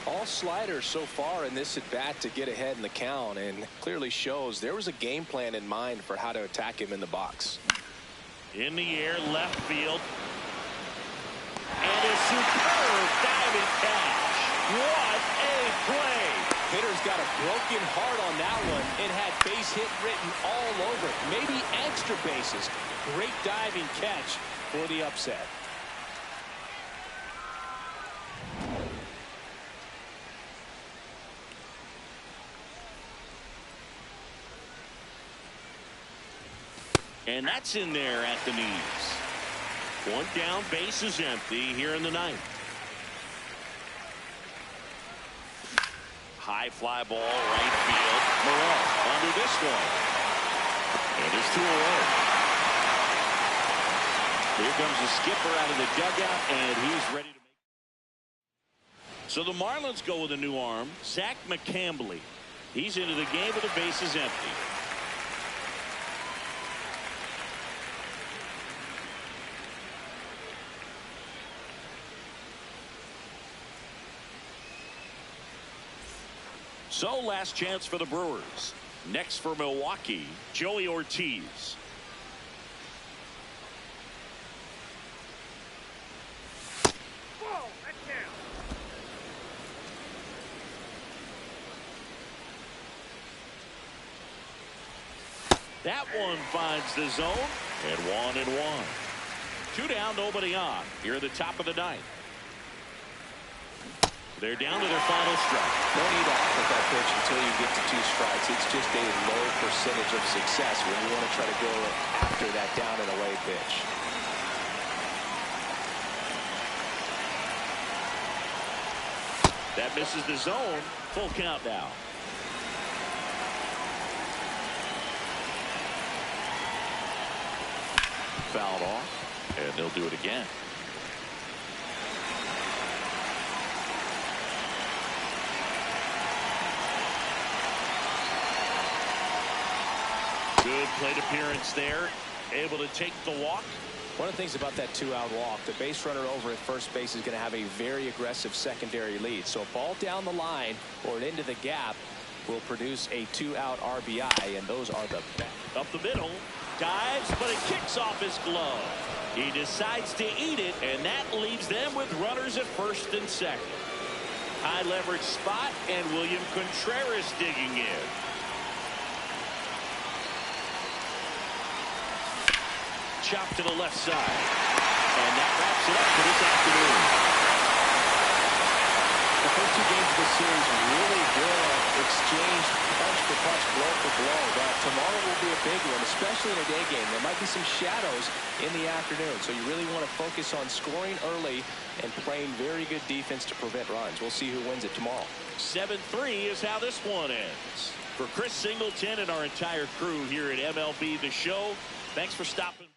B: All sliders so far in this at-bat to get ahead in the count, and clearly shows there was a game plan in mind for how to attack him in the box.
A: In the air, left field. And a superb diving catch. What a play.
B: Hitter's got a broken heart on that one. It had base hit written all over it. Maybe extra bases. Great diving catch for the upset.
A: And that's in there at the knees. One down, base is empty here in the ninth. High fly ball, right field. Morel under this one. And it's 2 away. Here comes the skipper out of the dugout, and he's ready to make. So the Marlins go with a new arm, Zach McCambly. He's into the game with the bases empty. So last chance for the Brewers. Next for Milwaukee, Joey Ortiz.
D: Whoa, that's down.
A: That one finds the zone, and 1-1. 2 down, nobody on. Here at the top of the ninth. They're down to their final strike.
B: No need to act with that pitch until you get to 2 strikes. It's just a low percentage of success when you want to try to go after that down and away pitch.
A: That misses the zone. Full count now. Fouled off, and they'll do it again. Good plate appearance there. Able to take the walk.
B: One of the things about that 2-out walk, the base runner over at first base is going to have a very aggressive secondary lead. So a ball down the line or into the gap will produce a 2-out RBI, and those are the best.
A: Up the middle. Dives, but it kicks off his glove. He decides to eat it, and that leaves them with runners at first and second. High leverage spot, and William Contreras digging in. Chop to the left side. And that wraps it up for this afternoon.
B: The first 2 games of the series really good exchange, punch for punch, blow for blow. But tomorrow will be a big one, especially in a day game. There might be some shadows in the afternoon, so you really want to focus on scoring early and playing very good defense to prevent runs. We'll see who wins it tomorrow.
A: 7-3 is how this one ends. For Chris Singleton and our entire crew here at MLB The Show, thanks for stopping by.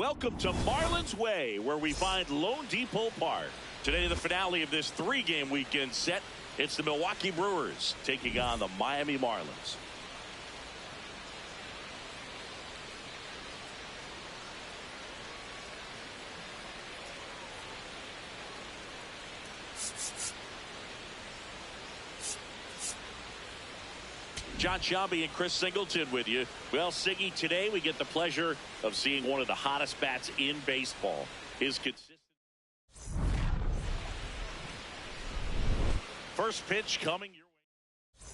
A: Welcome to Marlins Way, where we find Lone Depot Park. Today, the finale of this three-game weekend set. It's the Milwaukee Brewers taking on the Miami Marlins. John Shelby and Chris Singleton with you. Well, Siggy, today we get the pleasure of seeing one of the hottest bats in baseball. His consistent first pitch coming your way.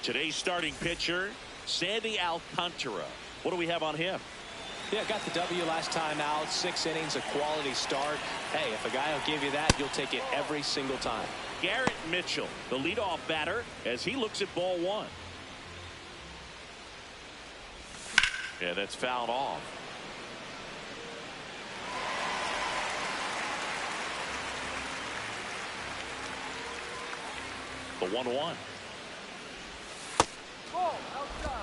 A: Today's starting pitcher, Sandy Alcantara. What do we have on him?
B: Yeah, got the W last time out. 6 innings, a quality start. Hey, if a guy will give you that, you'll take it every single time.
A: Garrett Mitchell, the leadoff batter, as he looks at ball one. Yeah, that's fouled off. The 1-1.
D: Ball outside.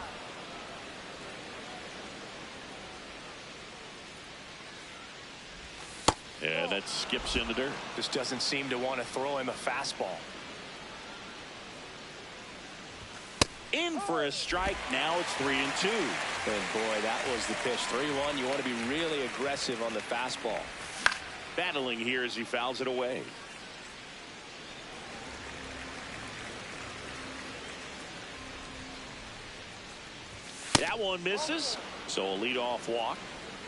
A: Yeah, that skips in the dirt.
B: Just doesn't seem to want to throw him a fastball.
A: In for a strike. Now it's 3-2.
B: And boy, that was the pitch. 3-1. You want to be really aggressive on the fastball.
A: Battling here as he fouls it away. That one misses. So a leadoff walk.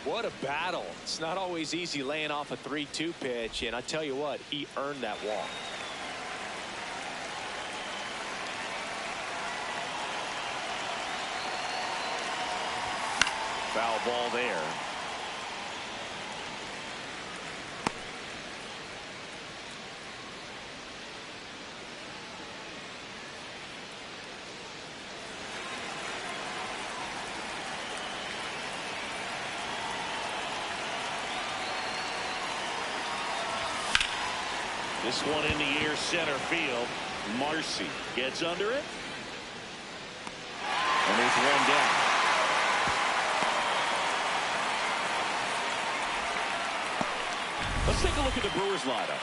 B: What a battle. It's not always easy laying off a 3-2 pitch, and I tell you what, he earned that walk.
A: Foul ball there. This one in the air, center field. Marcy gets under it. And there's one down. Let's take a look at the Brewers lineup.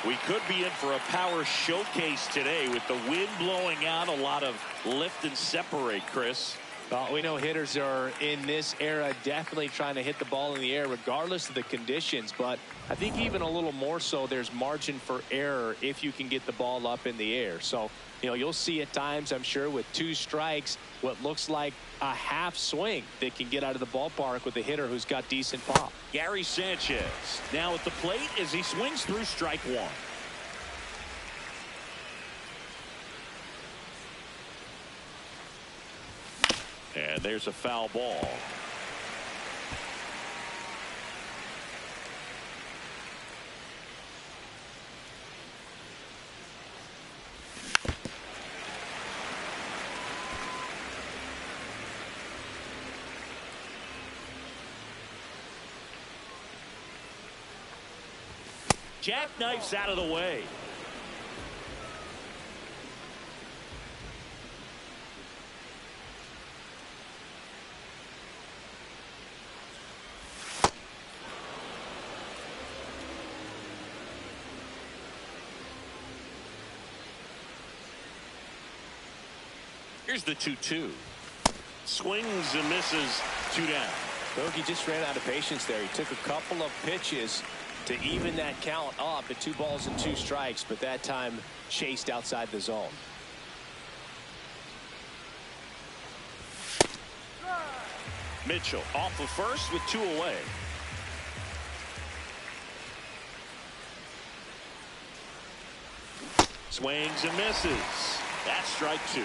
A: We could be in for a power showcase today with the wind blowing out, a lot of lift and separate, Chris.
B: Well, we know hitters are in this era definitely trying to hit the ball in the air regardless of the conditions, but I think even a little more so there's margin for error if you can get the ball up in the air. So, you know, you'll see at times, I'm sure, with 2 strikes, what looks like a half swing that can get out of the ballpark with a hitter who's got decent pop.
A: Gary Sanchez now at the plate as he swings through strike one. And there's a foul ball. Jackknifes out of the way. Here's the 2-2. Swings and misses. 2 down.
B: Bogey just ran out of patience there. He took a couple of pitches to even that count up at 2 balls and 2 strikes, but that time chased outside the zone.
A: Mitchell off the first with 2 away. Swings and misses. That's strike 2.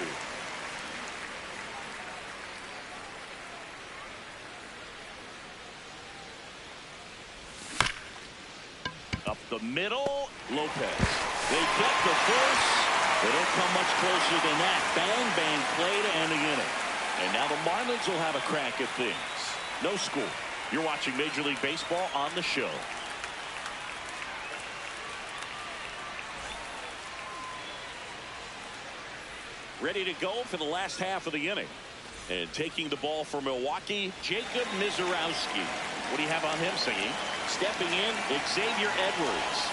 A: Up the middle, Lopez. They get the force. They don't come much closer than that. Bang, bang play to end the inning. And now the Marlins will have a crack at things. No score. You're watching Major League Baseball on the show. Ready to go for the last half of the inning. And taking the ball for Milwaukee, Jacob Mizorowski. What do you have on him, Singy? Stepping in, Xavier Edwards.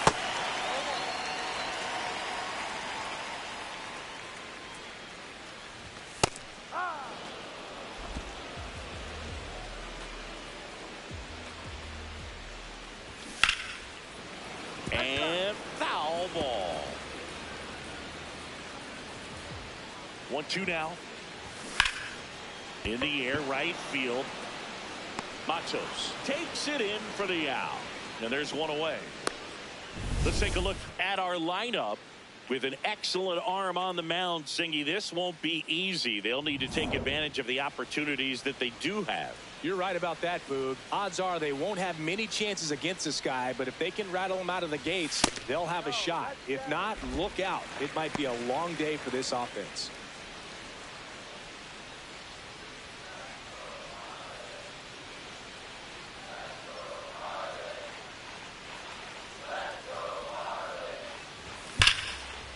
A: And foul ball. 1-2 now. In the air, right field. Matos takes it in for the out. And there's one away. Let's take a look at our lineup. With an excellent arm on the mound, Singy, this won't be easy. They'll need to take advantage of the opportunities that they do have.
B: You're right about that, Boog. Odds are they won't have many chances against this guy, but if they can rattle him out of the gates, they'll have a shot. If not, look out. It might be a long day for this offense.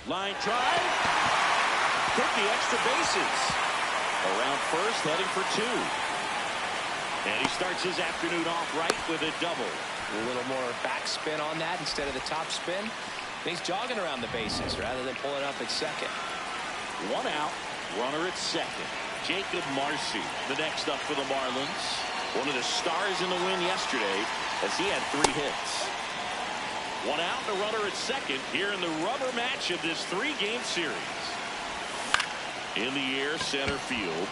A: Line drive. Took the extra bases. Around first, heading for 2. And he starts his afternoon off right with a double.
C: A little more backspin on that instead of the top spin. He's jogging around the bases rather than pulling up at second.
A: 1 out, runner at second. Jacob Marcy, the next up for the Marlins. One of the stars in the win yesterday as he had 3 hits. 1 out and a runner at second here in the rubber match of this 3-game series. In the air, center field.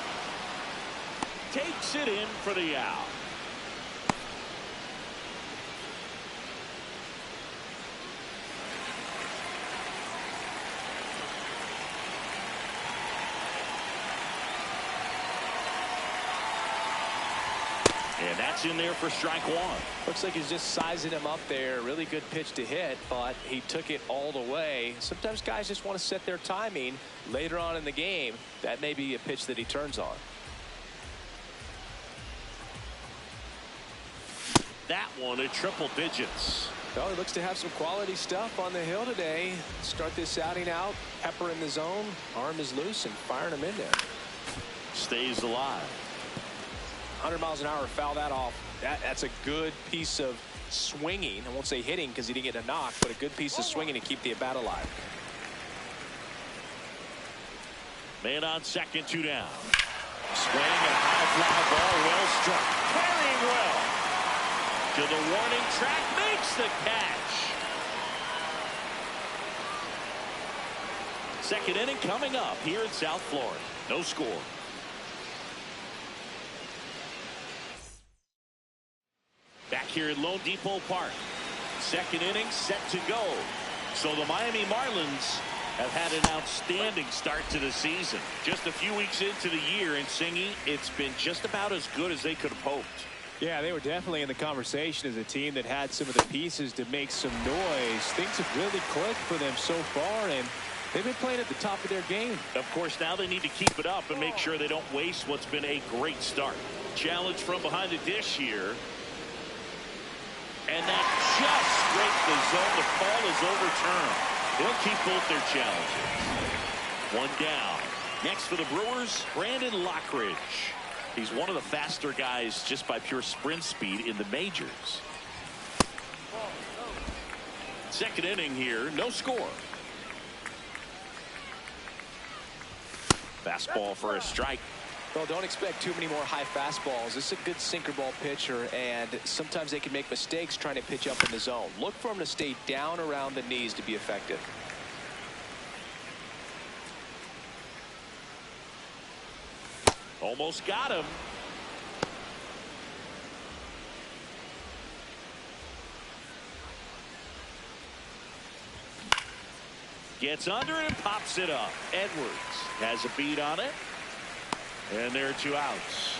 A: Takes it in for the out. And that's in there for strike 1.
B: Looks like he's just sizing him up there. Really good pitch to hit, but he took it all the way. Sometimes guys just want to set their timing later on in the game. That may be a pitch that he turns on.
A: That one at triple digits.
B: Well, he looks to have some quality stuff on the hill today. Start this outing out. Pepper in the zone. Arm is loose and firing him in there.
A: Stays alive.
B: 100 miles an hour, foul that off. That's a good piece of swinging. I won't say hitting because he didn't get a knock, but a good piece of swinging to keep the at-bat alive.
A: Man on second, 2 down. Swing and a high fly ball, well struck. Carrying well. To the warning track, makes the catch. Second inning coming up here in South Florida. No score. Back here at Lone Depot Park. Second inning set to go. So the Miami Marlins have had an outstanding start to the season. Just a few weeks into the year, and Singy, it's been just about as good as they could have hoped.
B: Yeah, they were definitely in the conversation as a team that had some of the pieces to make some noise. Things have really clicked for them so far, and they've been playing at the top of their game.
A: Of course, now they need to keep it up and make sure they don't waste what's been a great start. Challenge from behind the dish here. And that just scraped the zone. The call is overturned. They'll keep both their challenges. 1 down. Next for the Brewers, Brandon Lockridge. He's one of the faster guys just by pure sprint speed in the majors. Second inning here, no score. Fastball for a strike.
B: Well, don't expect too many more high fastballs. This is a good sinker ball pitcher, and sometimes they can make mistakes trying to pitch up in the zone. Look for him to stay down around the knees to be effective.
A: Almost got him. Gets under it and pops it up. Edwards has a beat on it. And there are 2 outs.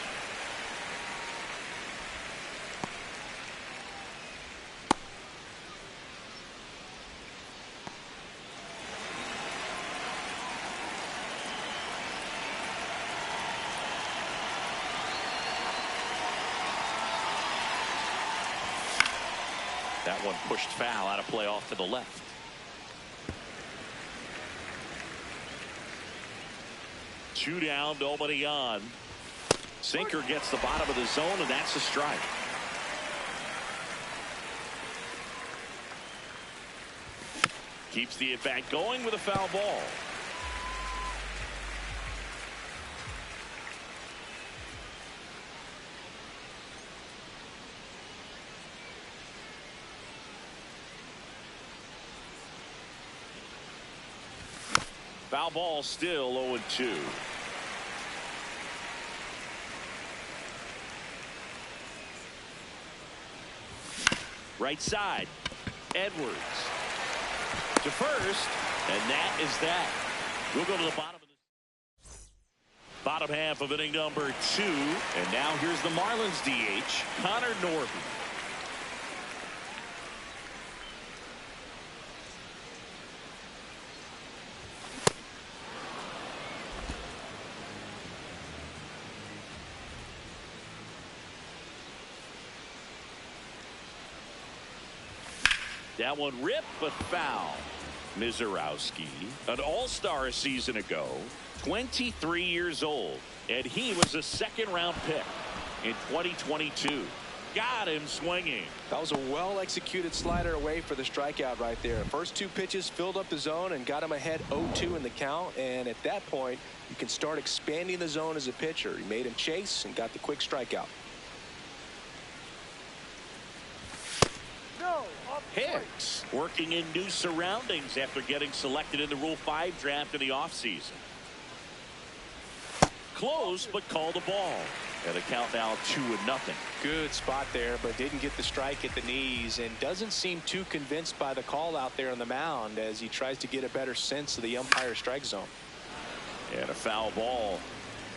A: That one pushed foul, out of play off to the left. Two down, nobody on. Sinker gets the bottom of the zone, and that's a strike. Keeps the at-bat going with a foul ball. Foul ball, still 0-2. Right side, Edwards to first, and that is that. We'll go to the bottom half of inning number 2, and now here's the Marlins DH, Connor Norby. That one ripped, but foul. Mizorowski, an all-star a season ago, 23 years old, and he was a second-round pick in 2022. Got him swinging.
B: That was a well-executed slider away for the strikeout right there. First 2 pitches filled up the zone and got him ahead 0-2 in the count, and at that point, you can start expanding the zone as a pitcher. He made him chase and got the quick strikeout.
A: Hicks working in new surroundings after getting selected in the Rule 5 draft in the offseason. Close, but called a ball. And the count now 2-0.
B: Good spot there, but didn't get the strike at the knees, and doesn't seem too convinced by the call out there on the mound as he tries to get a better sense of the umpire's strike zone.
A: And a foul ball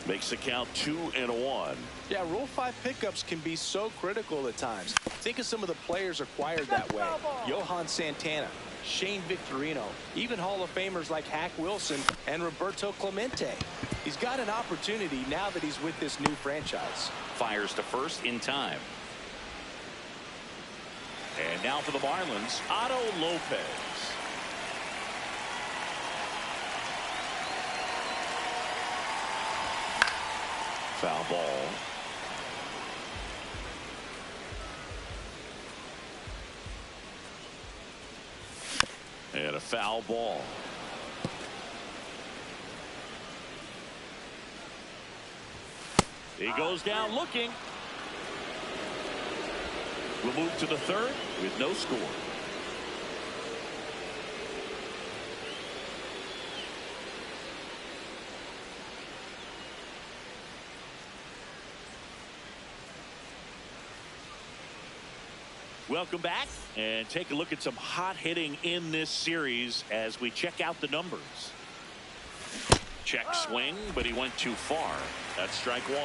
A: makes the count 2-1.
B: Yeah, Rule 5 pickups can be so critical at times. Think of some of the players acquired that way. Johan Santana, Shane Victorino, even Hall of Famers like Hack Wilson and Roberto Clemente. He's got an opportunity now that he's with this new franchise.
A: Fires to first in time. And now for the Marlins, Otto Lopez. Foul ball. And a foul ball. He goes down looking. We'll move to the 3rd with no score. Welcome back, and take a look at some hot hitting in this series as we check out the numbers. Check swing, but he went too far. That's strike 1.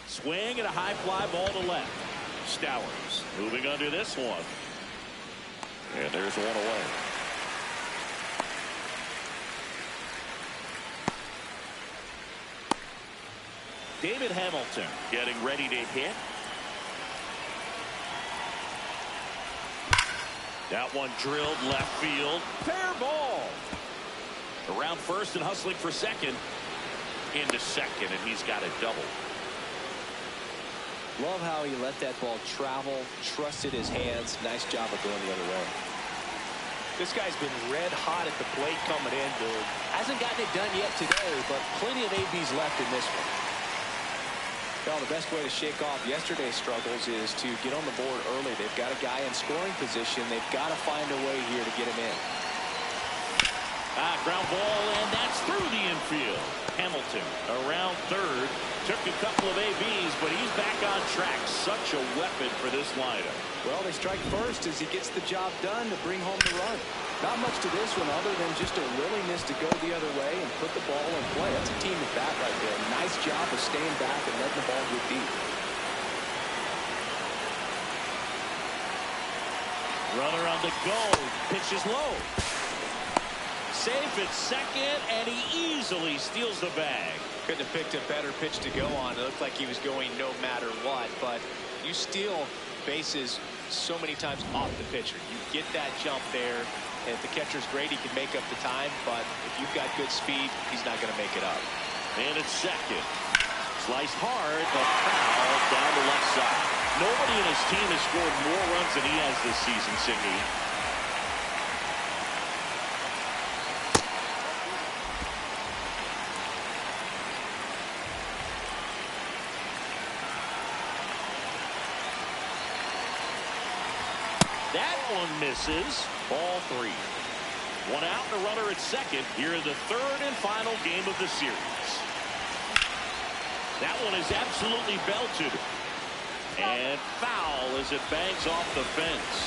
A: Swing and a high fly ball to left. Stowers moving under this one. And there's one away. David Hamilton getting ready to hit. That one drilled left field. Fair ball. Around first and hustling for second. Into second, and he's got a double.
B: Love how he let that ball travel, trusted his hands. Nice job of going the other way. This guy's been red hot at the plate coming in, dude. Hasn't gotten it done yet today, but plenty of ABs left in this one. Well, the best way to shake off yesterday's struggles is to get on the board early. They've got a guy in scoring position. They've got to find a way here to get him in.
A: Ground ball, and that's through the infield. Hamilton around third. Took a couple of ABs, but he's back on track. Such a weapon for this lineup.
B: Well, they strike first as he gets the job done to bring home the run. Not much to this one other than just a willingness to go the other way and put the ball in play. That's a team at bat right there. Nice job of staying back and letting the ball go deep.
A: Runner on the go. Pitch is low. Safe at second, and he easily steals the bag.
B: Couldn't have picked a better pitch to go on. It looked like he was going no matter what, but you steal bases so many times off the pitcher. You get that jump there, and if the catcher's great, he can make up the time, but if you've got good speed, he's not going to make it up.
A: And it's second. Sliced hard, but foul down the left side. Nobody in his team has scored more runs than he has this season, Sidney. That one misses. Ball 3. One out and a runner at second here in the third and final game of the series. That one is absolutely belted. And foul as it bangs off the fence.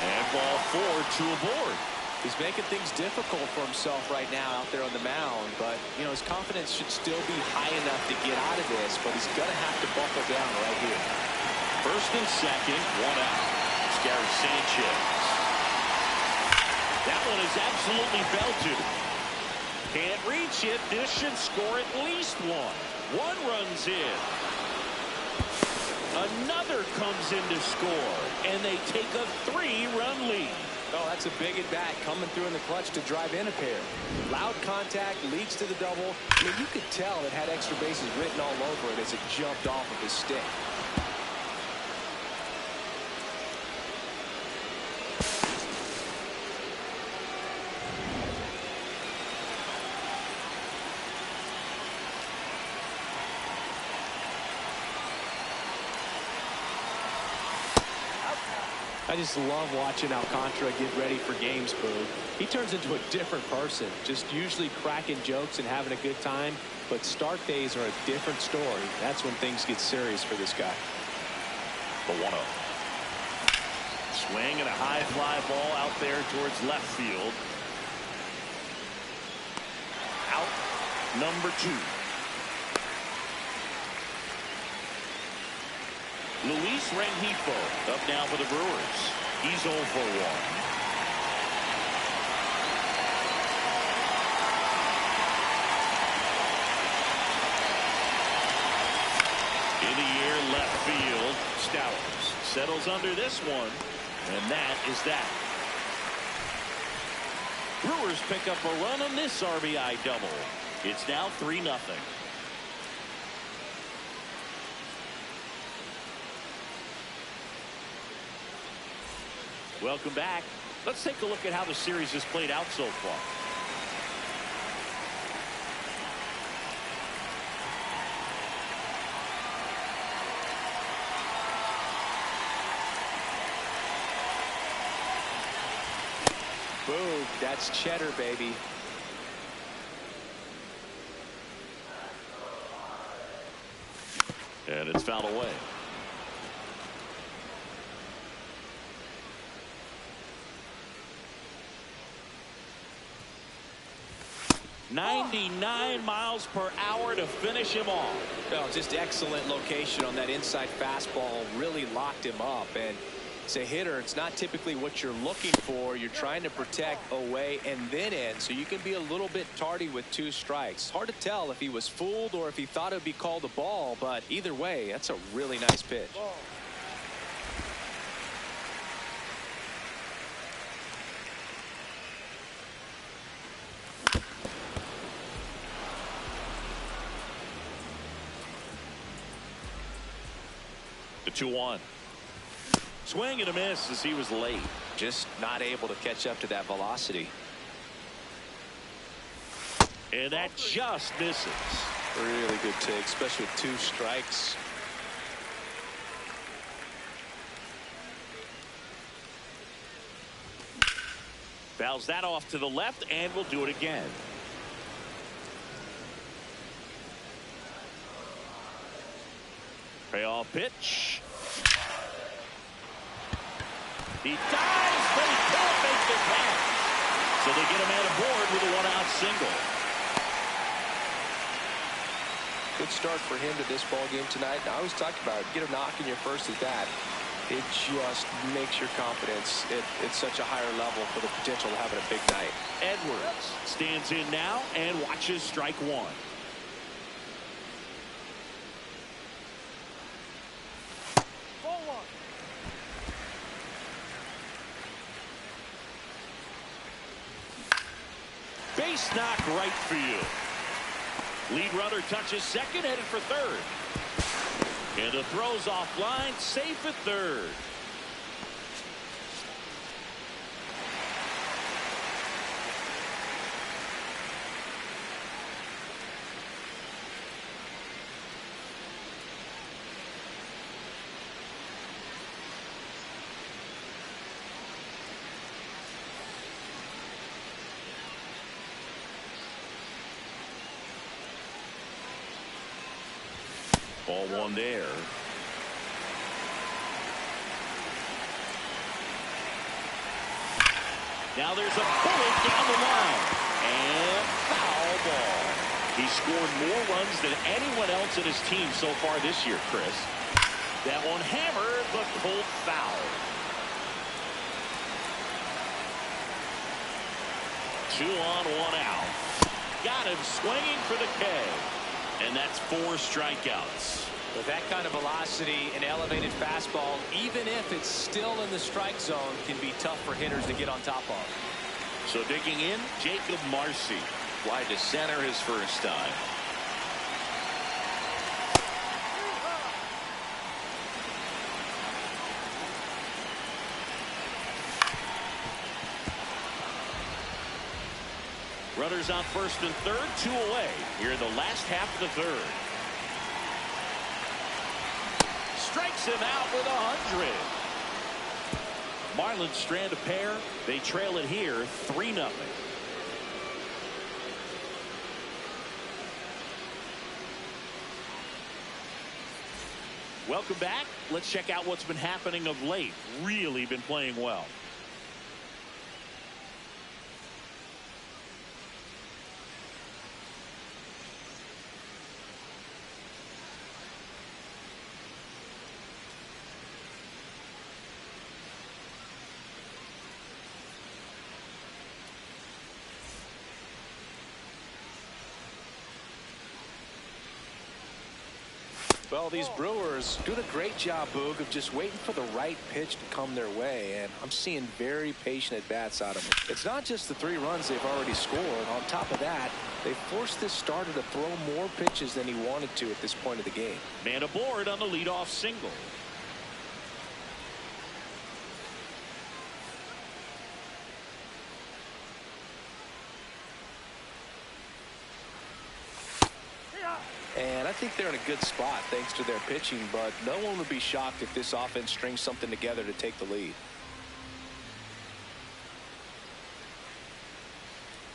A: And ball 4, 2 aboard.
B: He's making things difficult for himself right now out there on the mound, but you know his confidence should still be high enough to get out of this, but he's going to have to buckle down right here.
A: First and second, one out. It's Gary Sanchez. That one is absolutely belted. Can't reach it. This should score at least one. One runs in. Another comes in to score, and they take a 3-run lead.
B: Oh, that's a big at bat coming through in the clutch to drive in a pair. Loud contact leads to the double. I mean, you could tell it had extra bases written all over it as it jumped off of his stick. I just love watching Alcantara get ready for games, Boo. He turns into a different person, just usually cracking jokes and having a good time, but start days are a different story. That's when things get serious for this guy.
A: The 1-0. Swing and a high fly ball out there towards left field. Out number 2. Luis Rengifo up now for the Brewers. He's 0 for 1. In the air, left field. Stowers settles under this one, and that is that. Brewers pick up a run on this RBI double. It's now 3-0. Welcome back. Let's take a look at how the series has played out so far.
B: Boom, that's cheddar, baby.
A: And it's fouled away. .99 miles per hour to finish him off.
B: Oh, just excellent location on that inside fastball. Really locked him up. And as a hitter, it's not typically what you're looking for. You're trying to protect away and then in, so you can be a little bit tardy with 2 strikes. Hard to tell if he was fooled or if he thought it would be called a ball, but either way, that's a really nice pitch.
A: The 2-1. Swing and a miss as he was late.
B: Just not able to catch up to that velocity.
A: And that just misses.
B: Really good take, especially with 2 strikes.
A: Fouls that off to the left, and will do it again. Payoff pitch. He dives, but he can't make the catch. So they get a man aboard with a 1-out single.
B: Good start for him to this ball game tonight. Now, I always talk about it. Get a knock in your first at bat. It just makes your confidence at such a higher level for the potential of having a big night.
A: Edwards stands in now and watches strike 1. base knock right field. Lead runner touches second, headed for third. And the throw's offline, safe at third. Ball one there. Now there's a bullet down the line. And foul ball. He scored more runs than anyone else in his team so far this year, Chris. That one hammered, but pulled foul. 2 on, 1 out. Got him swinging for the K. And that's 4 strikeouts.
B: With that kind of velocity, an elevated fastball, even if it's still in the strike zone, can be tough for hitters to get on top of.
A: So digging in, Jacob Marcy. Wide to center his first time. Runners on first and third, 2 away here in the last half of the third. Strikes him out with 100. Marlins strand a pair. They trail it here 3-0. Welcome back. Let's check out what's been happening of late. Really been playing well.
B: Well, these Brewers doing a great job, Boog, of just waiting for the right pitch to come their way, and I'm seeing very patient at-bats out of them. It's not just the 3 runs they've already scored. On top of that, they forced this starter to throw more pitches than he wanted to at this point of the game.
A: Man aboard on the leadoff single.
B: And I think they're in a good spot thanks to their pitching, but no one would be shocked if this offense strings something together to take the lead.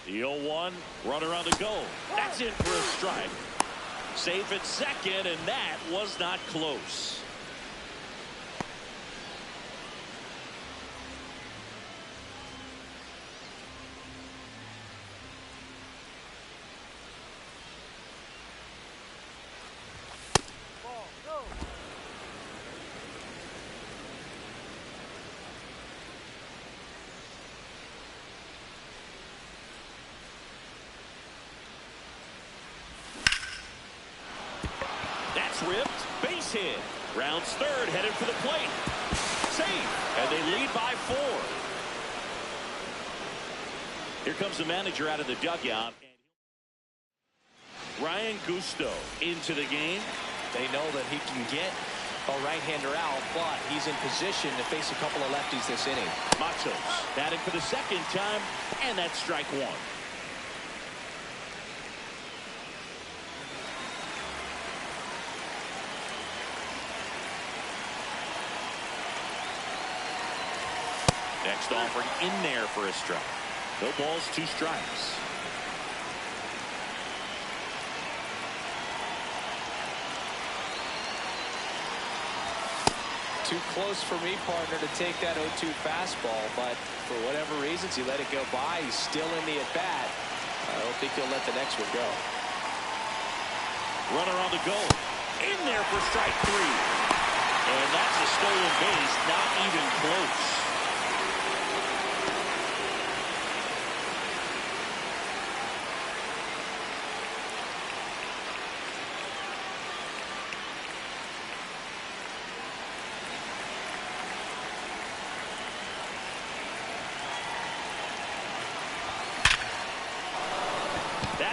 A: The 0-1, runner on the go. That's in for a strike. Safe at second, and that was not close. Ripped, base hit. Rounds third, headed for the plate. Safe, and they lead by 4. Here comes the manager out of the dugout. Ryan Gusto into the game.
B: They know that he can get a right-hander out, but he's in position to face a couple of lefties this inning.
A: Matos batting for the second time, and that's strike 1. Next offering in there for a strike. No balls, 2 strikes.
B: Too close for me, partner, to take that 0-2 fastball, but for whatever reasons, he let it go by. He's still in the at-bat. I don't think he'll let the next one go.
A: Runner on the go. In there for strike 3. And that's a stolen base, not even close.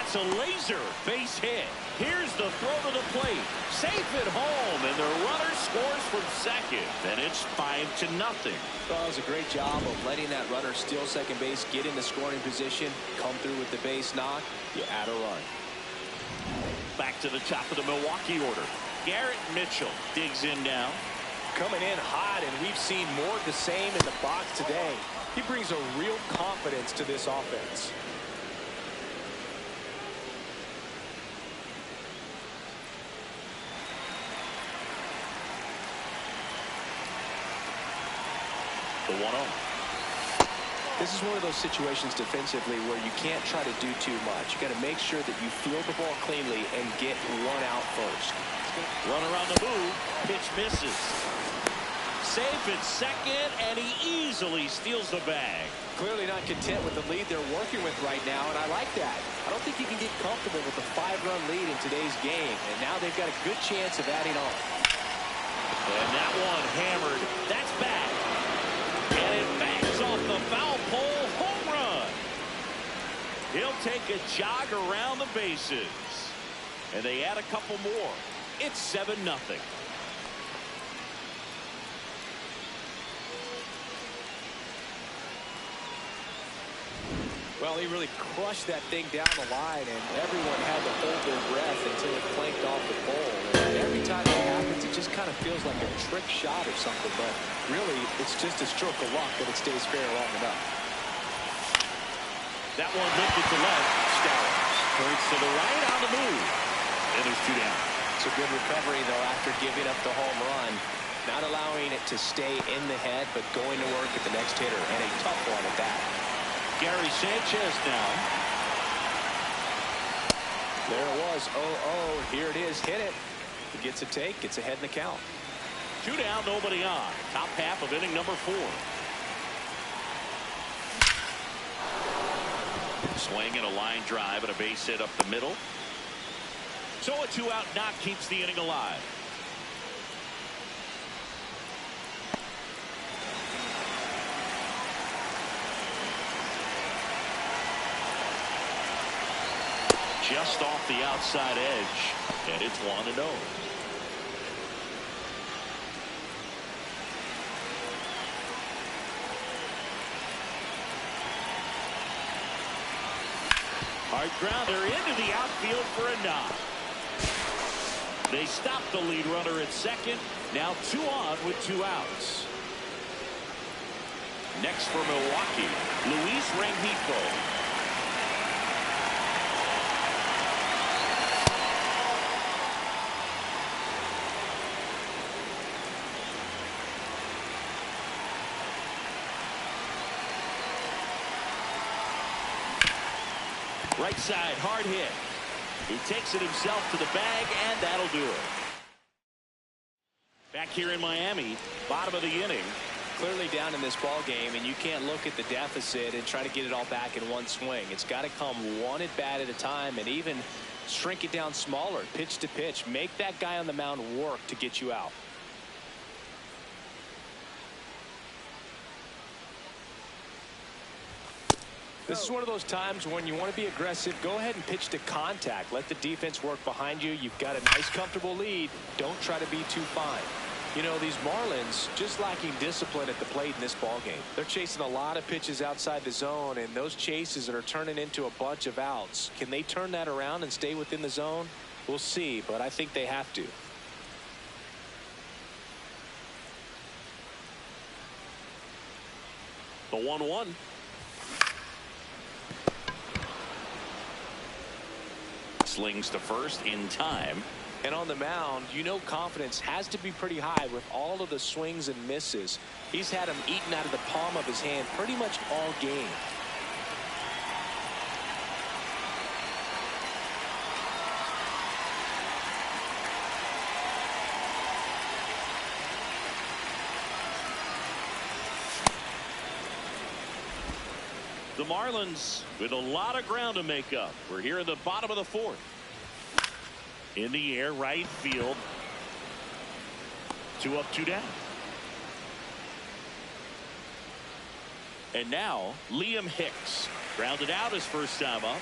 A: That's a laser base hit. Here's the throw to the plate. Safe at home, and the runner scores from second. And it's 5-0.
B: Well, it was a great job of letting that runner steal second base, get in the scoring position, come through with the base knock. You add a run.
A: Back to the top of the Milwaukee order. Garrett Mitchell digs in now.
B: Coming in hot, and we've seen more of the same in the box today. He brings a real confidence to this offense.
A: The 1-0.
B: This is one of those situations defensively where you can't try to do too much. You got to make sure that you field the ball cleanly and get one out first.
A: Run around the move. Pitch misses. Safe at second, and he easily steals the bag.
B: Clearly not content with the lead they're working with right now, and I like that. I don't think you can get comfortable with a 5-run lead in today's game, and now they've got a good chance of adding on.
A: And that one hammered. That's back. And it bangs off the foul pole. Home run. He'll take a jog around the bases. And they add a couple more. It's 7-0.
B: Well, he really crushed that thing down the line, and everyone had to hold their breath until it planked off the pole. And every time it happens, it just kind of feels like a trick shot or something, but really, it's just a stroke of luck that it stays fair long enough.
A: That one lifted to left. Stallings turns to the right on the move. And there's 2 down.
B: It's a good recovery, though, after giving up the home run. Not allowing it to stay in the head, but going to work at the next hitter, and a tough one at that.
A: Gary Sanchez now.
B: There it was. 0-0. Here it is. Hit it. He gets a take. Gets ahead in the count.
A: 2 down, nobody on. Top half of inning number 4. Swing and a line drive and a base hit up the middle. So a 2-out knock keeps the inning alive. Just off the outside edge, and it's 1-0. Hard grounder into the outfield for a knock. They stop the lead runner at second. Now 2 on with 2 outs. Next for Milwaukee, Luis Rengifo. Right side, hard hit. He takes it himself to the bag, and that'll do it. Back here in Miami, bottom of the inning.
B: Clearly down in this ball game, and you can't look at the deficit and try to get it all back in one swing. It's got to come one at bat at a time, and even shrink it down smaller, pitch to pitch. Make that guy on the mound work to get you out. This is one of those times when you want to be aggressive. Go ahead and pitch to contact. Let the defense work behind you. You've got a nice, comfortable lead. Don't try to be too fine. You know, these Marlins just lacking discipline at the plate in this ball game. They're chasing a lot of pitches outside the zone, and those chases that are turning into a bunch of outs. Can they turn that around and stay within the zone? We'll see, but I think they have to.
A: The 1-1. Slings to first in time.
B: And on the mound, you know confidence has to be pretty high with all of the swings and misses. He's had them eaten out of the palm of his hand pretty much all game.
A: The Marlins with a lot of ground to make up. We're here in the bottom of the 4th. In the air, right field. 2 up, 2 down. And now Liam Hicks grounded out his first time up.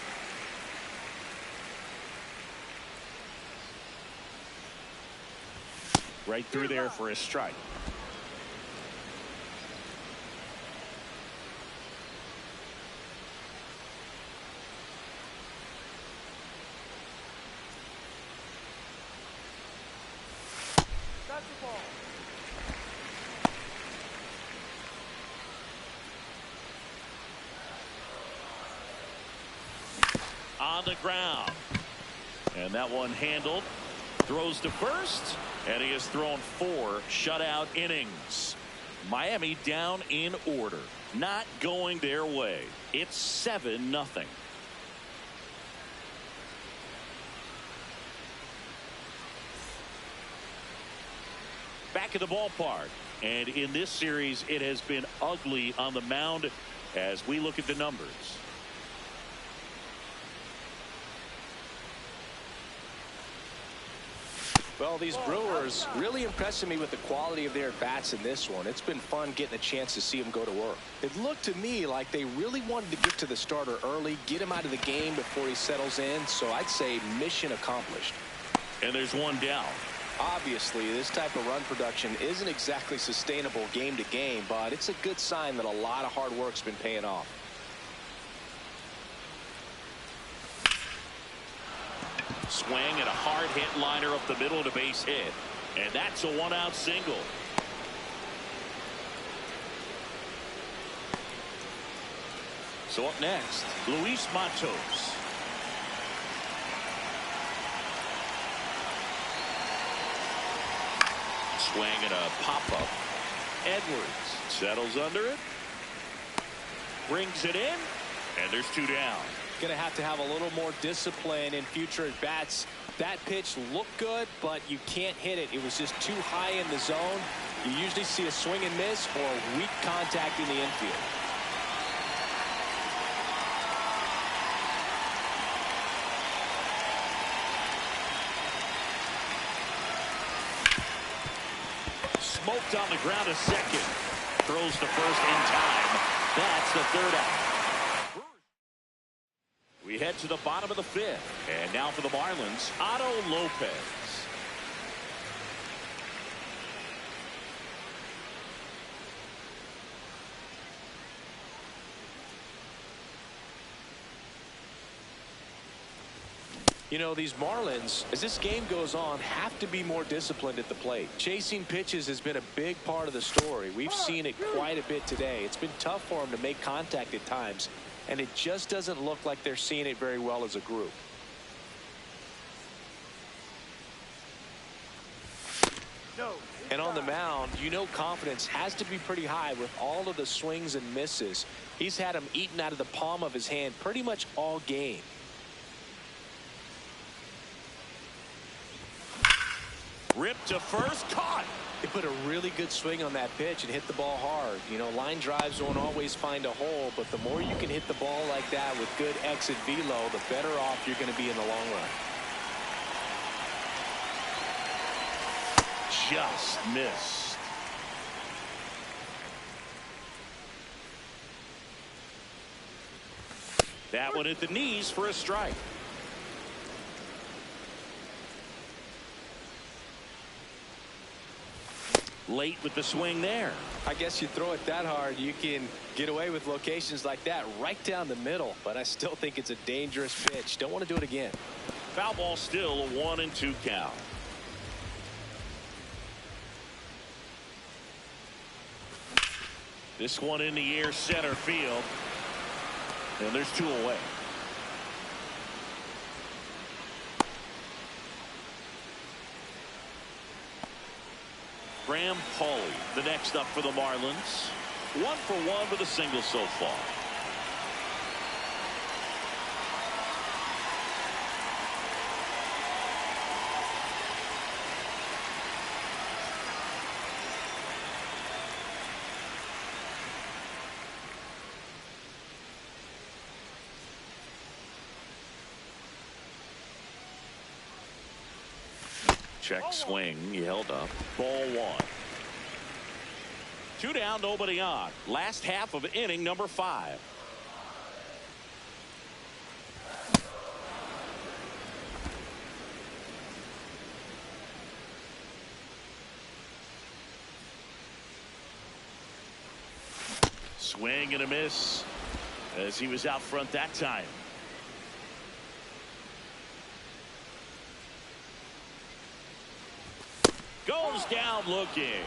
A: Right through there for a strike.
D: That's the ball.
A: On the ground. And that one handled. Throws to first. And he has thrown 4 shutout innings. Miami down in order. Not going their way. It's 7-0. Back at the ballpark. And in this series, it has been ugly on the mound as we look at the numbers.
B: Well, these Brewers really impressing me with the quality of their bats in this one. It's been fun getting a chance to see them go to work. It looked to me like they really wanted to get to the starter early, get him out of the game before he settles in. So I'd say mission accomplished.
A: And there's one down.
B: Obviously, this type of run production isn't exactly sustainable game to game, but it's a good sign that a lot of hard work's been paying off.
A: Swing and a hard hit liner up the middle to base hit. And that's a 1-out single. So up next, Luis Matos. Swing and a pop-up. Edwards settles under it. Brings it in. And there's 2 down.
B: Going to have a little more discipline in future at bats. That pitch looked good, but you can't hit it. It was just too high in the zone. You usually see a swing and miss or weak contact in the infield.
A: Smoked on the ground to second. Throws to first in time. That's the 3rd out. We head to the bottom of the 5th. And now for the Marlins, Otto Lopez.
B: You know, these Marlins, as this game goes on, have to be more disciplined at the plate. Chasing pitches has been a big part of the story. We've seen it quite a bit today. It's been tough for them to make contact at times, and it just doesn't look like they're seeing it very well as a group. And on the mound, you know confidence has to be pretty high with all of the swings and misses. He's had them eaten out of the palm of his hand pretty much all game.
A: Ripped to first, caught.
B: They put a really good swing on that pitch and hit the ball hard. You know, line drives won't always find a hole, but the more you can hit the ball like that with good exit velo, the better off you're going to be in the long run.
A: Just missed. That one at the knees for a strike. Late with the swing there.
B: I guess you throw it that hard, you can get away with locations like that right down the middle, but I still think it's a dangerous pitch. Don't want to do it again.
A: Foul ball, still a 1-2 count. This one in the air, center field. And there's 2 away. Graham Pauley, the next up for the Marlins. 1 for 1 with a single so far. Check swing. He held up. Ball 1. 2 down, nobody on. Last half of inning number 5. Swing and a miss as he was out front that time. Goes down looking.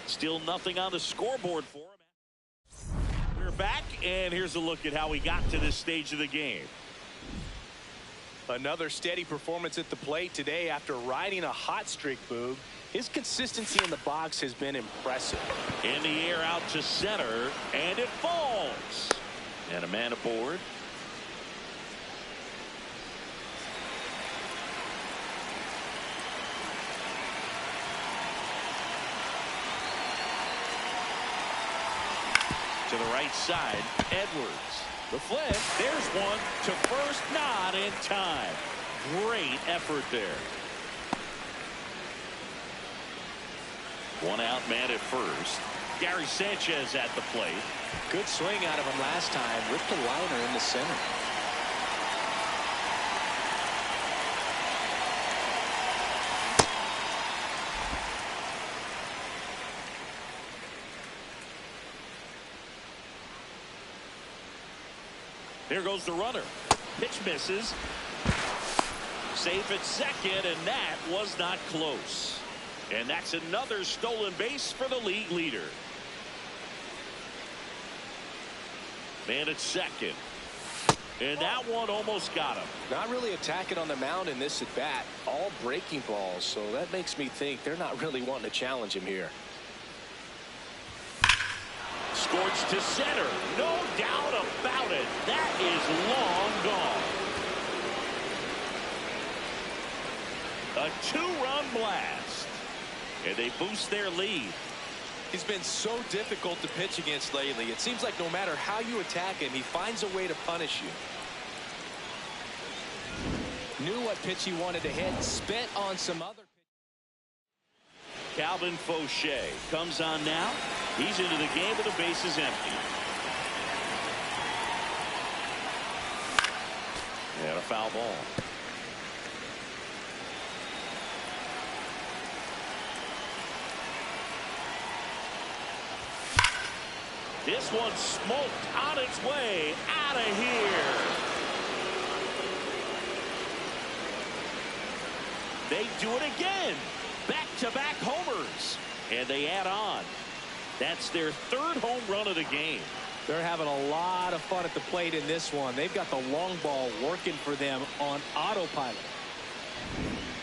A: Still nothing on the scoreboard for him. We're back, and here's a look at how we got to this stage of the game.
B: Another steady performance at the plate today after riding a hot streak, Boog. His consistency in the box has been impressive.
A: In the air out to center, and it falls. And a man aboard. To the right side, Edwards. The flip, there's one to first, not in time. Great effort there. One out man at first. Gary Sanchez at the plate.
B: Good swing out of him last time. Ripped a liner in the center.
A: There goes the runner. Pitch misses. Safe at second, and that was not close. And that's another stolen base for the league leader. Man at second. And that one almost got him.
B: Not really attacking on the mound in this at bat. All breaking balls, so that makes me think they're not really wanting to challenge him here.
A: Scorched to center. No doubt about it. That is long gone. A two-run blast. And they boost their lead.
B: He's been so difficult to pitch against lately. It seems like no matter how you attack him, he finds a way to punish you. Knew what pitch he wanted to hit. Spent on some other pitch.
A: Calvin Fauché comes on now. He's into the game with the bases empty. And a foul ball. This one's smoked on its way out of here. They do it again. Back-to-back homers. And they add on. That's their third home run of the game.
B: They're having a lot of fun at the plate in this one. They've got the long ball working for them on autopilot.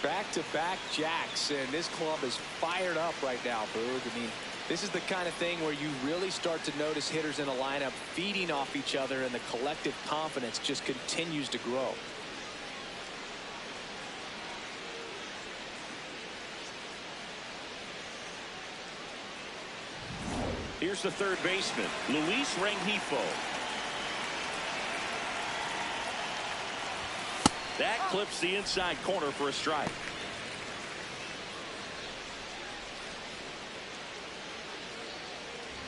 B: Back-to-back jacks, and this club is fired up right now, Boog. I mean, this is the kind of thing where you really start to notice hitters in a lineup feeding off each other, and the collective confidence just continues to grow.
A: Here's the third baseman, Luis Rengifo. That clips the inside corner for a strike.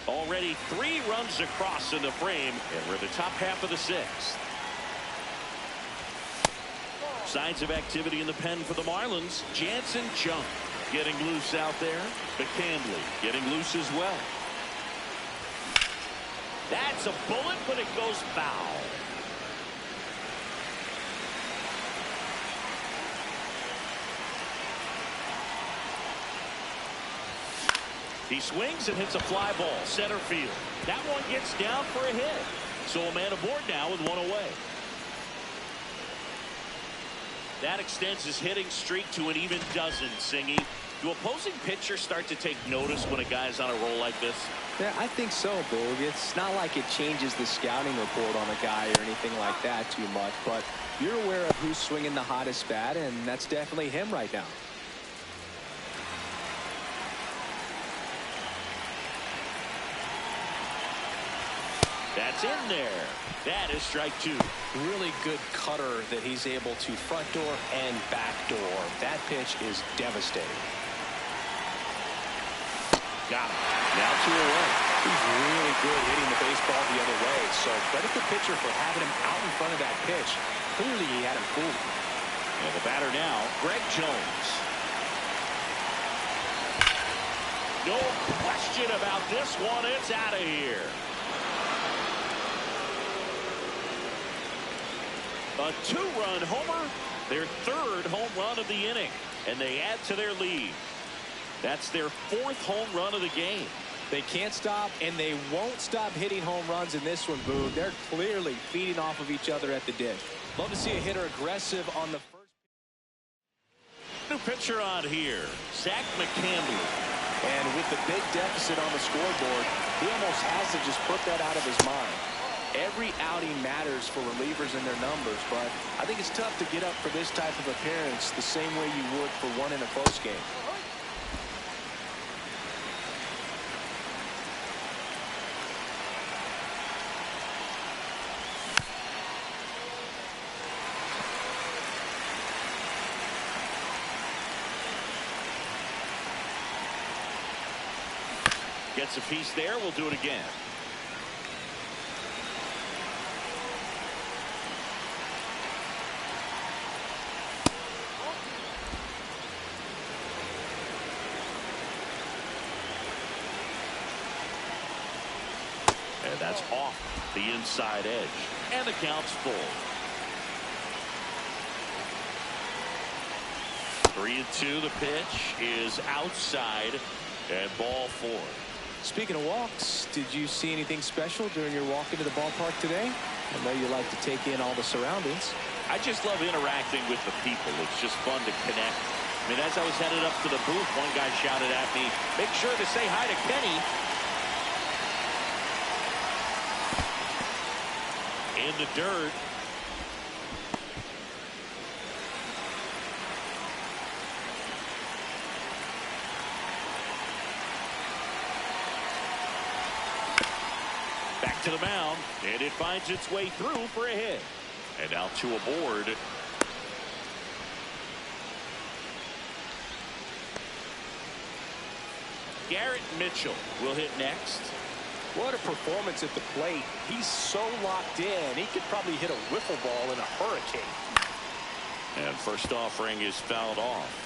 A: Already 3 runs across in the frame, and we're in the top half of the 6th. Signs of activity in the pen for the Marlins. Jansen Junk getting loose out there. McCandley getting loose as well. That's a bullet, but it goes foul. He swings and hits a fly ball center field. That one gets down for a hit. So a man aboard now with one away. That extends his hitting streak to an even dozen, Singy. Do opposing pitchers start to take notice when a guy's on a roll like this?
B: Yeah, I think so, Boog. It's not like it changes the scouting report on a guy or anything like that too much, but you're aware of who's swinging the hottest bat, and that's definitely him right now.
A: That's in there. That is strike 2.
B: Really good cutter that he's able to front door and back door. That pitch is devastating.
A: Got him. Now 2 away.
B: He's really good hitting the baseball the other way, so credit the pitcher for having him out in front of that pitch. Clearly he had him fooled.
A: And the batter now, Greg Jones. No question question about this one. It's out of here. A two-run homer, their third home run of the inning, and they add to their lead. That's their fourth home run of the game.
B: They can't stop, and they won't stop hitting home runs in this one, Boone. They're clearly feeding off of each other at the dish. Love to see a hitter aggressive on the first.
A: New pitcher on here, Zach McCandless.
C: And with the big deficit on the scoreboard, he almost has to just put that out of his mind. Every outing matters for relievers and their numbers, but I think it's tough to get up for this type of appearance the same way you would for one in a close game.
A: Gets a piece there. We'll do it again. And that's off the inside edge. And the count's full. 3-2. The pitch is outside and ball 4.
B: Speaking of walks, did you see anything special during your walk into the ballpark today? I know you like to take in all the surroundings.
A: I just love interacting with the people. It's just fun to connect. I mean, as I was headed up to the booth, one guy shouted at me, "Make sure to say hi to Kenny." In the dirt. Back to the mound, and it finds its way through for a hit. And now 2 aboard. Garrett Mitchell will hit next.
B: What a performance at the plate. He's so locked in, he could probably hit a wiffle ball in a hurricane.
A: And first offering is fouled off.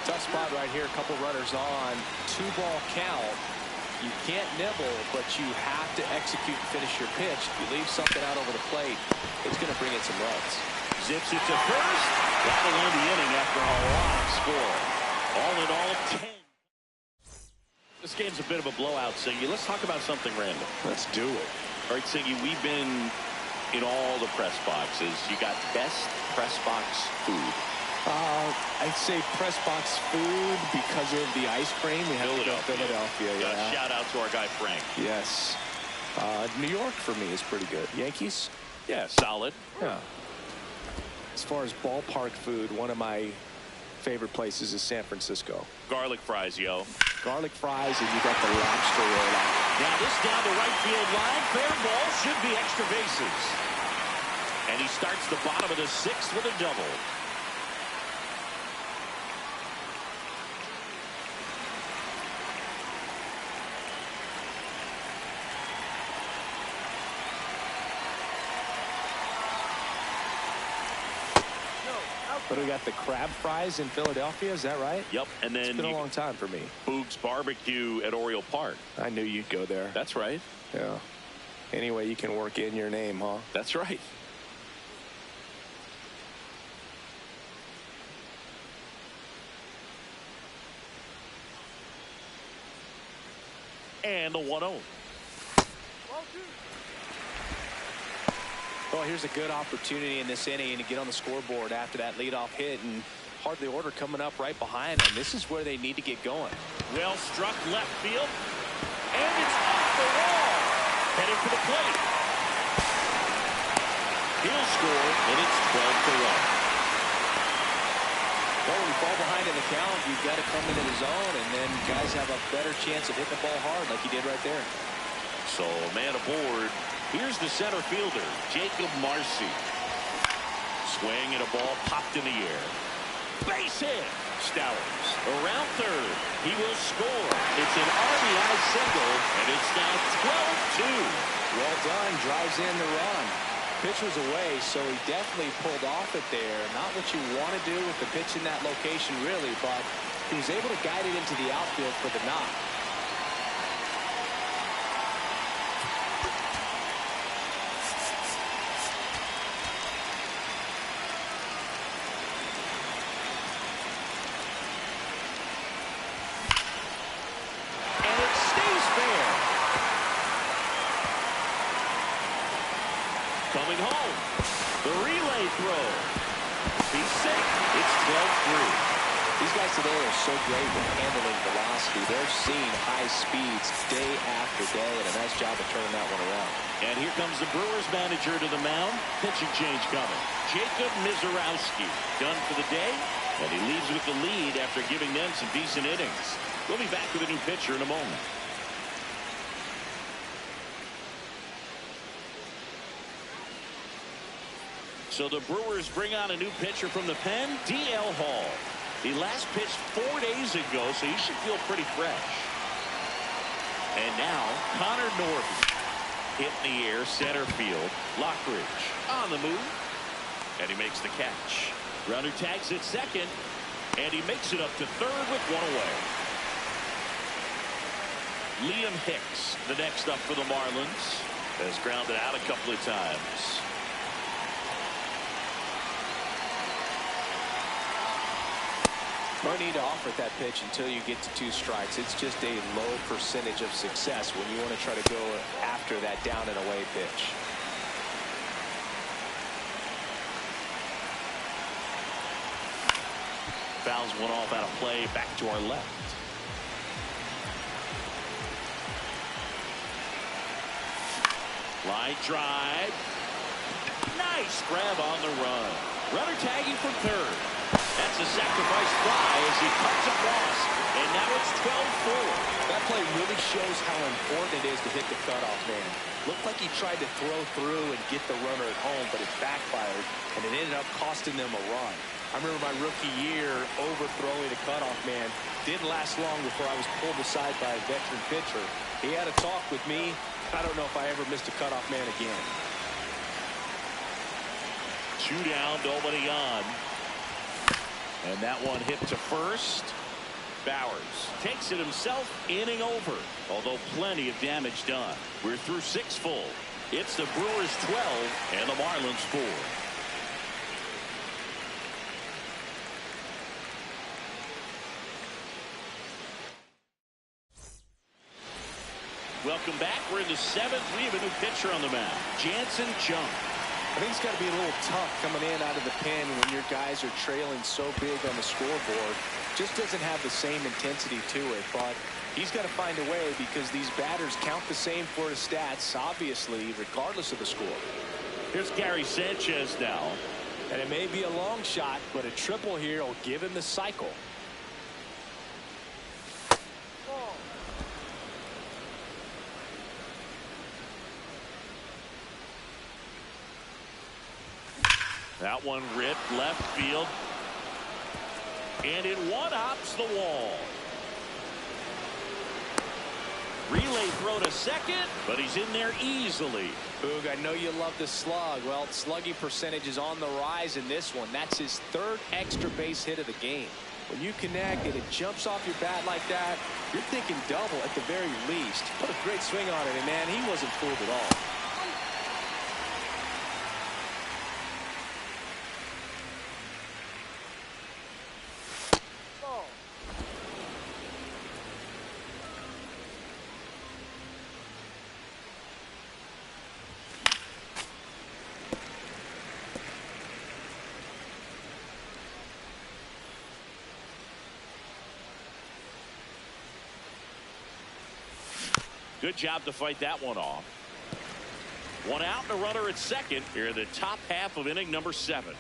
B: Tough spot right here. A couple runners on. 2-ball count. You can't nibble, but you have to execute and finish your pitch. If you leave something out over the plate, it's going to bring in some runs.
A: Zips it to first. That'll end the inning after a long score. All in all, 10. This game's a bit of a blowout, Singy. Let's talk about something random.
C: Let's do it.
A: All right, Singy, we've been in all the press boxes. You got best press box food.
B: I'd say press box food because of the ice cream. We have to go Philadelphia. Yeah.
A: Shout out to our guy Frank.
B: Yes. New York for me is pretty good. Yankees?
A: Yeah, solid.
B: Yeah. As far as ballpark food, one of my favorite places is San Francisco.
A: Garlic fries, yo.
B: Garlic fries, and you got the lobster roll out.
A: Now this down the right field line. Fair ball, should be extra bases. And he starts the bottom of the 6th with a double.
B: But we got the crab fries in Philadelphia, is that right?
A: Yep, and then
B: it's been a long time for me.
A: Boog's Barbecue at Oriole Park.
B: I knew you'd go there.
A: That's right.
B: Yeah. Anyway, you can work in your name, huh?
A: That's right. And the 1-0.
B: Well, here's a good opportunity in this inning to get on the scoreboard after that leadoff hit, and hardly order coming up right behind them. This is where they need to get going.
A: Well struck left field, and it's off the wall. Headed for the plate. He'll score, and it's 12-1.
B: Well, when you fall behind in the count, you've got to come into the zone, and then guys have a better chance of hitting the ball hard like he did right there.
A: So, man aboard. Here's the center fielder, Jacob Marcy. Swing and a ball popped in the air. Base hit. Stowers around third. He will score. It's an RBI single, and it's now 12-2.
B: Well done. Drives in the run. Pitch was away, so he definitely pulled off it there. Not what you want to do with the pitch in that location, really, but he was able to guide it into the outfield for the knock.
A: Coming home. The relay throw. He's safe. It's 12-3.
B: These guys today are so great with handling velocity. They're seeing high speeds day after day, and a nice job of turning that one around.
A: And here comes the Brewers manager to the mound. Pitching change coming. Jacob Mizorowski done for the day, and he leaves with the lead after giving them some decent innings. We'll be back with a new pitcher in a moment. So the Brewers bring on a new pitcher from the pen, D.L. Hall. He last pitched 4 days ago, so he should feel pretty fresh. And now, Connor Norton hit in the air, center field. Lockridge on the move, and he makes the catch. Runner tags at second, and he makes it up to third with one away. Liam Hicks, the next up for the Marlins, has grounded out a couple of times.
B: No need to offer that pitch until you get to 2 strikes. It's just a low percentage of success when you want to try to go after that down and away pitch.
A: Fouls one off out of play, back to our left. Line drive. Nice grab on the run. Runner tagging from third. That's a sacrifice fly as he cuts across, and now it's 12-4.
B: That play really shows how important it is to hit the cutoff man. Looked like he tried to throw through and get the runner at home, but it backfired, and it ended up costing them a run. I remember my rookie year overthrowing a cutoff man. Didn't last long before I was pulled aside by a veteran pitcher. He had a talk with me. I don't know if I ever missed a cutoff man again.
A: 2 down, nobody on. And that one hit to first. Bowers takes it himself, inning over. Although plenty of damage done. We're through 6 full. It's the Brewers 12 and the Marlins 4. Welcome back. We're in the 7th. We have a new pitcher on the mound. Jansen Junk.
B: I think it's got to be a little tough coming in out of the pen when your guys are trailing so big on the scoreboard. Just doesn't have the same intensity to it, but he's got to find a way because these batters count the same for his stats, obviously, regardless of the score.
A: Here's Gary Sanchez now.
B: And it may be a long shot, but a triple here will give him the cycle.
A: That one ripped left field. And it one-hops the wall. Relay throw to second, but he's in there easily.
B: Boog, I know you love the slug. Well, slugging percentage is on the rise in this one. That's his 3rd extra base hit of the game. When you connect and it jumps off your bat like that, you're thinking double at the very least. Put a great swing on it, and man, he wasn't fooled at all.
A: Good job to fight that one off. One out and a runner at second here in the top half of inning number 7.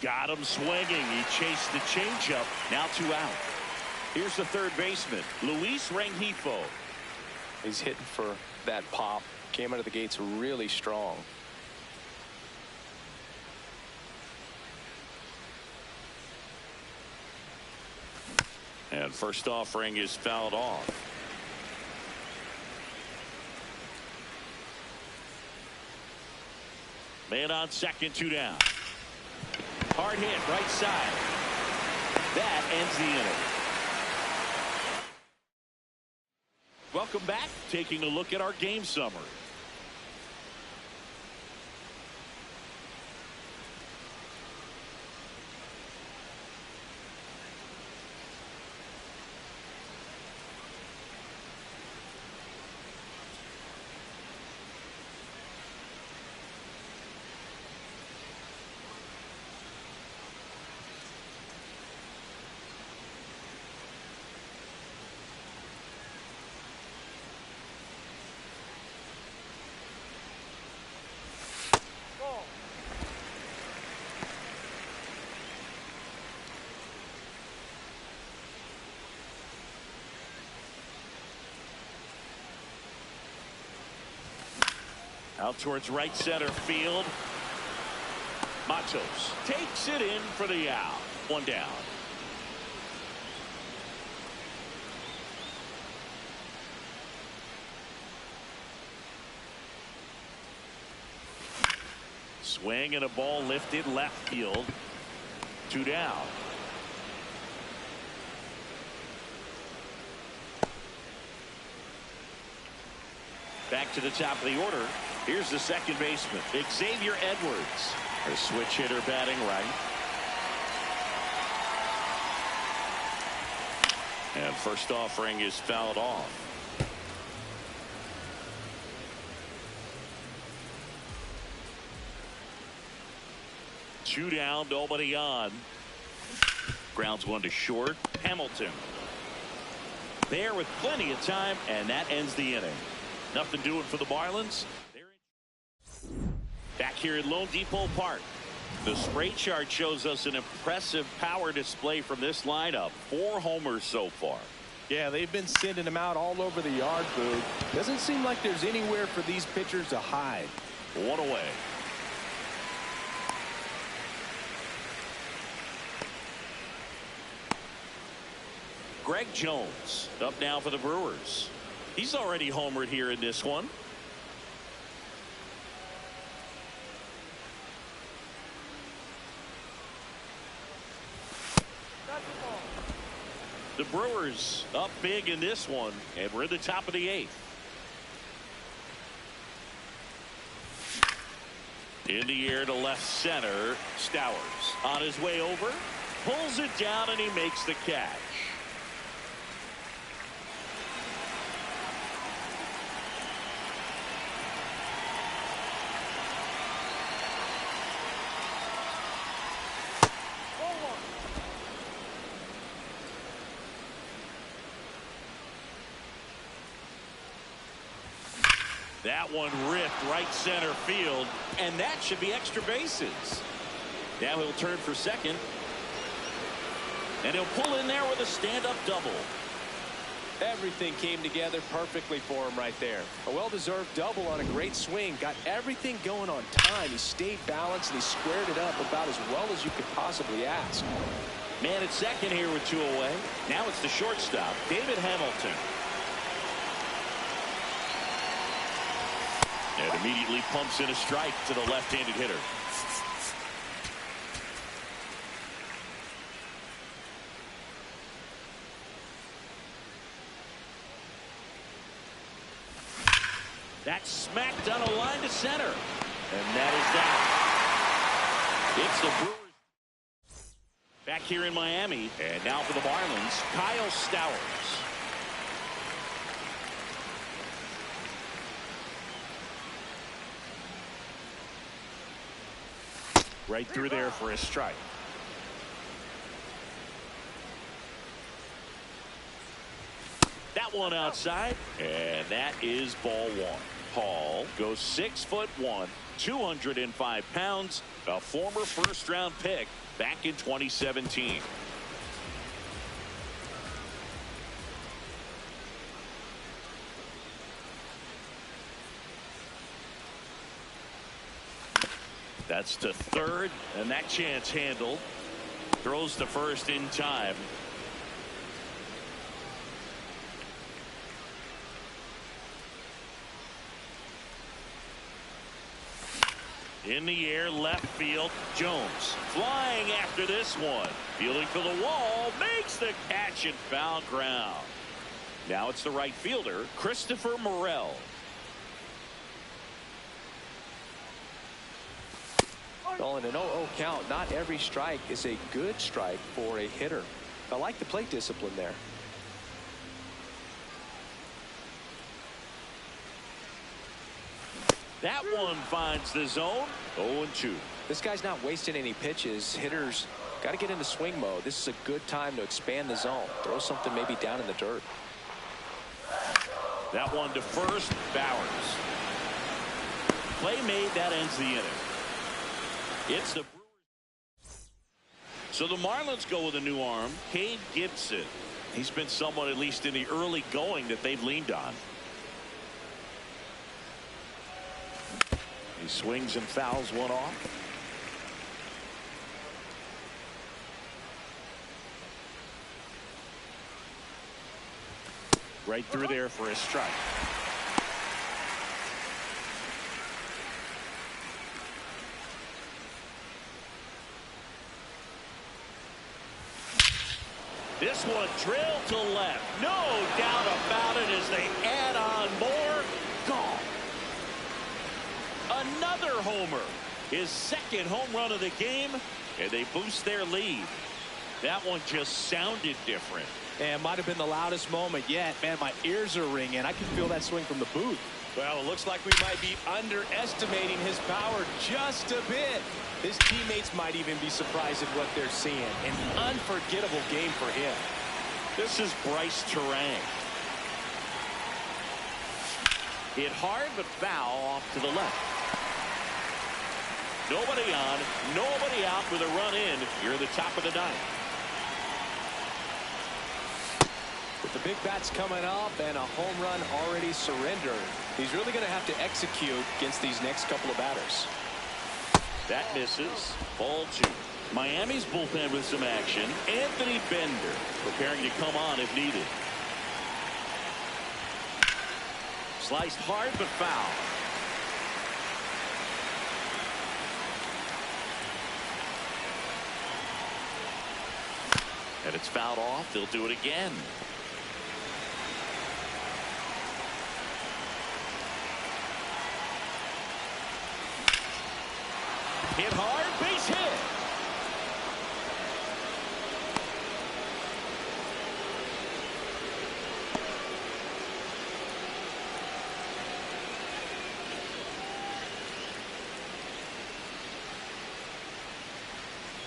A: Got him swinging. He chased the changeup. Now 2 out. Here's the third baseman, Luis Rengifo.
B: He's hitting for that pop. Came out of the gates really strong.
A: And first offering is fouled off. Man on second, 2 down. Hard hit, right side. That ends the inning. Welcome back. Taking a look at our game summary.
D: Ball.
A: Out towards right center field. Matos takes it in for the out. 1 down. Swing and a ball lifted left field. 2 down. Back to the top of the order. Here's the second baseman, Xavier Edwards. A switch hitter batting right. And first offering is fouled off. Two down, nobody on. Grounds one to short. Hamilton there with plenty of time, and that ends the inning. Nothing doing for the Marlins. Back here at Lone Depot Park, the spray chart shows us an impressive power display from this lineup. 4 homers so far.
B: Yeah, they've been sending them out all over the yard, Boog. Doesn't seem like there's anywhere for these pitchers to hide.
A: 1 away. Greg Jones up now for the Brewers. He's already homered here in this one.
D: That's the ball.
A: The Brewers up big in this one, and we're at the top of the 8th. In the air to left center. Stowers on his way over, pulls it down, and he makes the catch. That one ripped right center field, and that should be extra bases. Now he'll turn for second, and he'll pull in there with a stand-up double.
B: Everything came together perfectly for him right there. A well-deserved double on a great swing. Got everything going on time. He stayed balanced, and he squared it up about as well as you could possibly ask.
A: Man at second here with 2 away. Now it's the shortstop, David Hamilton. And immediately pumps in a strike to the left-handed hitter. That's smacked on a line to center. And that is that. It's the Brewers back here in Miami. And now for the Marlins, Kyle Stowers. Right through there for a strike. That one outside, and that is ball 1. Hall goes 6'1", 205 pounds, a former first-round pick back in 2017. That's to third, and that chance handled. Throws to first in time. In the air, left field. Jones flying after this one. Fielding for the wall. Makes the catch and foul ground. Now it's the right fielder, Christopher Morel.
B: Well, in an 0-0 count, not every strike is a good strike for a hitter. I like the plate discipline there.
A: That one finds the zone. 0-2.
B: This guy's not wasting any pitches. Hitters got to get into swing mode. This is a good time to expand the zone. Throw something maybe down in the dirt.
A: That one to first. Bowers. Play made. That ends the inning. It's the Brewers. So the Marlins go with a new arm, Cade Gibson. He's been someone, at least in the early going, that they've leaned on. He swings and fouls one off. Right through there for a strike. This one drilled to left. No doubt about it as they add on more. Gone. Another homer. His second home run of the game, and they boost their lead. That one just sounded different.
E: And might have been the loudest moment yet. Man, my ears are ringing. I can feel that swing from the booth.
B: Well, it looks like we might be underestimating his power just a bit. His teammates might even be surprised at what they're seeing. An unforgettable game for him.
A: This is Bryce Terang. Hit hard but foul off to the left. Nobody on, nobody out with a run in. You're at the top of the ninth.
B: With the big bats coming up and a home run already surrendered, he's really going to have to execute against these next couple of batters.
A: That misses. Ball two. Miami's bullpen with some action. Anthony Bender preparing to come on if needed. Sliced hard but foul. And it's fouled off. They'll do it again. Hit hard, base hit.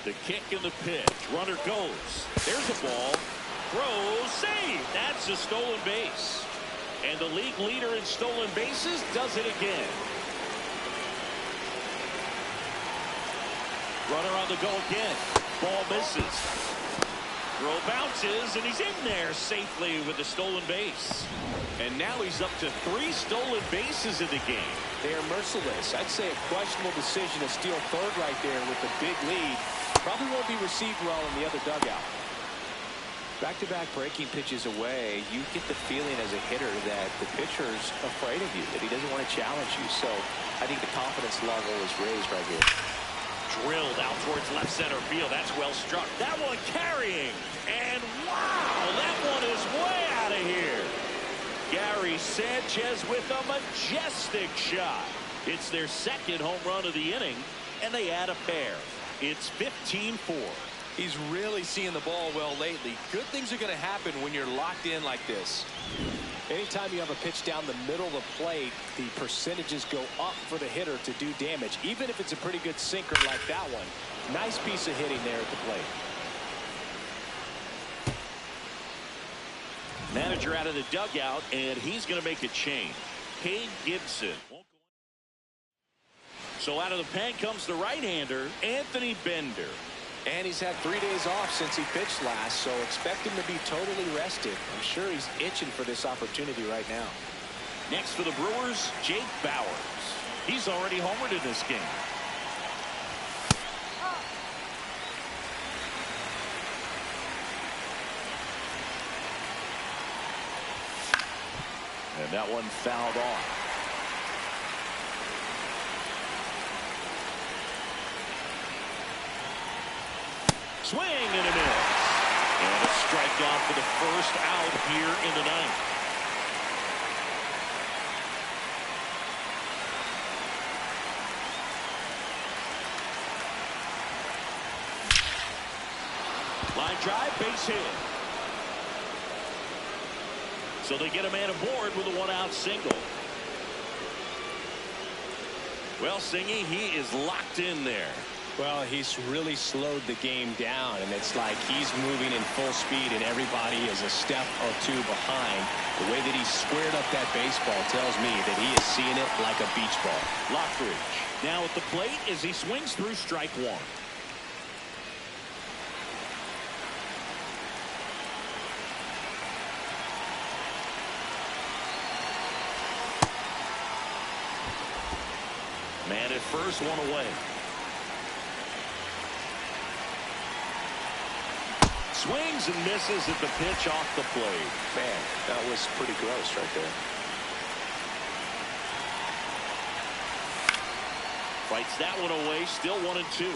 A: The kick and the pitch. Runner goes. There's a ball. Throws. Save. That's a stolen base. And the league leader in stolen bases does it again. Runner on the go again. Ball misses. Throw bounces, and he's in there safely with the stolen base. And now he's up to 3 stolen bases in the game.
B: They are merciless. I'd say a questionable decision to steal third right there with the big lead. Probably won't be received well in the other dugout. Back-to-back breaking pitches away, you get the feeling as a hitter that the pitcher's afraid of you, that he doesn't want to challenge you. So I think the confidence level is raised right here.
A: Drilled out towards left center field. That's well struck. That one carrying. And wow, that one is way out of here. Gary Sanchez with a majestic shot. It's their second home run of the inning, and they add a pair. It's 15-4.
B: He's really seeing the ball well lately. Good things are going to happen when you're locked in like this. Anytime you have a pitch down the middle of the plate, the percentages go up for the hitter to do damage, even if it's a pretty good sinker like that one. Nice piece of hitting there at the plate.
A: Manager out of the dugout, and he's going to make a change. Cade Gibson. So out of the pen comes the right-hander, Anthony Bender.
B: And he's had 3 days off since he pitched last, so expect him to be totally rested. I'm sure he's itching for this opportunity right now.
A: Next for the Brewers, Jake Bowers. He's already homered in this game. And that one fouled off. Swing and a miss. And a strikeout for the first out here in the ninth. Line drive, base hit. So they get a man aboard with a one-out single. Well, Singy, he is locked in there.
B: Well, he's really slowed the game down, and it's like he's moving in full speed, and everybody is a step or two behind. The way that he squared up that baseball tells me that he is seeing it like a beach ball.
A: Lockridge now at the plate as he swings through strike one. Man at first, one away. Swings and misses at the pitch off the plate.
C: Man, that was pretty gross right there.
A: Fights that one away, still 1-2.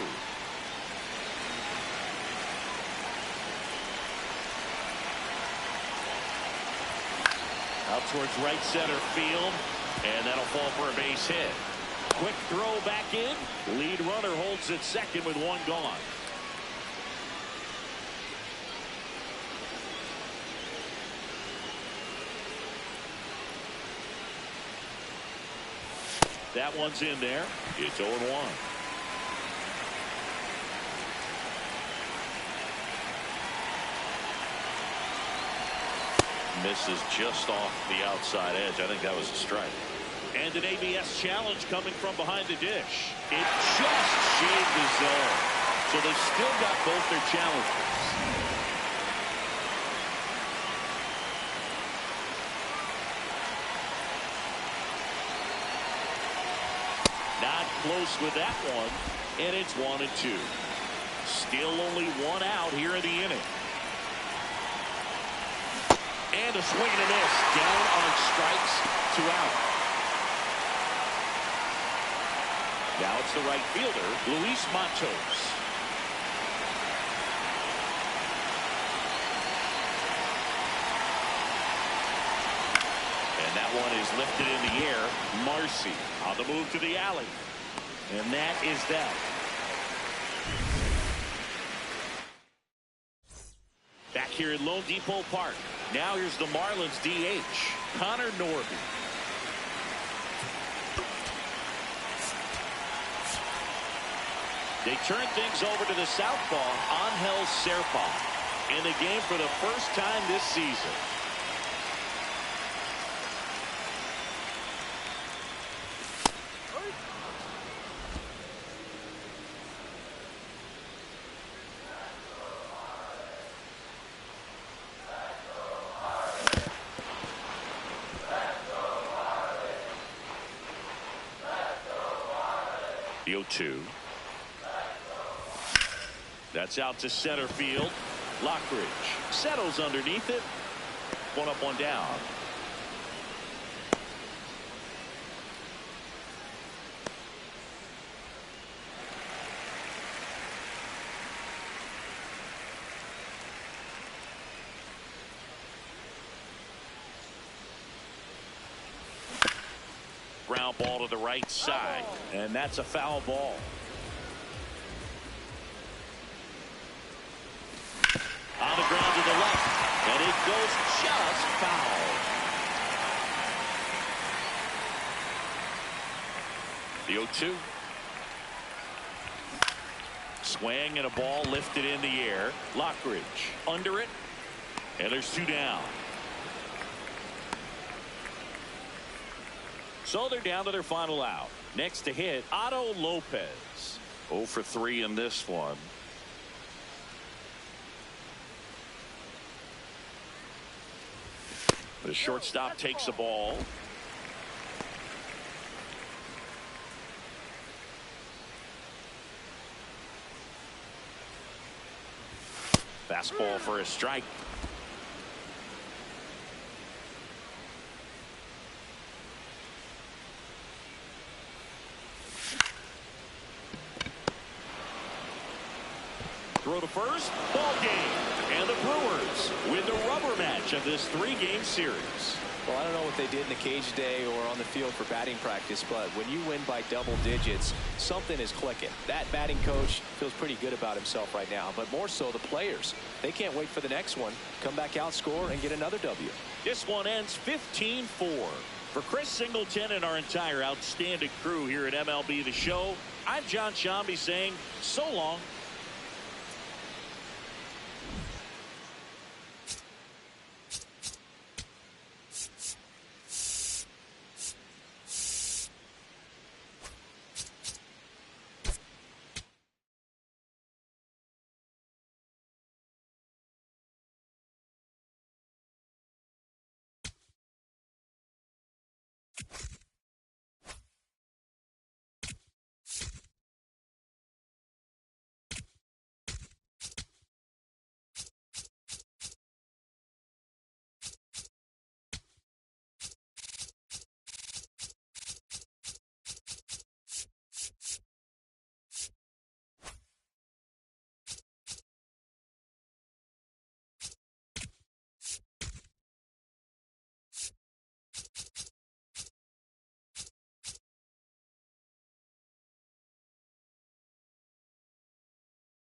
A: Out towards right center field, and that'll fall for a base hit. Quick throw back in. Lead runner holds at second with one gone. That one's in there. It's 0-1. Misses just off the outside edge. I think that was a strike. And an ABS challenge coming from behind the dish. It just shaved the zone. So they've still got both their challenges. Not close with that one, and it's 1-2. Still only one out here in the inning. And a swing and a miss. Down on strikes, 2 out. Now it's the right fielder, Luis Matos. And that one is lifted in the air. Marcy on the move to the alley. And that is that. Back here at Lone Depot Park. Now here's the Marlins DH, Connor Norby. They turn things over to the southpaw, Angel Serpa, in the game for the first time this season. The 0-2. That's out to center field. Lockridge settles underneath it. One up, one down. Ground ball to the right side, and that's a foul ball. On the ground to the left, and it goes just foul. The 0-2. Swing and a ball lifted in the air. Lockridge under it, and there's 2 down. So they're down to their final out. Next to hit, Otto Lopez. 0 for 3 in this one. The shortstop takes the ball. Fastball for a strike. throw to first. Ball game. And the Brewers win the rubber match of this 3-game series.
B: Well, I don't know what they did in the cage today or on the field for batting practice, but when you win by double digits, something is clicking. That batting coach feels pretty good about himself right now, but more so the players. They can't wait for the next one. Come back out, score, and get another W.
A: This one ends 15-4. For Chris Singleton and our entire outstanding crew here at MLB The Show, I'm John Shambi saying so long.